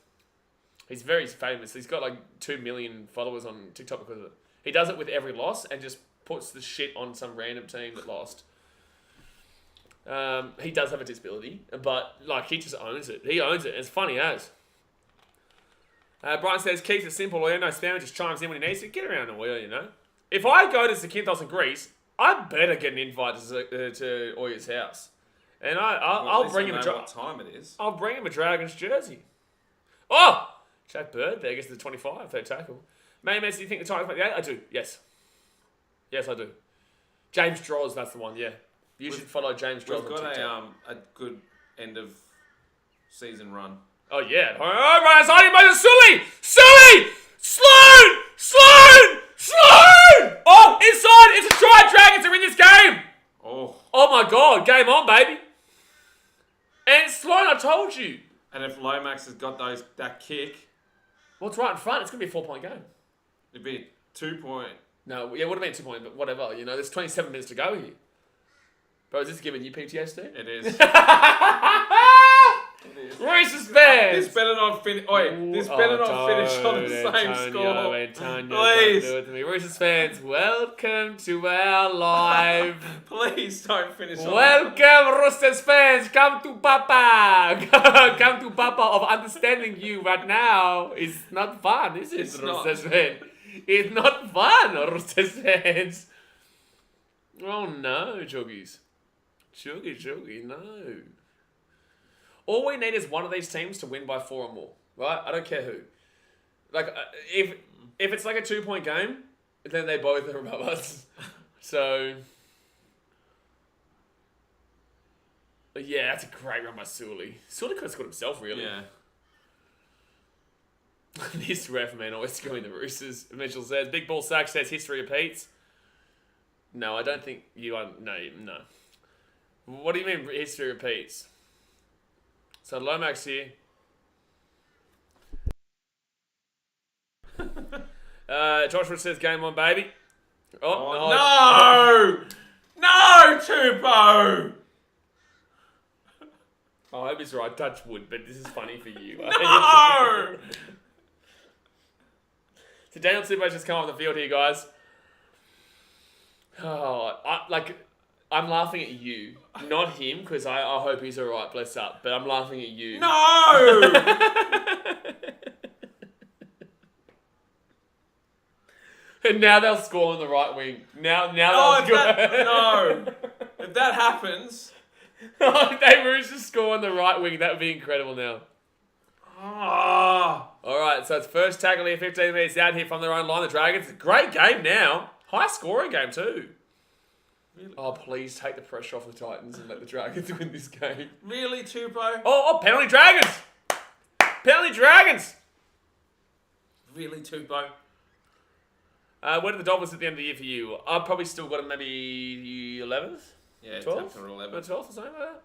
He's very famous. He's got like 2 million followers on TikTok because of it. He does it with every loss and just puts the shit on some random team that lost. He does have a disability, but like he just owns it. He owns it. It's funny as. Brian says, keeps it simple. Oya, no spam, just chimes in when he needs to. Get around Oya, you know. If I go to Zakynthos in Greece, I better get an invite to Oya's house. And I'll bring him what time it is. I'll bring him a Dragons jersey. Oh! Chad Bird there gets the 25, third tackle. Maymes, do you think the Titans make the 8? I do, yes. Yes, I do. James Droz, that's the one, yeah. You should follow James Droz on TikTok. We've got a good end of season run. Oh, yeah. All right, it's hiding by the Sully! Sully! Sloan! Oh, inside! It's a try! Dragons are in this game! Oh my God, game on, baby. And Sloan, I told you. And if Lomax has got that kick... Well, it's right in front. It's going to be a 4-point game. It'd be 2-point. No, yeah, it would have been 2 point, but whatever. You know, there's 27 minutes to go here. Bro, is this giving you PTSD? It is. Roosters fans! This better not finish. This better not finish on the same score. Please. Don't do it to me. Roosters fans, welcome to our live. Please don't finish on Welcome, Roosters fans. Come to Papa. Come to Papa of understanding you right now. It's not fun, is it, Roosters fans? It's not fun, Roosters fans. Oh no, Joggies. Joggy, no. All we need is one of these teams to win by 4 or more, right? I don't care who. Like, if it's like a 2-point game, then they both are above us. So, yeah, that's a great run by Sully. Sully could have scored himself, really. Yeah. This ref, man, always going the Roosters. Mitchell says, Big Ball Sack says history repeats. No, I don't think you are. No. What do you mean history repeats? So Lomax here. Joshua says game on, baby. No, Tupou! I hope he's right. Touch wood, but this is funny for you. No! So Daniel Tupou's just come off the field here, guys. Oh, I'm laughing at you, not him, because I hope he's alright, bless up. But I'm laughing at you. No! And now they'll score on the right wing. Now Oh, they'll no! If that happens... They Roosters score on the right wing. That would be incredible now. Ah! Alright, so it's first tackle here, 15 minutes out here from their own line. The Dragons, great game now. High scoring game too. Really? Oh, please take the pressure off the Titans and let the Dragons win this game. Really, Tupou? Oh, penalty Dragons! Penalty Dragons! Really, Tupou? Where did the Dolphins at the end of the year for you? I've probably still got them maybe 11th? Yeah, 12th? 10th or 11th. 12th or something like that?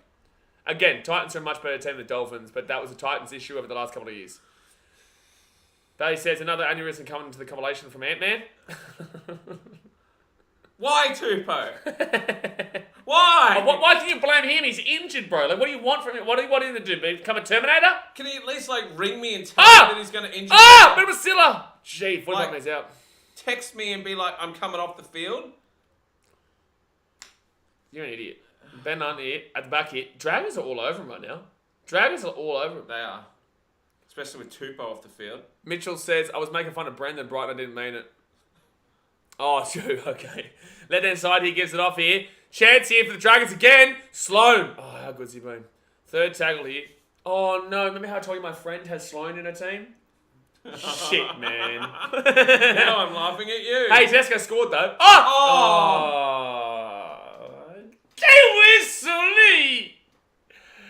Again, Titans are a much better team than the Dolphins, but that was a Titans issue over the last couple of years. Bailey says another aneurysm coming into the compilation from Ant-Man. Why, Tupou? Why? Why can you blame him? He's injured, bro. Like, what do you want from him? What do you want him to do? Become a Terminator? Can he at least, ring me and tell me that he's going to injure me? Bit of a Silla! Gee, 45 minutes out. Text me and be like, I'm coming off the field. You're an idiot. Ben Hunt here, at the back here. Dragons are all over him right now. Dragons are all over him. They are. Especially with Tupou off the field. Mitchell says, I was making fun of Brendan Brighton, I didn't mean it. Oh, true, okay. Left-hand side, he gives it off here. Chance here for the Dragons again. Sloan. Oh, how good's he been? Third tackle here. Oh, no. Remember how I told you my friend has Sloan in her team? Shit, man. Now I'm laughing at you. Hey, Tedesco scored, though.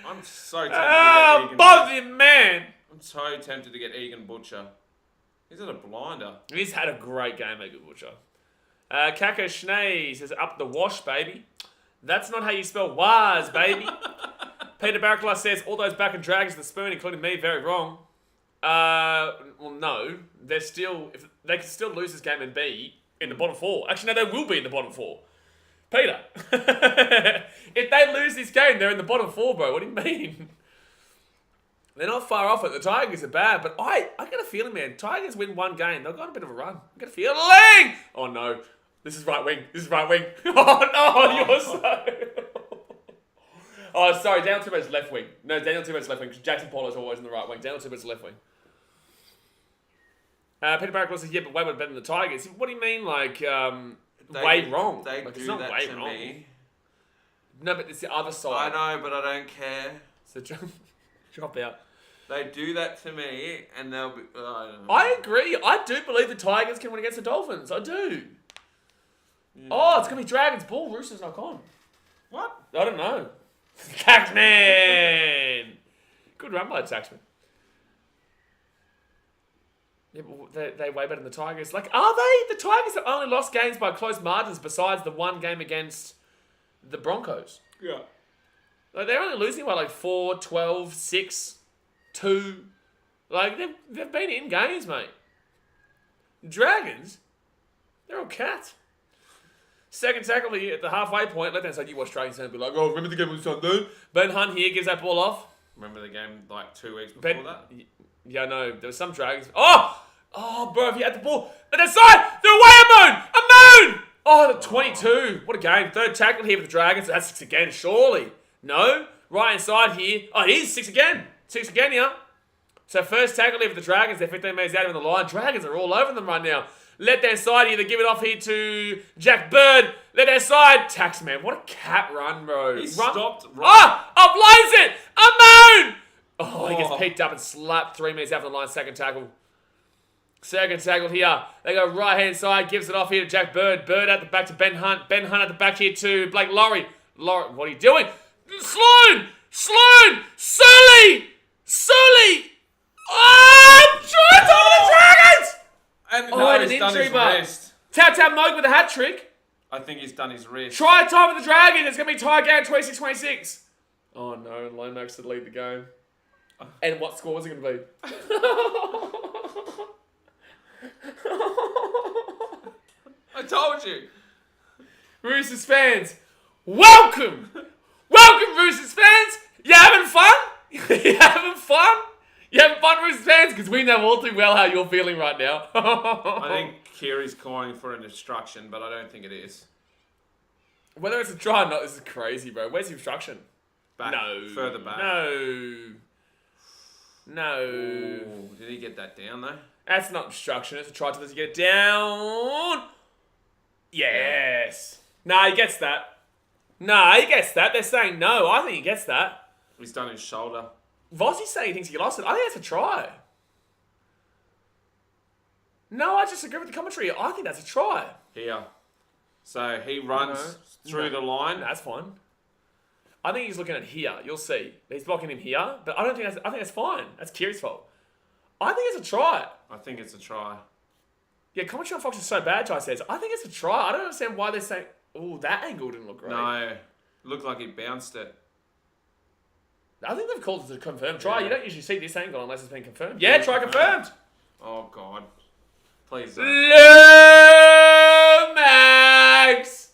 I'm so tempted to get Egan. Bother man. I'm so tempted to get Egan Butcher. He's at a blinder. He's had a great game, Egan Butcher. Kako Schnee says, up the wash, baby. That's not how you spell was, baby. Peter Baracala says, all those back and Dragons of the spoon, including me, very wrong. Well, no. They can still lose this game and be in the bottom four. Actually, no, they will be in the bottom four. Peter. If they lose this game, they're in the bottom four, bro. What do you mean? They're not far off it. The Tigers are bad, but I got a feeling, man. Tigers win one game. They've got a bit of a run. I got a feeling. Oh, no. This is right wing. Oh, no. You're so... Oh, sorry. Daniel Tupou's left wing. No, Daniel Tupou's left wing because Jackson Paulo's always in the right wing. Daniel Tupou's left wing. Peter Baracala says, yeah, but way better than the Tigers. What do you mean, way wrong? They it's do not that way to wrong. me. No, but it's the other side. I know, but I don't care. So drop out. They do that to me, and they'll be... I don't know. I agree. I do believe the Tigers can win against the Dolphins. I do. Yeah. Oh, it's going to be Dragons. Bull. Roosters knock on. What? I don't know. Taxman! Good run by the Taxman. Yeah, but they're way better than the Tigers. Are they? The Tigers have only lost games by close margins besides the one game against the Broncos. Yeah. They're only losing by 4, 12, 6, 2. They've been in games, mate. Dragons, they're all cats. Second tackle here at the halfway point. Left hand side, you watch Dragons and be like, oh, remember the game on Sunday? Ben Hunt here gives that ball off. Remember the game 2 weeks before that? Yeah, no, there was some Dragons. Oh, bro, if he had the ball. Left hand side, they're away a moon! Oh, the 22. What a game. Third tackle here for the Dragons. That's 6 again, surely. No. Right hand side here. Oh, it is 6 again. 6 again here. So first tackle here for the Dragons. They're 15 metres out of the line. Dragons are all over them right now. Left hand side here. They give it off here to Jack Bird. Left hand side. Taxman. What a cat run, bro. He stopped. Blows it. A moon. Oh, he gets picked up and slapped 3 metres out of the line. Second tackle. Second tackle here. They go right hand side. Gives it off here to Jack Bird. Bird at the back to Ben Hunt. Ben Hunt at the back here to Blake Laurie. Laurie, what are you doing? Sloan! Sully! Oh! Try the Dragons! And he's done his wrist. Tap Mogue with a hat trick. I think he's done his wrist. Try time with the Dragons. It's going to be tie game 26-26. Oh no, Lomax to lead the game. And what score was it going to be? I told you. Roosters fans, welcome! Welcome, Roosters fans! You having fun? You having fun? You having fun, Roosters fans? Because we know all too well how you're feeling right now. I think Keary's calling for an obstruction, but I don't think it is. Whether it's a try or not, this is crazy, bro. Where's the obstruction? Back, No. further back. No. Ooh, did he get that down though? That's not obstruction. It's a try to get it down. Yes. Nah, he gets that. They're saying no. I think he gets that. He's done his shoulder. Vossi's saying he thinks he lost it. I think that's a try. No, I just agree with the commentary. I think that's a try. Here. So he runs through the line. That's fine. I think he's looking at here. You'll see. He's blocking him here, but I think that's fine. That's Kiri's fault. I think it's a try. I think it's a try. Yeah, commentary on Fox is so bad, Jai says. I think it's a try. I don't understand why they're saying, oh, that angle didn't look great. No. Looked like he bounced it. I think they've called it a confirmed try. You don't usually see this angle unless it's been confirmed. Yeah, try confirmed. Oh, God. Please don't. Lomax!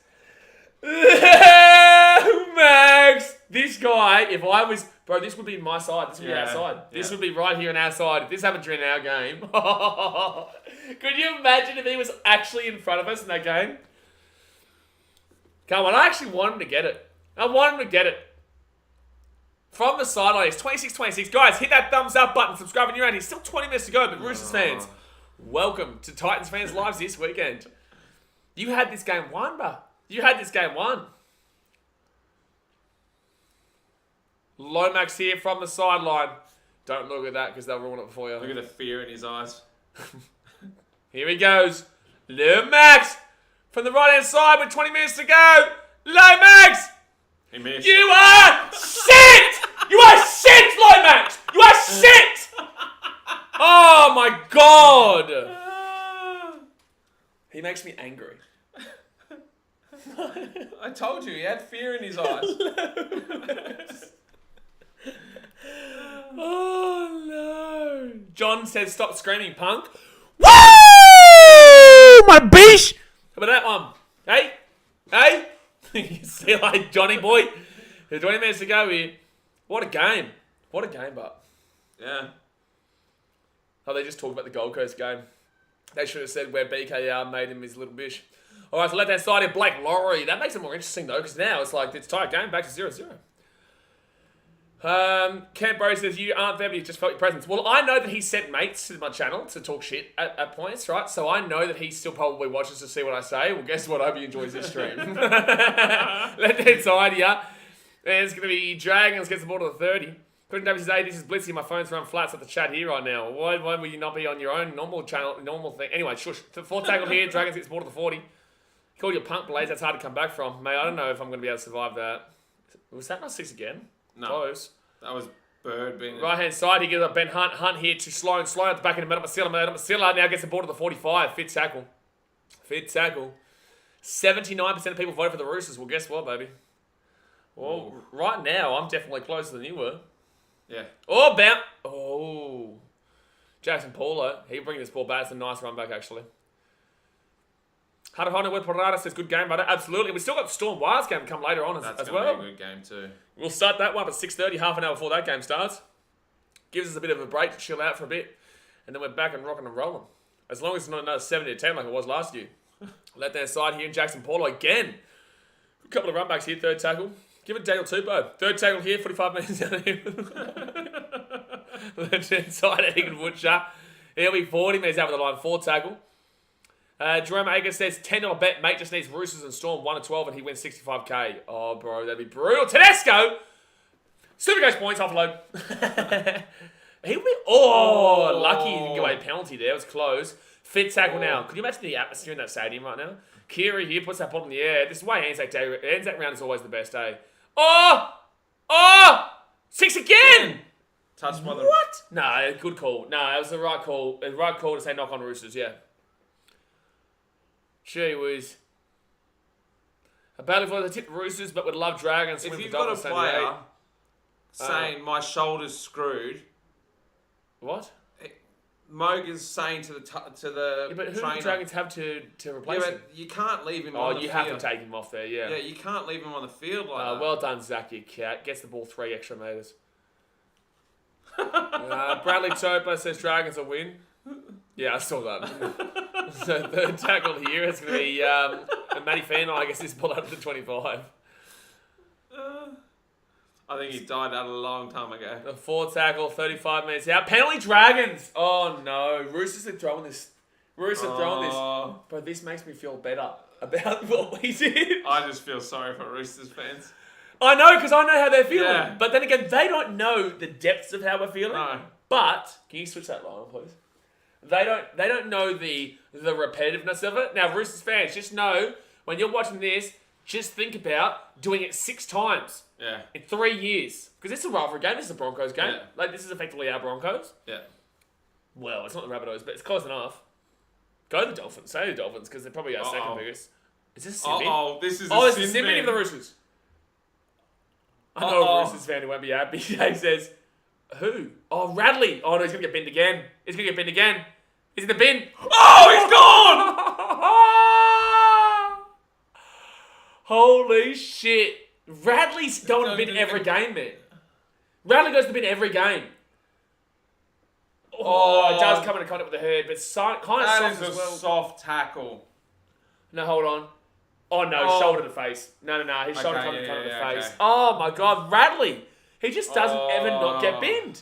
Lomax! This guy, if I was... Bro, this would be my side. This would be outside. This would be right here on our side. If this happened during our game. Could you imagine if he was actually in front of us in that game? Come on, I actually want him to get it. From the sideline, it's 26-26. Guys, hit that thumbs up button. Subscribe when you're around. He's still 20 minutes to go, but Roosters fans, welcome to Titans fans lives this weekend. You had this game won, bro. Lomax here from the sideline. Don't look at that because they'll ruin it for you. Look at the fear in his eyes. Here he goes. Lomax from the right-hand side with 20 minutes to go. Lomax! He missed. You are shit! You are shit, Lomax! You are shit! Oh my God! He makes me angry. I told you, he had fear in his eyes. Oh no! John says, "Stop screaming, punk!" Woo! My beach. How about that one? Hey! You see, like Johnny boy. There's 20 minutes to go here. What a game! But Yeah. oh, they just talked about the Gold Coast game. They should have said where BKR made him his little bish. All right, so left hand side here, Blake Laurie. That makes it more interesting though, because now it's like it's tight game, back to 0-0. Camp Bro says, you aren't there, but you just felt your presence. Well, I know that he sent mates to my channel to talk shit at points, right? So I know that he still probably watches to see what I say. Well, guess what? I hope he enjoys this stream. Left-hand side here. There's going to be Dragons gets the ball to the 30. Couldn't Davis say, this is Blitzy. My phone's run flats at the chat here right now. Why will you not be on your own normal channel, normal thing? Anyway, shush. Fourth tackle here. Dragons gets the ball to the 40. Called you a punk, Blaze. That's hard to come back from. Mate, I don't know if I'm going to be able to survive that. Was that not 6 again? No. Close. That was Bird being... Right hand side, he gives up Ben Hunt. Hunt here to Sloan. Sloan at the back in the middle. Masilla now gets the ball to the 45. Fit tackle. 79% of people voted for the Roosters. Well, guess what, baby? Well, right now, I'm definitely closer than you were. Yeah. Oh, bounce. Oh. Jackson Paulo. He'll bring this ball back. It's a nice run back, actually. Hadahona with Parada says, good game, brother. Absolutely. We've still got the Storm Wires game come later on as well. That's going to be a good game too. We'll start that one at 6:30, half an hour before that game starts. Gives us a bit of a break to chill out for a bit. And then we're back and rocking and rolling. As long as it's not another 70-10 like it was last year. Left hand side here, Jackson Paulo again. A couple of runbacks here, third tackle. Give it Daniel Tupou. Third tackle here, 45 minutes down here. Left hand side, Egan Butcher. He'll be 40 minutes out of the line, fourth tackle. Jerome Ager says, $10 bet, mate just needs Roosters and Storm 1-12 and he wins 65k. Oh, bro, that'd be brutal. Tedesco! Super Ghost points, offload. He'll be... Oh, lucky he didn't give away a penalty there. It was close. Fit tackle now. Could you imagine the atmosphere in that stadium right now? Kiri here puts that ball in the air. This is why ANZAC round is always the best day. Oh! 6 again! Touched by the... What? No, good call. No, it was the right call. The right call to say knock on Roosters, yeah. Gee whiz. A battle for the tip Roosters, but would love Dragons. If you've got a player saying my shoulder's screwed... What? Mogan's saying to the yeah, but who trainer... do the Dragons have to replace him? You can't leave him on the field. Oh, you have to take him off there, yeah. Yeah, you can't leave him on the field like that. Well done, Zach, you cat. Gets the ball 3 extra metres. Bradley Topa says Dragons will win. Yeah, I saw that. So third tackle here is going to be Matty Fannon. I guess he's pulled up to 25. I think he died out a long time ago. The fourth tackle, 35 minutes out. Penalty Dragons. Oh no, Roosters are throwing this. But this makes me feel better about what we did. I just feel sorry for Roosters fans. I know, because I know how they're feeling. Yeah. But then again, they don't know the depths of how we're feeling. No. But can you switch that line on, please? They don't know the repetitiveness of it. Now, Roosters fans, just know when you're watching this, just think about doing it 6 times. Yeah. In 3 years. Because this is a rivalry game. This is a Broncos game. Yeah. Like, this is effectively our Broncos. Yeah. Well, it's not the Rabbitohs, but it's close enough. Go the Dolphins. Say the Dolphins, because they're probably our second biggest. Is this a sin bin? This is Oh, a it's a sin sin bin bin. of the Roosters. I know a Roosters fan who won't be happy. He says, who? Oh, Radley. Oh, no, he's going to get binned again. He's in the bin. Oh, he's gone! Holy shit. Radley's going to bin every game, man. Radley goes to bin every game. Oh, it does come into contact with the herd, but kind of That soft is as a well. soft tackle. No, hold on. Oh, no, shoulder to face. No. His shoulder comes in front of the face. Okay. Oh, my God. Radley. He just doesn't ever not get binned.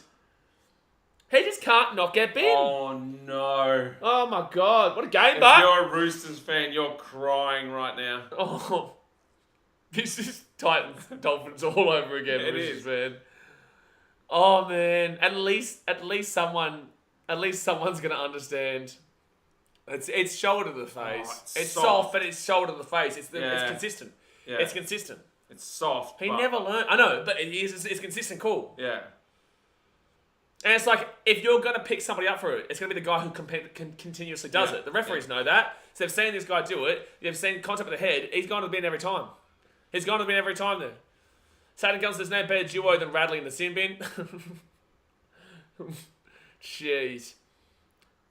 He just can't not get binned. Oh, no. Oh, my God. What a game, If but. you're a Roosters fan, you're crying right now. Oh. This is Titans, Dolphins all over again. It Roosters is. fan. Oh, man. At least someone's going to understand. It's shoulder to the face. It's soft, but it's shoulder to the face. It's consistent. Yeah. It's consistent. It's soft. He never learned. I know, but it's consistent. Cool. Yeah. And it's like, if you're going to pick somebody up for it, it's going to be the guy who continuously does it. The referees know that. So they've seen this guy do it. They've seen contact with the head. He's gone to the bin every time. There. Saturn Guns, there's no better duo than Radley in the sin bin. Jeez.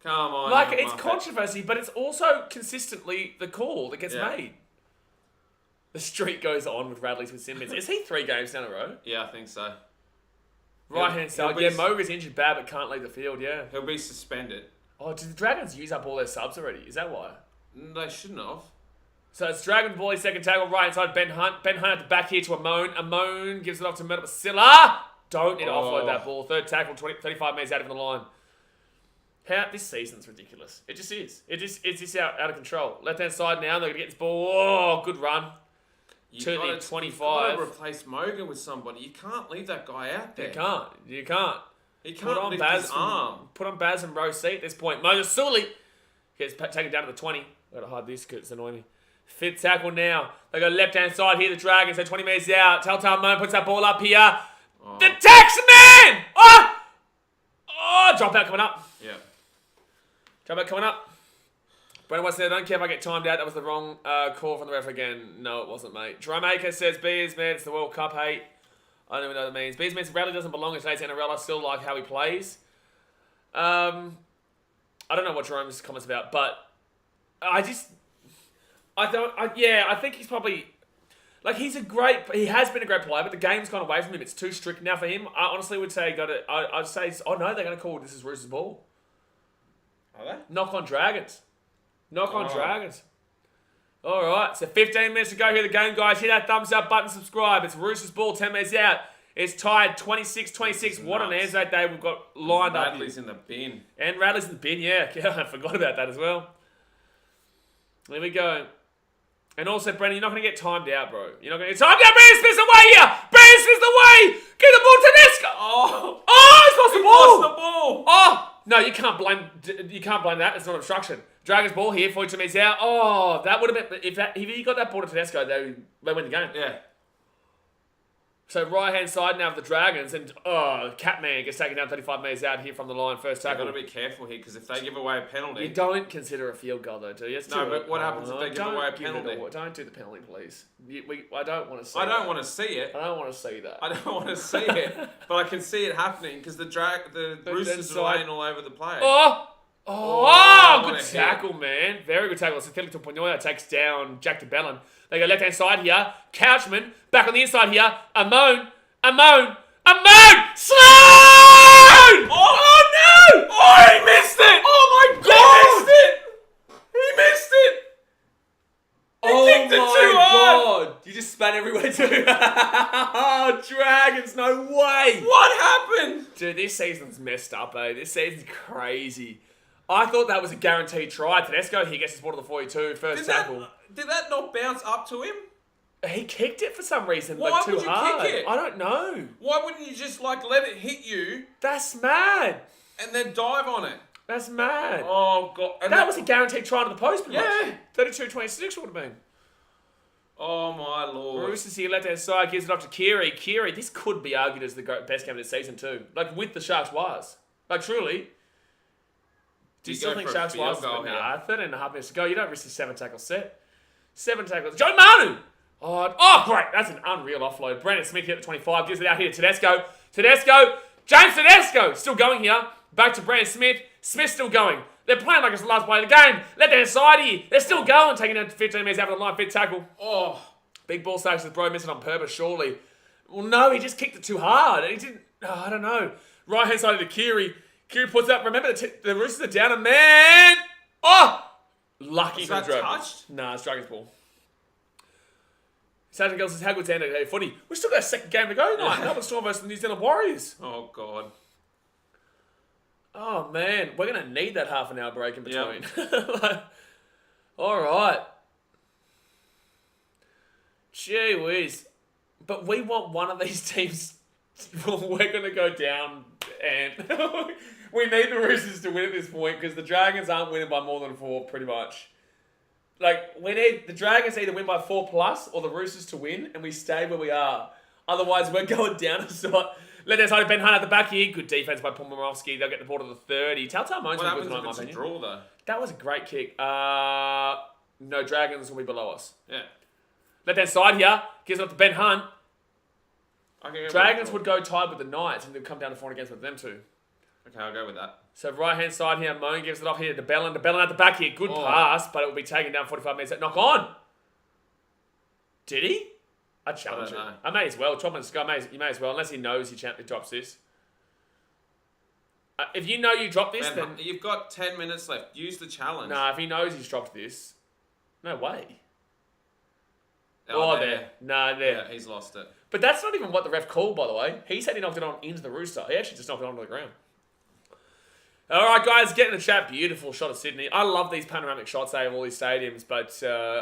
Come on. Like, it's controversy, but it's also consistently the call that gets made. The streak goes on with Radley's with sin bins. Is he 3 games down a row? Yeah, I think so. Right-hand side. Yeah, Moga's injured bad, but can't leave the field, yeah. He'll be suspended. Oh, did the Dragons use up all their subs already? Is that why? They shouldn't have. So it's Dragon Boy, second tackle, right inside Ben Hunt. Ben Hunt at the back here to Amon. Amon gives it off to Murdoch Basila. Don't need to offload that ball. Third tackle, 35 metres out of the line. This season's ridiculous. It just is. It's just out of control. Left-hand side now, they're going to get this ball. Oh, good run. You've to got the 25. You've got to replace Moga with somebody. You can't leave that guy out there. You can't. He can't lift his arm. Put on Baz and Rose seat at this point. Moses Sully gets taken down to the 20. I've got to hide this because it's annoying me. Fifth tackle now. They go left-hand side here, the Dragons. They're 20 metres out. Telltale Moan puts that ball up here. Oh. The Taxman! Oh, dropout coming up. Yeah. Dropout coming up. Brendan West said, I don't care if I get timed out. That was the wrong call from the ref again. No, it wasn't, mate. Dramaker says, Beers, man, it's the World Cup hate. I don't even know what that means. Beers means Bradley doesn't belong in today's NRL. I still like how he plays. I don't know what Jerome's comments about, but I think he's probably, like, he has been a great player, but the game's gone away from him. It's too strict now for him. I honestly would say, I'd say, oh no, they're going to call this is Roosters ball. Are they? Knock on Dragons. Dragons. All right, so 15 minutes to go here. The game, guys. Hit that thumbs up button, subscribe. It's Roosters ball, 10 minutes out. It's tied 26-26. What an ANZAC day we've got lined up. Radley's in the bin. And Radley's in the bin, yeah. I forgot about that as well. There we go. And also, Brendan, you're not going to get timed out, bro. You're not going to get timed out. Brandon Smith's away here. Brandon Smith's away. Get the ball to Nesca. He's lost the ball. Lost the ball. Oh, no, you can't blame that. It's not obstruction. Dragons ball here, 42 metres out. Oh, that would have been, if he got that ball to Tedesco, they win the game. Yeah. So right-hand side now of the Dragons, and Catman gets taken down 35 metres out here from the line, first tackle. You've got to be careful here, because if they give away a penalty... You don't consider a field goal, though, do you? But what happens if they give away a penalty? Don't do the penalty, please. I don't want to see I don't want to see it. I don't want to see that. I don't want to see it, but I can see it happening, because the Roosters are laying all over the place. Good tackle, man. Very good tackle. So Felix Tuponoya takes down Jack de Bellin. They go left-hand side here. Couchman. Back on the inside here. Amon. Slide! zone! Oh no! Oh, he missed it! Oh my He god! missed it! He missed it! kicked it too hard. God! You just spat everywhere too. Oh, Dragons, no way! What happened? Dude, this season's messed up, eh? This season's crazy. I thought that was a guaranteed try. Tedesco, he gets his ball to the 42, first tackle. Did that not bounce up to him? He kicked it for some reason, Why but too would you hard. kick it? I don't know. Why wouldn't you just let it hit you That's mad. and then dive on it? That's mad. Oh god! And that was a guaranteed try to the post, pretty Yeah. much. 32-26 would have been. Oh my lord! Roosters here, left hand side, gives it off to Keary. Keary, this could be argued as the best game of the season too. Like with the Sharks wires. Like truly. Do you still think Sharks wires? Nah, 13 and a half minutes to go. You don't risk a 7 tackle set. 7 tackles. Joe Manu! Oh, great. That's an unreal offload. Brandon Smith here at the 25. Gives it out here to Tedesco. James Tedesco! Still going here. Back to Brandon Smith. Smith's still going. They're playing like it's the last play of the game. Let them inside here. They're still going. Taking down 15 metres out of the line. Fit tackle. Oh. Big ball sacks with bro. Missed it on purpose, surely. Well, no. He just kicked it too hard. He didn't... Oh, I don't know. Right hand side of the Keary. Keary puts up... Remember, the Roosters are down a man. Oh! Lucky for the Dragons. Touched? Nah, it's Dragons ball. Sergeant Girls says, how good's end of footy? We've still got a second game to go tonight. Melbourne Storm versus the New Zealand Warriors. Oh, God. Oh, man. We're going to need that half an hour break in between. Yep. All right. Gee whiz. But we want one of these teams. We're going to go down and we need the Roosters to win at this point because the Dragons aren't winning by more than 4 pretty much. Like, we need the Dragons either win by 4+ or the Roosters to win, and we stay where we are. Otherwise, we're going down a spot. Let us Ben Hunt at the back here. Good defense by Pomerovsky. They'll get the ball to the 30. Telltale Moan's been good tonight, in my opinion. Draw, though? That was a great kick. No, Dragons will be below us. Yeah. Left hand side here. Gives it up to Ben Hunt. Dragons would go tied with the Knights, and they'd come down to 4 against with them two. Okay, I'll go with that. So right hand side here, Moan gives it off here to Bellin. To Bellin at the back here. Good pass, but it will be taken down 45 minutes. Knock on. Did he? I challenge it. I may as well. Chopman's guy, you may as well, unless he knows he drops this. If you know you dropped this, then... You've got 10 minutes left. Use the challenge. Nah, if he knows he's dropped this, no way. There. Nah, there. Yeah, he's lost it. But that's not even what the ref called, by the way. He said he knocked it on into the Rooster. He actually just knocked it onto the ground. All right, guys, get in the chat. Beautiful shot of Sydney. I love these panoramic shots of all these stadiums, but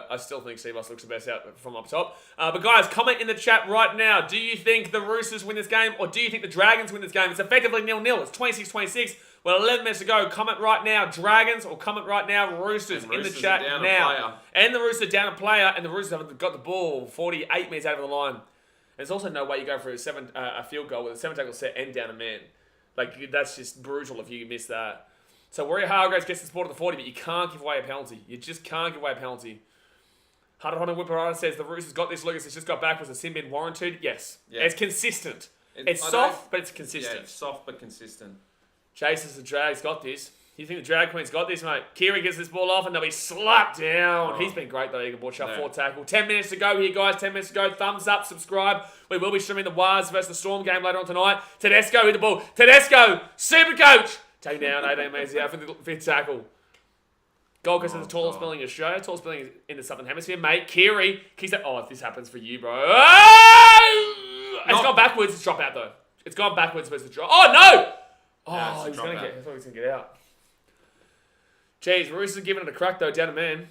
I still think Seabass looks the best out from up top. But guys, comment in the chat right now. Do you think the Roosters win this game, or do you think the Dragons win this game? It's effectively 0-0. It's 26-26. Well, 11 minutes to go. Comment right now, Dragons, or comment right now, Roosters in the chat now. And the Roosters down a player, and the Roosters have got the ball 48 minutes out of the line. There's also no way you go for a field goal with a 7 tackle set and down a man. Like, that's just brutal if you miss that. So, Warrior Hargraves gets the support of the 40, but you can't give away a penalty. You just can't give away a penalty. Hunter Whipperata says, the Roosters got this. Lucas has just got back. Was the sin bin warranted? Yes. Yeah. It's consistent. It's soft, but it's consistent. Yeah, it's soft, but consistent. Chase says the Drag's got this. You think the Drag Queen's got this, mate? Keary gets this ball off and they'll be slapped down. He's been great, though. You can watch out 4 tackle. 10 minutes to go here, guys. 10 minutes to go. Thumbs up, subscribe. We will be streaming the Wires versus the Storm game later on tonight. Tedesco with the ball. Tedesco, super coach. Take down 18 metres out for the 5th tackle. Gold Coast is the tallest building in Australia. Tallest building in the Southern Hemisphere, mate. Keary kicks that. Oh, if this happens for you, bro. Oh! It's gone backwards. It's drop out, though. It's gone backwards versus the drop. Oh, no! Oh, he's going to get... I thought he was going to get out. Jeez, Roosters giving it a crack, though, down a man.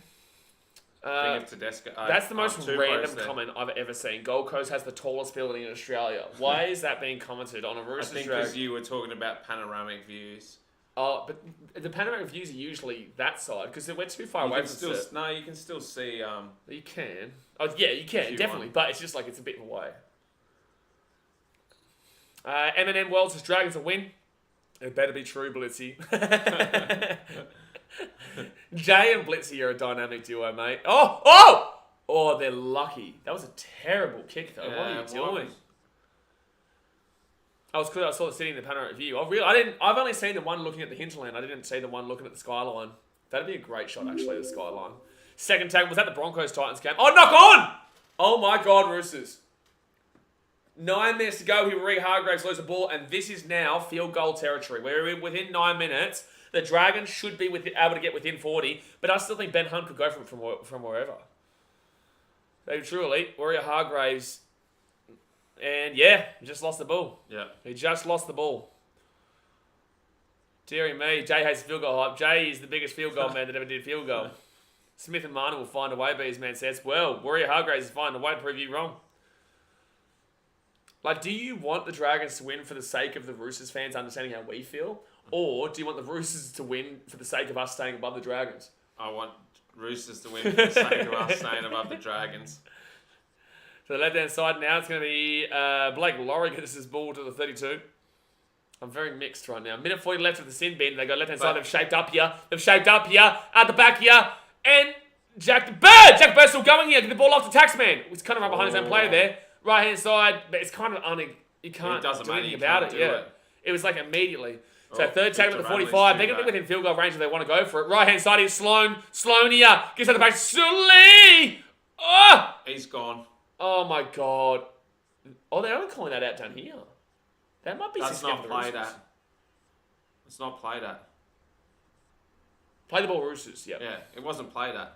That's the most random comment I've ever seen. Gold Coast has the tallest building in Australia. Why is that being commented on a Roosters? I think because you were talking about panoramic views. Oh, but the panoramic views are usually that side, because we're too far away from it. No, you can still see... You can. Oh, yeah, you can, definitely. But it's just like it's a bit away. M&M World says Dragons will win. It better be true, Blitzy. Jay and Blitzy are a dynamic duo, mate. Oh, they're lucky. That was a terrible kick, though. What are you doing? I saw the city in the panoramic view. I've only seen the one looking at the hinterland. I didn't see the one looking at the skyline. That'd be a great shot, actually, the skyline. Second tag, was that the Broncos-Titans game? Oh, knock on! Oh, my God, Roosters. 9 minutes to go here. Marie Hargraves loses the ball, and this is now field goal territory. We're within 9 minutes. The Dragons should be able to get within 40, but I still think Ben Hunt could go from wherever. So truly, Warrior Hargraves, and yeah, he just lost the ball. Yeah. He just lost the ball. Deary me, Jay hates field goal hype. Jay is the biggest field goal man that ever did field goal. Smith and Marner will find a way, but his man says, well, Warrior Hargraves is finding a way to prove you wrong. Like, do you want the Dragons to win for the sake of the Roosters fans understanding how we feel? Or do you want the Roosters to win for the sake of us staying above the Dragons? I want Roosters to win for the sake of us staying above the Dragons. So the left-hand side now, it's going to be Blake Laurie gets his ball to the 32. I'm very mixed right now. Minute 40 left of the sin bin. They go left-hand side. They've shaped up here. At the back here. And Jack Bird's still going here. Get the ball off the taxman. He's kind of right behind his own player there. Right-hand side. But it's kind of you can't do anything about it. Yeah. It was like immediately. So third tackle at the 45. They're going to be within field goal range if they want to go for it. Right-hand side is Sloan. Sloan here. Gets out the back. Sully! Oh! He's gone. Oh, my God. Oh, they're only calling that out down here. That might be... That's not played at. It's not played at. Play the ball, Roosters. Yep. Yeah, it wasn't played at.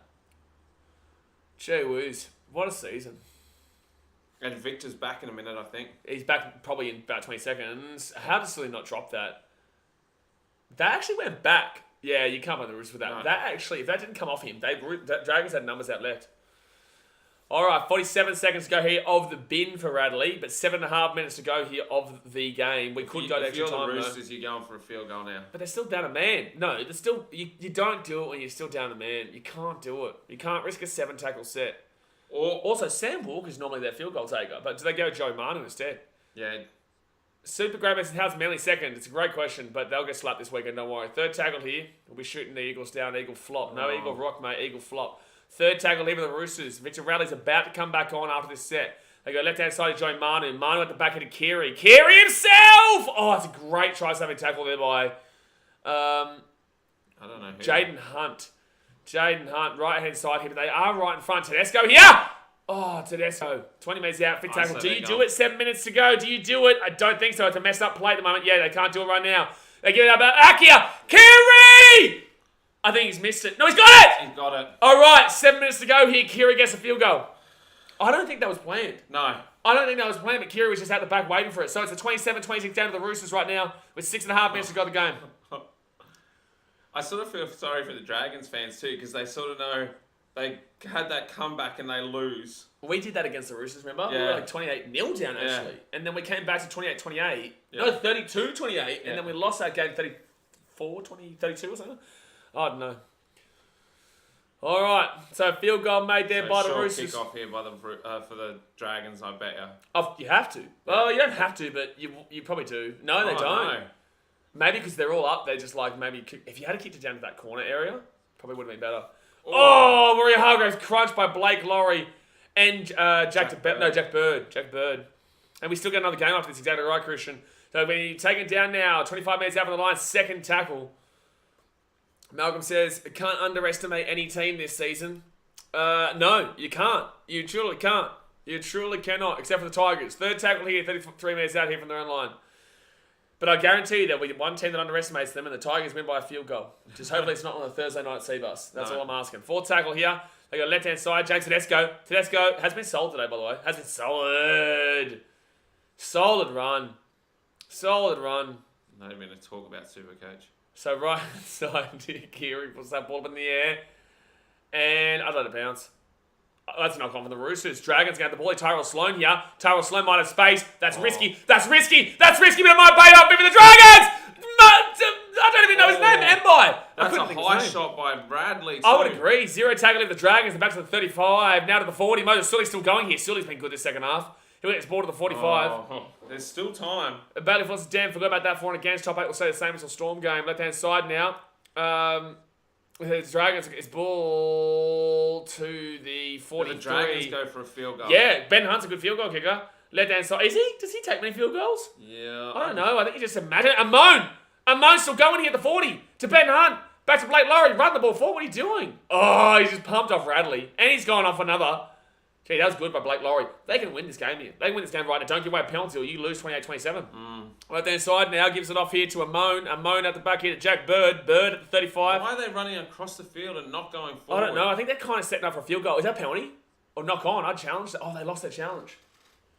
Gee whiz. What a season. And Victor's back in a minute, I think. He's back probably in about 20 seconds. How does Sully not drop that? That actually went back. Yeah, you can't blame the Roosters with that. No. That actually, if that didn't come off him, Dragons had numbers out left. All right, 47 seconds to go here of the bin for Radley, but 7.5 minutes to go here of the game. We could go to extra time. If you're the Roosters, you're going for a field goal now. But they're still down a man. No, they're still. You don't do it when you're still down a man. You can't do it. You can't risk a 7-tackle set. Or also, Sam Walker's normally their field goal taker, but do they go Joe Manu instead? Yeah. Super Grab and how's Manly second? It's a great question, but they'll get slapped this weekend, don't worry. Third tackle here. We'll be shooting the Eagles down. Eagle flop. No Eagle rock, mate. Eagle flop. Third tackle here for the Roosters. Victor Radley's about to come back on after this set. They go left-hand side to Joe Manu. Manu at the back into Keary. Keary himself! Oh, it's a great try-saving tackle there by... I don't know who. Jaden Hunt. Jaden Hunt, right-hand side here. But they are right in front. Tedesco here! Oh, Tedesco. 20 minutes out. Fit tackle. Do you do it? 7 minutes to go. Do you do it? I don't think so. It's a messed up play at the moment. Yeah, they can't do it right now. They give it up. Akia! Keary! I think he's missed it. No, he's got it! He's got it. All right, 7 minutes to go here. Keary gets a field goal. I don't think that was planned. No. I don't think that was planned, but Keary was just out the back waiting for it. So it's a 27-26 down to the Roosters right now with 6.5 minutes to go the game. I sort of feel sorry for the Dragons fans too, because they sort of know they had that comeback and they lose. We did that against the Roosters, remember? Yeah. We were like 28-0 down, actually. Yeah. And then we came back to 28-28. Yeah. No, 32-28. And then we lost that game 34-32 or something. I don't know. All right, so field goal made there by the Roosters. Kick off here by for the Dragons, I bet you. Oh, you have to. Well, you don't have to, but you probably do. No, they don't. No. Maybe because they're all up. They just like maybe if you had to kick it down to that corner area, probably would have been better. Oh, Maria Hargraves crunched by Blake Laurie and Jack Bird. And we still get another game after this. Exactly right, Christian. So we're taking it down now. 25 minutes out from the line. Second tackle. Malcolm says, can't underestimate any team this season. No, you can't. You truly can't. You truly cannot, except for the Tigers. Third tackle here, 33 minutes out here from their own line. But I guarantee you there'll be one team that underestimates them, and the Tigers win by a field goal. Just hopefully it's not on the Thursday night C-bus. That's all I'm asking. Fourth tackle here. They got left-hand side. James Tedesco. Tedesco has been sold today, by the way. Has been solid. Solid run. Not even going to talk about Supercoach. So right side, Keary puts that ball up in the air. And I'd let it bounce. That's not confident. The Roosters. Dragons going to the ball. Tyrell Sloan here. Tyrell Sloan might have space. That's risky. That's risky, but it might pay off for the Dragons! I don't even know his name. Embai. That's a high shot by Bradley too. I would agree. Zero tackle of the Dragons. They're back to the 35. Now to the 40. Moses Sully's still going here. Sully's been good this second half. He'll get his ball to the 45. There's still time. Bailey Floss Dan forgot about that for and against. Top 8 will say the same as the Storm game. Left-hand side now. The Dragons, it's ball to the 43. The Dragons go for a field goal. Yeah, Ben Hunt's a good field goal kicker. Left-hand side. Is he? Does he take many field goals? Yeah. I don't know. I think he just imagine. Amon's still going here at the 40. To Ben Hunt. Back to Blake Laurie. Run the ball forward. What are you doing? Oh, he's just pumped off Radley. And he's gone off another. Gee, that was good by Blake Lowry. They can win this game here. They can win this game right now. Don't give away a penalty or you lose 28-27. Right there inside now, gives it off here to Amon. Amon at the back here to Jack Bird. Bird at the 35. Why are they running across the field and not going forward? I don't know. I think they're kind of setting up for a field goal. Is that a penalty? Or knock on? I challenged it. Oh, they lost their challenge.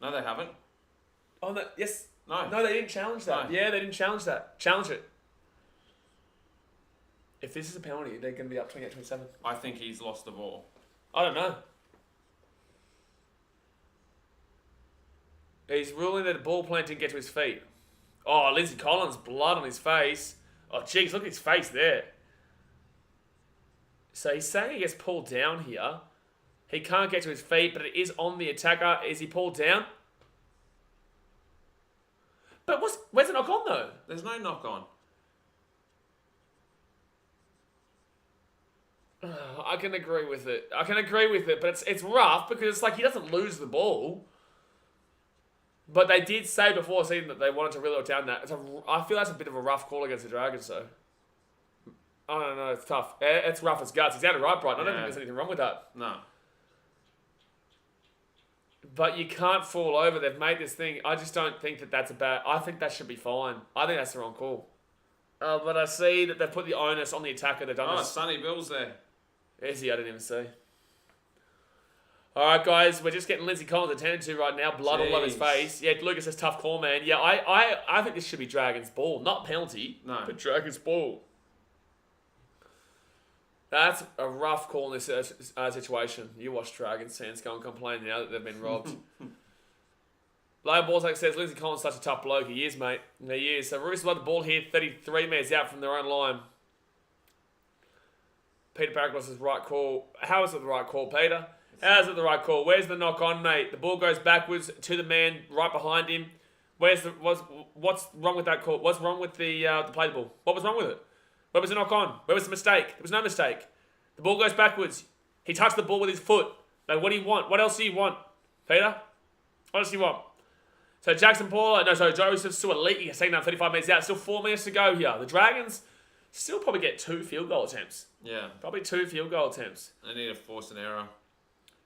No, they haven't. Oh, no, yes. No. No, they didn't challenge that. No. Yeah, they didn't challenge that. Challenge it. If this is a penalty, they're going to be up 28-27. I think he's lost the ball. I don't know. He's ruling that the ball plant didn't get to his feet. Oh, Lindsay Collins, blood on his face. Oh, jeez, look at his face there. So he's saying he gets pulled down here. He can't get to his feet, but it is on the attacker. Is he pulled down? But where's the knock on, though? There's no knock on. I can agree with it. But it's rough because it's like he doesn't lose the ball. But they did say before seeing that they wanted to really look down that. I feel that's a bit of a rough call against the Dragons, though. I don't know. It's tough. It's rough as guts. He's out of right, Brighton. I don't think there's anything wrong with that. No. But you can't fall over. They've made this thing. I just don't think that that's a bad... I think that should be fine. I think that's the wrong call. But I see that they've put the onus on the attacker. They've done this. Sonny Bill's there. Is he? I didn't even see. All right, guys, we're just getting Lindsay Collins attended to right now. Blood all over his face. Yeah, Lucas says tough call, man. Yeah, I think this should be Dragons ball, not penalty. No, but Dragons ball. That's a rough call in this situation. You watch Dragons fans go and complain now that they've been robbed. Low Balzac says Lindsay Collins is such a tough bloke. He is, mate. He is. So Roosters love the ball here. 33 metres out from their own line. Peter Paraglos is right call. How is it the right call, Peter? How's it the right call? Where's the knock on, mate? The ball goes backwards to the man right behind him. What's wrong with that call? What's wrong with the play the ball? What was wrong with it? Where was the knock on? Where was the mistake? There was no mistake. The ball goes backwards. He touched the ball with his foot. Like, what do you want? What else do you want, Peter? What else do you want? So Joseph Suaalii has taken up 35 minutes out. Still 4 minutes to go here. The Dragons still probably get 2 field goal attempts. Yeah. Probably 2 field goal attempts. They need to force an error.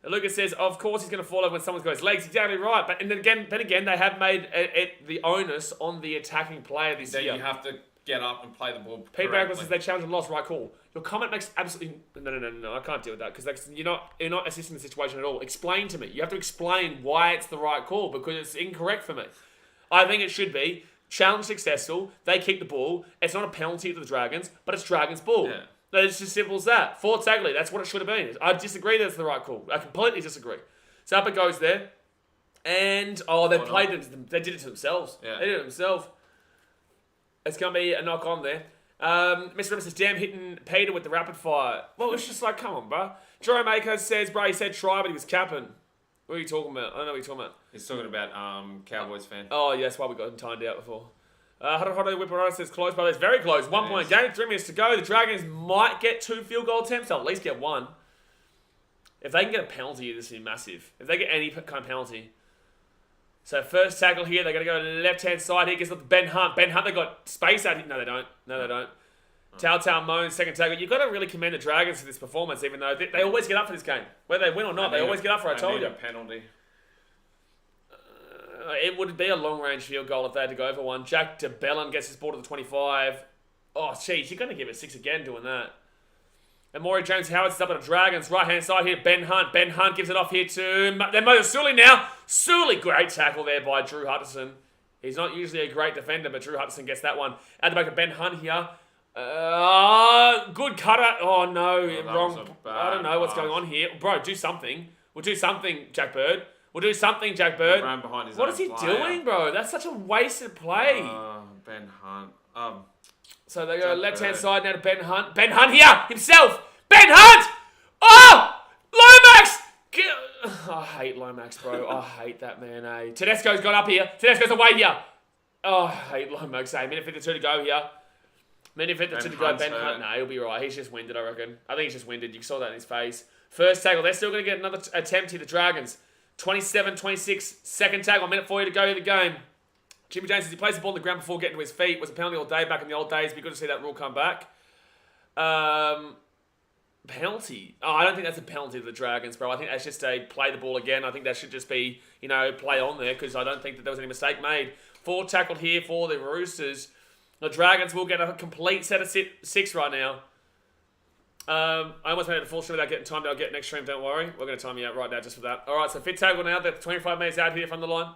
And Lucas says, of course he's going to fall over when someone's got his legs. Exactly right. But then again, they have made it the onus on the attacking player this year. You have to get up and play the ball Pete Bagwell says they challenged and lost. Right call. Your comment makes absolutely... No. I can't deal with that because you're not assisting the situation at all. Explain to me. You have to explain why it's the right call because it's incorrect for me. I think it should be challenge successful. They keep the ball. It's not a penalty to the Dragons, but it's Dragons ball. Yeah. It's just simple as that. Fort Tagley, that's what it should have been. I disagree that's the right call. I completely disagree. So up it goes there. And, they did it to themselves. Yeah. They did it themselves. It's going to be a knock on there. Mr. Rivers says, damn, hitting Peter with the rapid fire. Well, it's just like, come on, bro. Jerome Akers says, bro, he said try, but he was capping. What are you talking about? I don't know what you're talking about. He's talking about Cowboys fan. Oh, yeah, that's why we got him timed out before. Huddle Whipper says close, but it's very close. 1 point game, 3 minutes to go. The Dragons might get 2 field goal attempts. They'll at least get 1. If they can get a penalty, this is massive. If they get any kind of penalty. So first tackle here, they're going to go to the left-hand side here. Gets up to Ben Hunt. Ben Hunt, they got space out here. No, they don't. Tao Moan, second tackle. You've got to really commend the Dragons for this performance, even though they always get up for this game. Whether they win or not, they always get up for it. I told you. A penalty. It would be a long-range field goal if they had to go for one. Jack DeBellin gets his ball to the 25. Oh, jeez, you're going to give it 6 again doing that. And Maury James Howard's up at the Dragons. Right-hand side here, Ben Hunt. Ben Hunt gives it off here to... They're Moses Sully now. Sully, great tackle there by Drew Hutchison. He's not usually a great defender, but Drew Hutchison gets that one. At the back of Ben Hunt here. Good cutter. Oh, no, wrong. I don't know what's going on here. Bro, do something. We'll do something, Jack Bird. We'll do something, Jack Bird. What is he doing, bro? That's such a wasted play. Ben Hunt. So they go left-hand side now to Ben Hunt. Ben Hunt here, himself. Ben Hunt! Oh! Lomax! I hate Lomax, bro. I hate that man, eh? Tedesco's gone up here. Tedesco's away here. Oh, I hate Lomax, eh? Minute 52 to go here. Minute 52 to go. Ben Hunt, no, he'll be right. He's just winded, I reckon. I think he's just winded. You saw that in his face. First tackle. They're still going to get another attempt here, the Dragons. 27-26, second tackle, minute 40 to go in the game. Jimmy James says he plays the ball on the ground before getting to his feet. Was a penalty all day back in the old days. Be good to see that rule come back. Penalty? Oh, I don't think that's a penalty to the Dragons, bro. I think that's just a play the ball again. I think that should just be, play on there because I don't think that there was any mistake made. 4 tackled here for the Roosters. The Dragons will get a complete set of 6 right now. I almost made it a full stream without getting timed. I'll get next stream, don't worry. We're going to time you out right now just for that. All right, so fit tackle now. They're 25 minutes out here from the line.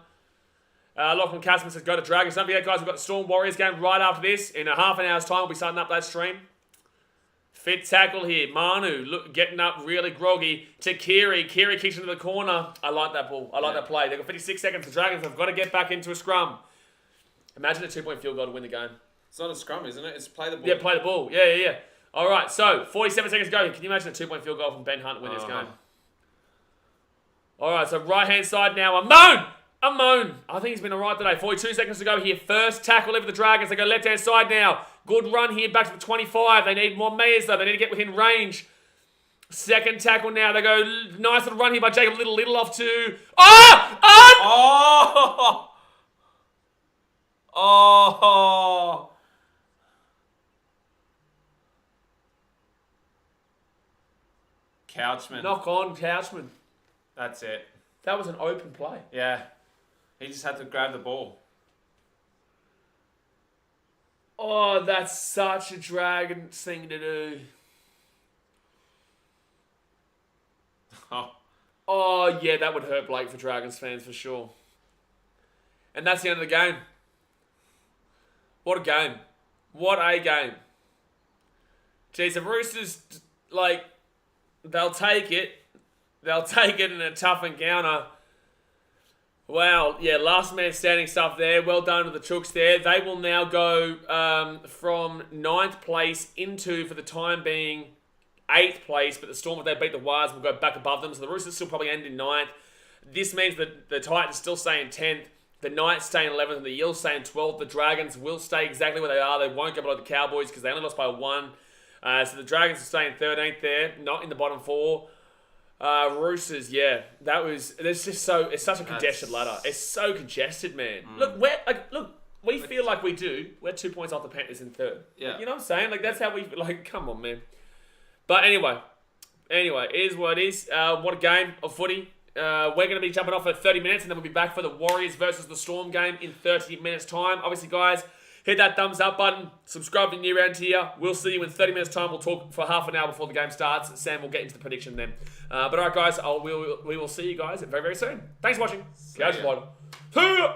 Lachlan Casman says, go to Dragons. Don't forget, guys, we've got the Storm Warriors game right after this. In a half an hour's time, we'll be starting up that stream. Fit tackle here. Manu getting up really groggy to Kiri. Kiri kicks into the corner. I like that ball. I like that play. They've got 56 seconds. The Dragons have got to get back into a scrum. Imagine a 2-point field goal to win the game. It's not a scrum, isn't it? It's play the ball. Yeah, play the ball. Yeah. All right, so 47 seconds to go. Can you imagine a 2-point field goal from Ben Hunt to win this game? All right, so right-hand side now. Amon. I think he's been all right today. 42 seconds to go here. First tackle over the Dragons. They go left-hand side now. Good run here back to the 25. They need more meters, though. They need to get within range. Second tackle now. They go nice little run here by Jacob Little off to... Oh! Couchman. Knock on, Couchman. That's it. That was an open play. Yeah. He just had to grab the ball. Oh, that's such a Dragons thing to do. Oh, yeah, that would hurt Blake for Dragons fans for sure. And that's the end of the game. What a game. What a game. Jeez, the Roosters, they'll take it. They'll take it in a tough encounter. Wow, yeah, last man standing stuff there. Well done to the Chooks there. They will now go from 9th place into, for the time being, 8th place. But the Storm, if they beat the Wires, will go back above them. So the Roosters still probably end in 9th. This means that the Titans still stay in 10th. The Knights stay in 11th. And the Eels stay in 12th. The Dragons will stay exactly where they are. They won't go below the Cowboys because they only lost by 1. So the Dragons will stay in 13th there, not in the bottom 4. Roosters, yeah, it's such a congested ladder. It's so congested, man. We feel like we do. We're 2 points off the Panthers in 3rd. Yeah. You know what I'm saying? That's how we, come on, man. But anyway, it is what it is. What a game of footy. We're going to be jumping off at 30 minutes and then we'll be back for the Warriors versus the Storm game in 30 minutes time. Obviously, guys, hit that thumbs up button. Subscribe if you're new around here. We'll see you in 30 minutes time. We'll talk for half an hour before the game starts. Sam will get into the prediction then. But all right, guys, we will see you guys very, very soon. Thanks for watching. Catch you later.